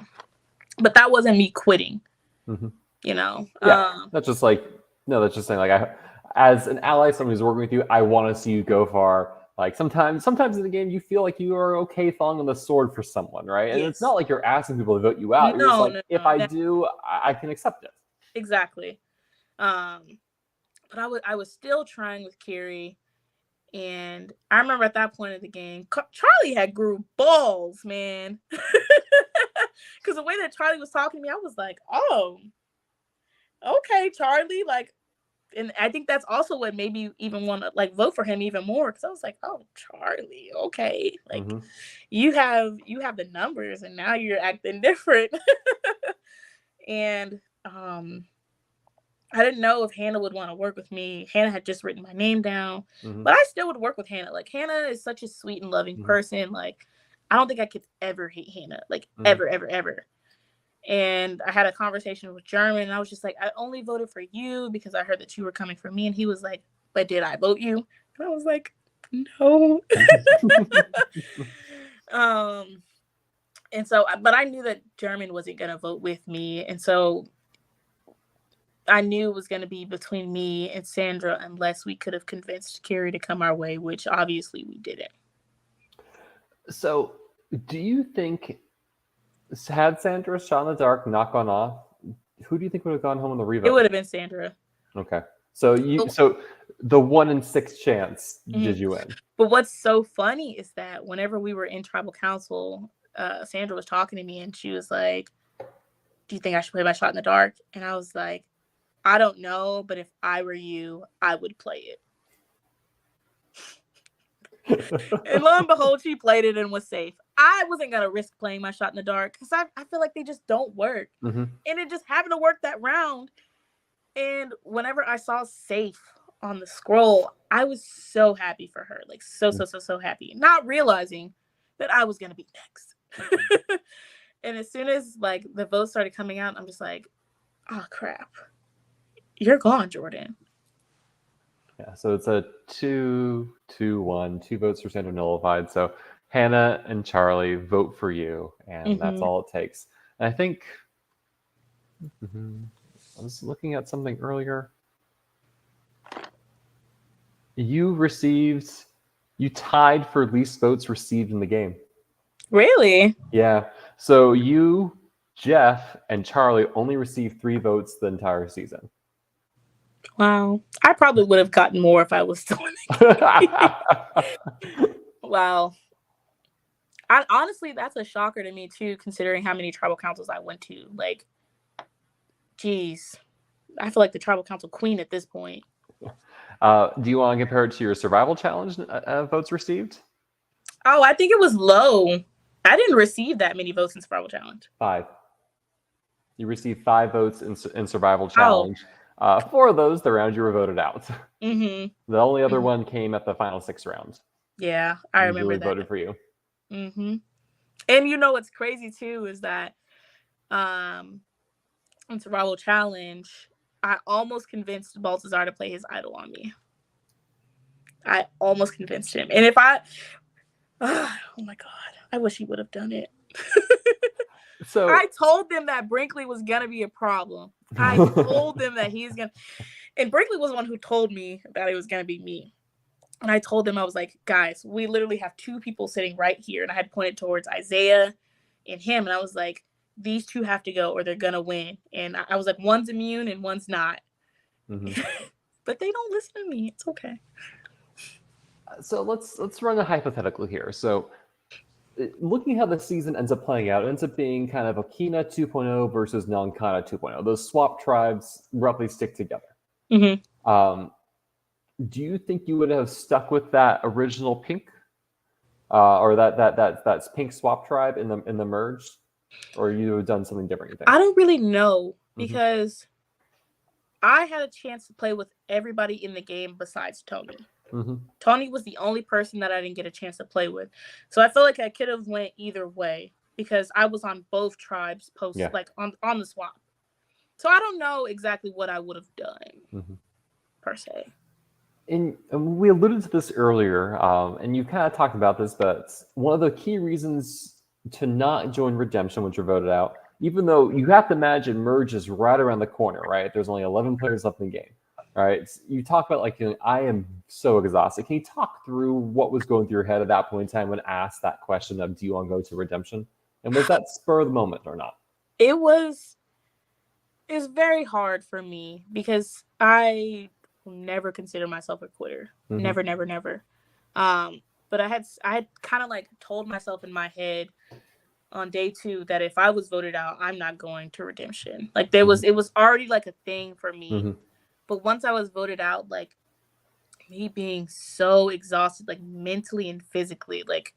But that wasn't me quitting, you know? Yeah, that's just like, no, that's just saying, like, as an ally, someone who's working with you, I want to see you go far. Like, sometimes in the game, you feel like you are okay falling on the sword for someone, right? And it's not like you're asking people to vote you out. You're just like, if I do, I can accept it. Exactly. But I was still trying with Kiri. And I remember at that point of the game, Charlie had grew balls, man. Because the way that Charlie was talking to me, I was like, oh, okay, Charlie. Like, and I think that's also what made me even want to like vote for him even more. Because I was like, oh, Charlie, okay. Like, you have the numbers, and now you're acting different. And I didn't know if Hannah would want to work with me. Hannah had just written my name down, but I still would work with Hannah. Like, Hannah is such a sweet and loving person. Like, I don't think I could ever hate Hannah, like ever, ever, ever. And I had a conversation with German, and I was just like, I only voted for you because I heard that you were coming for me. And he was like, but did I vote you? And I was like, no. And so, but I knew that German wasn't going to vote with me. And so I knew it was going to be between me and Sandra unless we could have convinced Kiri to come our way, which obviously we didn't. So, do you think, had Sandra shot in the dark not gone off, who do you think would have gone home in the revote? It would have been Sandra. Okay. So the 1 in 6 chance, did you win? But what's so funny is that whenever we were in tribal council, Sandra was talking to me, and she was like, do you think I should play my shot in the dark? And I was like, I don't know, but if I were you, I would play it. And lo and behold, she played it and was safe. I wasn't going to risk playing my shot in the dark because I feel like they just don't work. And it just happened to work that round. And whenever I saw safe on the scroll, I was so happy for her. Like, so happy. Not realizing that I was going to be next. And as soon as, like, the votes started coming out, I'm just like, oh, crap. You're gone, Jhorden. Yeah, so it's a 2-2-1, 2 votes for Sandra nullified. So Hannah and Charlie vote for you, and that's all it takes. And I think I was looking at something earlier. You tied for least votes received in the game. Really? Yeah. So you, Jeff, and Charlie only received 3 votes the entire season. Wow. I probably would have gotten more if I was still in the game. Wow. Honestly, that's a shocker to me too, considering how many tribal councils I went to. Like, geez, I feel like the tribal council queen at this point. Do you want to compare it to your survival challenge votes received? Oh, I think it was low. I didn't receive that many votes in survival challenge. 5. You received 5 votes in survival challenge. 4 of those, the round you were voted out. Mm-hmm. The only other one came at the final 6 rounds. Yeah, I remember Julie that. voted for you. Mm-hmm. And you know what's crazy too is that in survival challenge, I almost convinced Baltazar to play his idol on me. I almost convinced him. And if oh my God, I wish he would have done it. So I told them that Brinkley was going to be a problem. I told them that and Brinkley was the one who told me that it was going to be me. And I told them, I was like, guys, we literally have 2 people sitting right here. And I had pointed towards Isaiah and him. And I was like, these 2 have to go or they're going to win. And I was like, one's immune and one's not. Mm-hmm. But they don't listen to me. It's okay. So let's run a hypothetical here. So looking how the season ends up playing out, it ends up being kind of Okina 2.0 versus Nankana 2.0. Those swap tribes roughly stick together. Mm-hmm. Do you think you would have stuck with that original pink, or that's pink swap tribe in the merge, or you would have done something different? You think? I don't really know because I had a chance to play with everybody in the game besides Tony. Mm-hmm. Tony was the only person that I didn't get a chance to play with, so I feel like I could have went either way because I was on both tribes like on the swap. So I don't know exactly what I would have done per se. And we alluded to this earlier, and you kind of talked about this, but one of the key reasons to not join Redemption when you're voted out, even though you have to imagine Merge is right around the corner, right? There's only 11 players left in the game, right? You talk about like, I am so exhausted. Can you talk through what was going through your head at that point in time when asked that question of, do you want to go to Redemption? And was that spur of the moment or not? It was very hard for me because I never consider myself a quitter. Never. But I had kind of like told myself in my head on day 2 that if I was voted out, I'm not going to Redemption. Like it was already like a thing for me. But once I was voted out, like me being so exhausted, like mentally and physically, like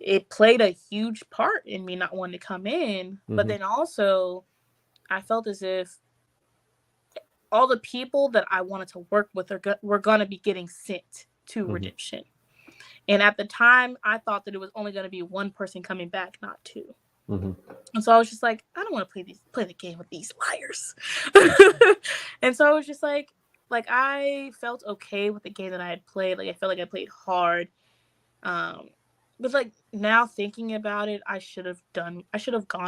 it played a huge part in me not wanting to come in. But then also I felt as if all the people that I wanted to work with were going to be getting sent to Redemption. And at the time, I thought that it was only going to be 1 person coming back, not 2. And so I was just like, I don't want to play the game with these liars. And so I was just like I felt okay with the game that I had played. Like I felt like I played hard. But like now thinking about it, I should have gone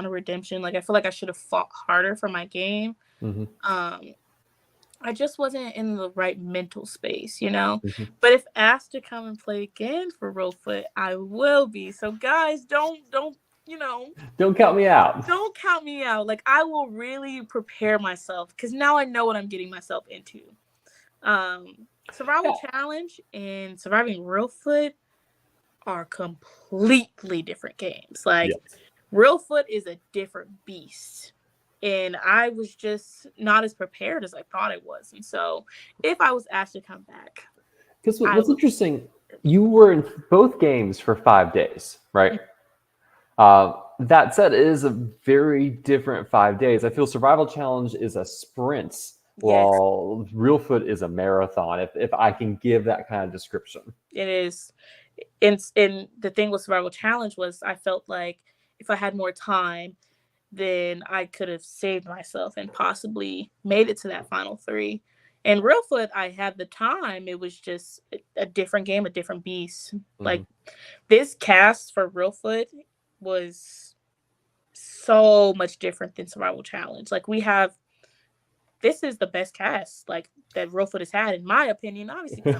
to Redemption. Like I feel like I should have fought harder for my game. I just wasn't in the right mental space, you know? But if asked to come and play again for Reelfoot, I will be. So guys, don't count me out. Don't count me out. Like I will really prepare myself because now I know what I'm getting myself into. Survival Challenge and Surviving Reelfoot are completely different games. Like Reelfoot is a different beast. And I was just not as prepared as I thought I was. And so if I was asked to come back. Because what's interesting, you were in both games for 5 days, right? That said, it is a very different 5 days. I feel Survival Challenge is a sprint, while Reelfoot is a marathon, if I can give that kind of description. It is. And the thing with Survival Challenge was I felt like if I had more time, then I could have saved myself and possibly made it to that final 3. And Reelfoot, I had the time. It was just a different game, a different beast. Like this cast for Reelfoot was so much different than Survival Challenge. Like this is the best cast like that Reelfoot has had, in my opinion. Obviously,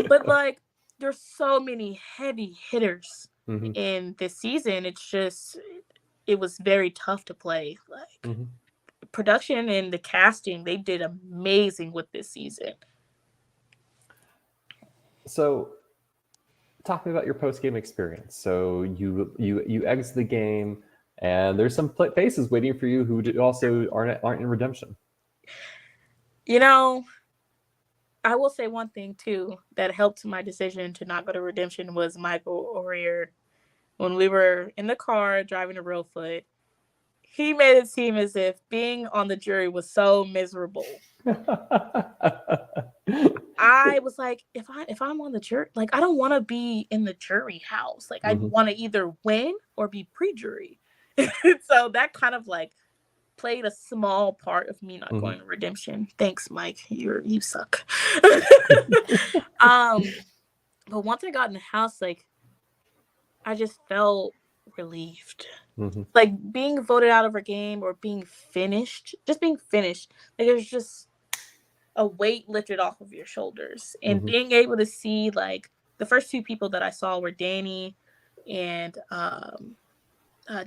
but like there's so many heavy hitters in this season. It was very tough to play. Like production and the casting, they did amazing with this season. So, talk to me about your post-game experience. So you exit the game, and there's some faces waiting for you who also aren't in redemption. You know, I will say one thing too that helped my decision to not go to redemption was Michael O'Rear. When we were in the car driving to Reelfoot, he made it seem as if being on the jury was so miserable. I was like, if I'm on the jury, like I don't want to be in the jury house. Like I want to either win or be pre-jury. So that kind of like played a small part of me not going to redemption. Thanks, Mike. You suck. But once I got in the house, like I just felt relieved. Like being voted out of a game or being finished, like there's just a weight lifted off of your shoulders. And being able to see like the first two people that I saw were Danny and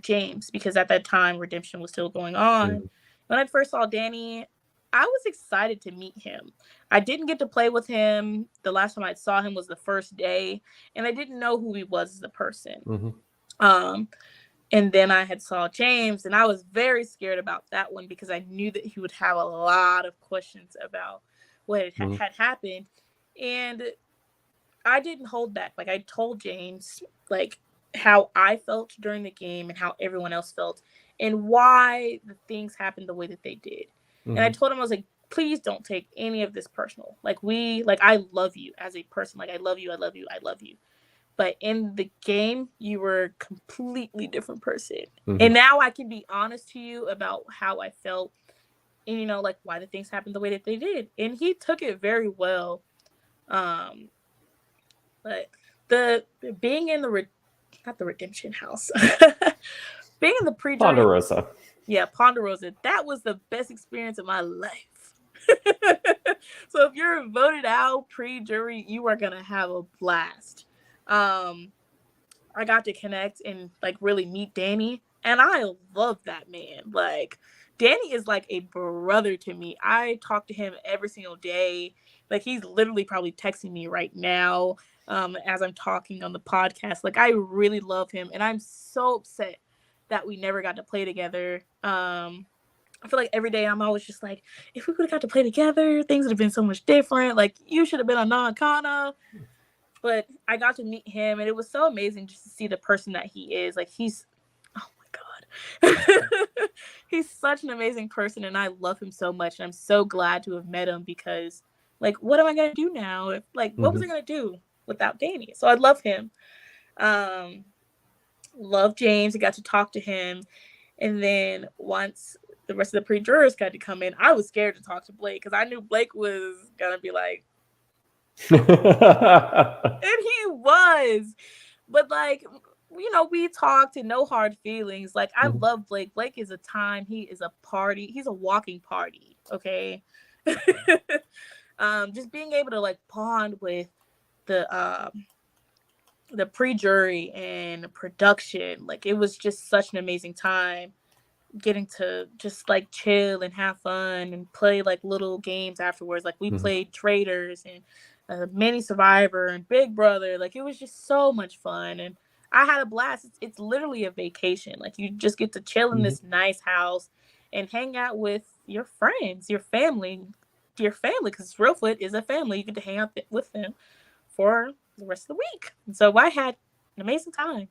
James, because at that time redemption was still going on. When I first saw Danny, I was excited to meet him. I didn't get to play with him. The last time I saw him was the first day, and I didn't know who he was as a person. And then I had saw James, and I was very scared about that one because I knew that he would have a lot of questions about what had happened. And I didn't hold back. Like I told James, like how I felt during the game and how everyone else felt and why the things happened the way that they did. And I told him, I was like, please don't take any of this personal. Like I love you as a person. Like I love you. But in the game, you were a completely different person. And now I can be honest to you about how I felt and, you know, like why the things happened the way that they did. And he took it very well. But being in not the redemption house, being in the pre-jury. Ponderosa. Yeah, Ponderosa. That was the best experience of my life. So if you're voted out pre-jury, you are going to have a blast. I got to connect and like really meet Danny, and I love that man. Like Danny is like a brother to me. I talk to him every single day. Like he's literally probably texting me right now as I'm talking on the podcast. Like I really love him, and I'm so upset that we never got to play together. I feel like every day I'm always just like, if we would have got to play together, things would have been so much different. Like you should have been on non-kana. But I got to meet him, and it was so amazing just to see the person that he is. Like, oh my God. He's such an amazing person, and I love him so much. And I'm so glad to have met him because, like, what am I going to do now? What was I going to do without Danny? So I love him. Love James. I got to talk to him. And then once the rest of the pre-jurors got to come in, I was scared to talk to Blake because I knew Blake was going to be like, and he was, but like, you know, we talked and no hard feelings. Like I love Blake. Blake is he is a party. He's a walking party. Okay. Just being able to like bond with the pre-jury and production, like it was just such an amazing time getting to just like chill and have fun and play like little games afterwards. Like we played Traders and Mini Survivor and Big Brother. Like it was just so much fun, and I had a blast. It's literally a vacation. Like you just get to chill in this nice house and hang out with your friends, your family, because Reelfoot is a family. You get to hang out with them for the rest of the week. And so I had an amazing time.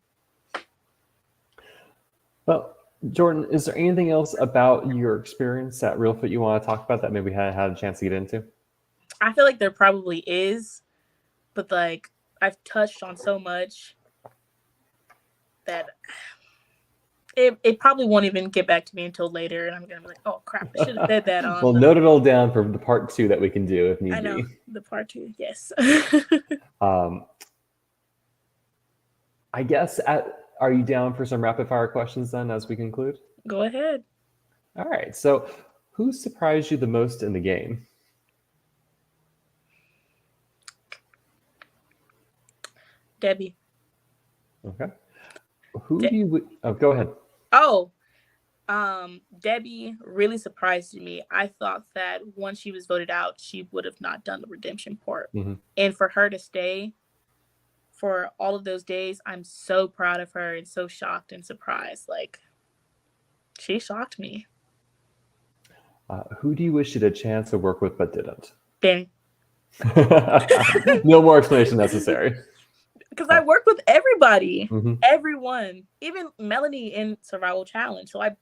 Well, Jhorden, is there anything else about your experience at Reelfoot you want to talk about that maybe we hadn't had a chance to get into? I feel like there probably is, but like I've touched on so much that it probably won't even get back to me until later, and I'm gonna be like, oh crap, I should have said that on. Well, note it all down for the part 2 that we can do if need be. I know the part 2, yes. I guess Are you down for some rapid fire questions then as we conclude? Go ahead. All right. So, who surprised you the most in the game? Debbie. Okay. Who do you? Oh, go ahead. Oh, Debbie really surprised me. I thought that once she was voted out, she would have not done the redemption part. Mm-hmm. And for her to stay for all of those days, I'm so proud of her and so shocked and surprised. Like, she shocked me. Who do you wish you had a chance to work with but didn't? Danny. No more explanation necessary. Because I worked with everybody, Mm-hmm. everyone, even Melanie in Survival Challenge. So I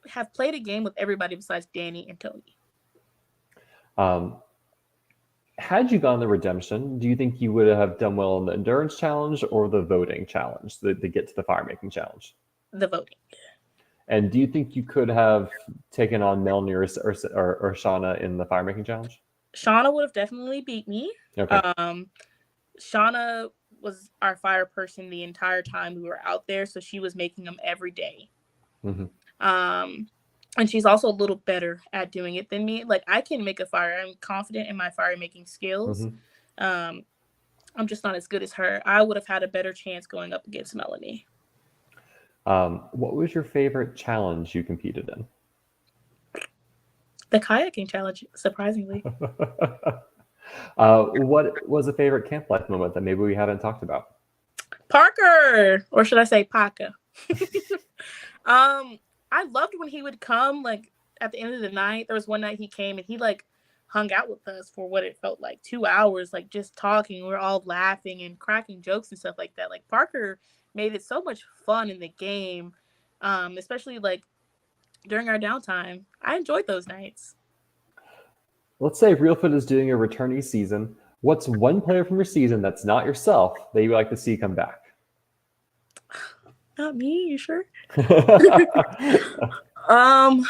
have played a game with everybody besides Danny and Tony. Had you gone the redemption, do you think you would have done well in the endurance challenge or the voting challenge, the get to the fire making challenge? The voting. And do you think you could have taken on Melanie or Shauna in the fire making challenge? Shauna would have definitely beat me. Okay. Shauna was our fire person the entire time we were out there, so she was making them every day. Mm-hmm. And she's also a little better at doing it than me. Like, I can make a fire. I'm confident in my fire making skills. Mm-hmm. I'm just not as good as her. I would have had a better chance going up against Melanie. What was your favorite challenge you competed in? The kayaking challenge, surprisingly. What was a favorite camp life moment that maybe we haven't talked about? Parker, or should I say Paca? I loved when he would come, like, at the end of the night. There was one night he came and he, like, hung out with us for what it felt like 2 hours, like, just talking. We were all laughing and cracking jokes and stuff like that. Like, Parker made it so much fun in the game, especially, like, during our downtime. I enjoyed those nights. Let's say Reelfoot is doing a returnee season. What's one player from your season that's not yourself that you would like to see come back? Not me, you sure? Oh,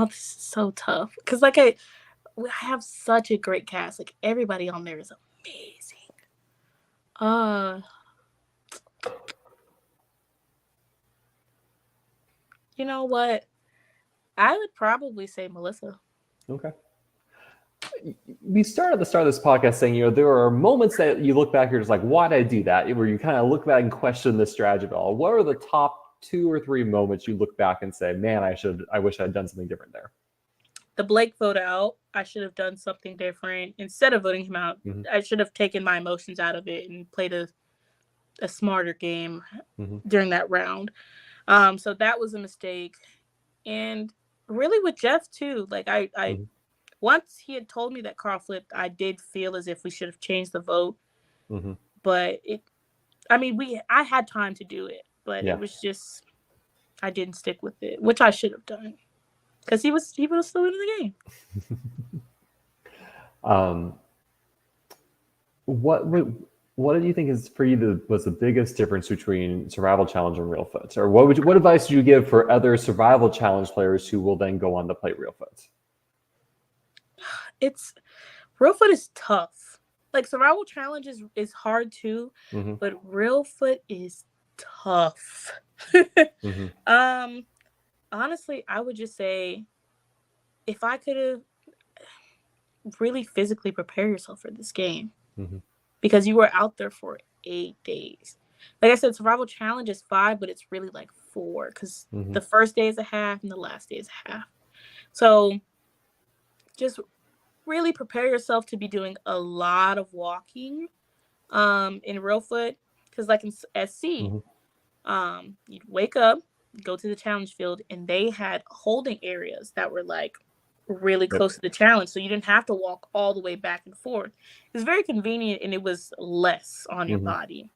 this is so tough. Because, like, I have such a great cast. Like, everybody on there is amazing. You know what? I would probably say Melissa. Okay. We started at the start of this podcast saying, there are moments that you look back, you're just like, why did I do that? Where you kind of look back and question the strategy at all. What are the top 2 or 3 moments you look back and say, man, I wish I'd done something different there? The Blake vote out, I should have done something different. Instead of voting him out, Mm-hmm. I should have taken my emotions out of it and played a smarter game Mm-hmm. during that round. So that was a mistake. And really with Jeff too, like I Mm-hmm. once he had told me that Carl flipped, I did feel as if we should have changed the vote. Mm-hmm. But I had time to do it, but Yeah. it was just, I didn't stick with it, which I should have done. Because he was still in the game. What do you think is for you was the biggest difference between Survival Challenge and Reelfoot? Or what advice do you give for other Survival Challenge players who will then go on to play Reelfoot? Reelfoot is tough. Like, Survival Challenge is hard too, Mm-hmm. but Reelfoot is tough. Mm-hmm. Honestly, I would just say, if I could have really physically prepare yourself for this game, Mm-hmm. because you were out there for 8 days. Like I said, Survival Challenge is 5, but it's really like 4, because Mm-hmm. the first day is a half and the last day is a half. So just really prepare yourself to be doing a lot of walking in Reelfoot, because like in SC, Mm-hmm. You'd wake up, go to the challenge field, and they had holding areas that were like really close to the challenge, so you didn't have to walk all the way back and forth. It was very convenient, and it was less on your body.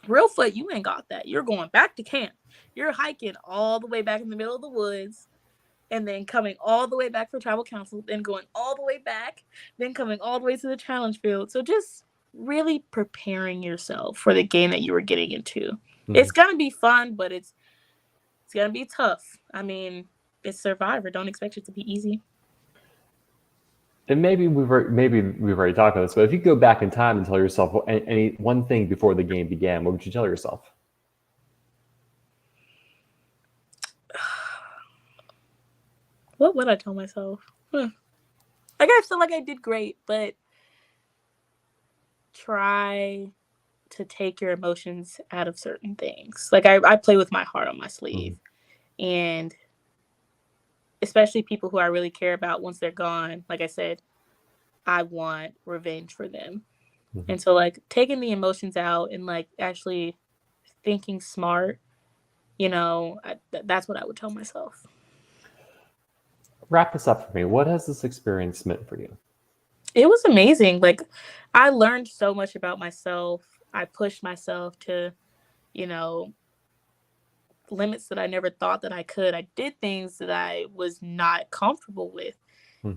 Reelfoot, you ain't got that. You're going back to camp. You're hiking all the way back in the middle of the woods, and then coming all the way back for tribal council, then going all the way back, then coming all the way to the challenge field. So just really preparing yourself for the game that you were getting into. Mm-hmm. It's gonna be fun, but it's gonna be tough. I mean, it's Survivor. Don't expect it to be easy. And maybe we've already talked about this, but if you go back in time and tell yourself any one thing before the game began, what would you tell yourself? What would I tell myself? Like, I feel like I did great, but try to take your emotions out of certain things. Like, I play with my heart on my sleeve. And especially people who I really care about, once they're gone, like I said, I want revenge for them. And so, like, taking the emotions out and, like, actually thinking smart, that's what I would tell myself. Wrap this up for me. What has this experience meant for you? It was amazing. Like, I learned so much about myself. I pushed myself to, limits that I never thought that I could. I did things that I was not comfortable with.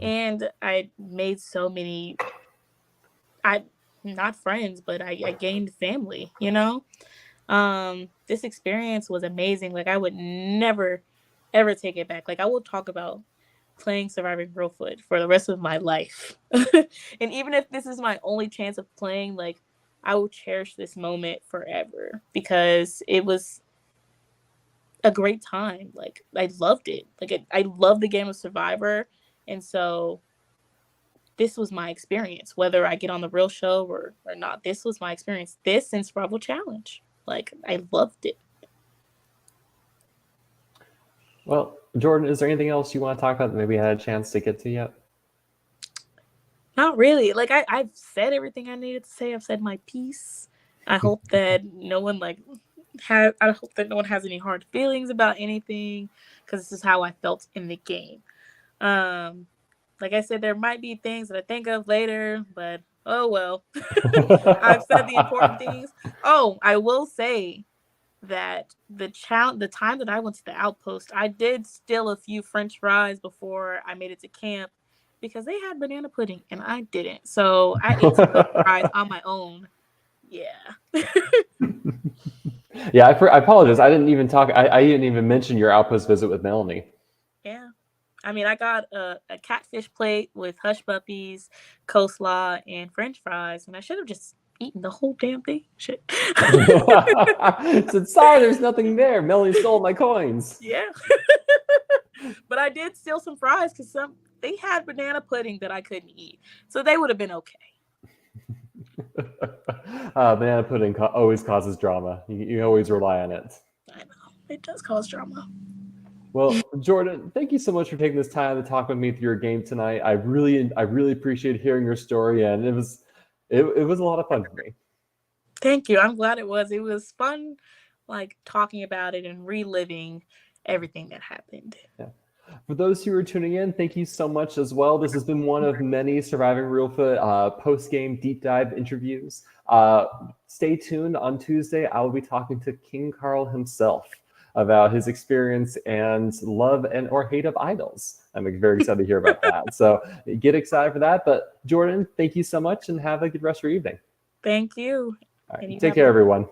And I made so many, not friends, but I gained family, This experience was amazing. Like, I would never, ever take it back. Like, I will talk about playing Surviving Reelfoot for the rest of my life. And even if this is my only chance of playing, like, I will cherish this moment forever because it was a great time. Like, I loved it. Like, I love the game of Survivor. And so this was my experience, whether I get on the real show or not. This was my experience. This and Survival Challenge. Like, I loved it. Well, Jhorden, is there anything else you want to talk about that maybe you had a chance to get to yet? Not really. Like, I've said everything I needed to say. I've said my piece. I hope that no one has any hard feelings about anything, because this is how I felt in the game. Like I said, there might be things that I think of later, but oh well. I've said the important things. Oh, I will say that the time that I went to the outpost, I did steal a few French fries before I made it to camp because they had banana pudding and I didn't. So I ate some fries on my own. Yeah. Yeah, I apologize. I didn't even talk. I didn't even mention your outpost visit with Melanie. Yeah. I mean, I got a catfish plate with hush puppies, coleslaw, and French fries, and I should have just eaten the whole damn thing. Shit. Said, sorry, there's nothing there. Melanie stole my coins. Yeah. But I did steal some fries because they had banana pudding that I couldn't eat, so they would have been okay. Banana pudding always causes drama. You always rely on it. I know. It does cause drama. Well, Jhorden, thank you so much for taking this time to talk with me through your game tonight. I really appreciate hearing your story, and it was a lot of fun for me. Thank you. I'm glad it was. It was fun, like, talking about it and reliving everything that happened. Yeah. For those who are tuning in, thank you so much as well. This has been one of many Surviving Reelfoot post-game deep dive interviews. Stay tuned. On Tuesday, I will be talking to King Carl himself about his experience and love and or hate of idols. I'm very excited to hear about that. So get excited for that. But Jhorden, thank you so much and have a good rest of your evening. Thank you. All right, take care, everyone.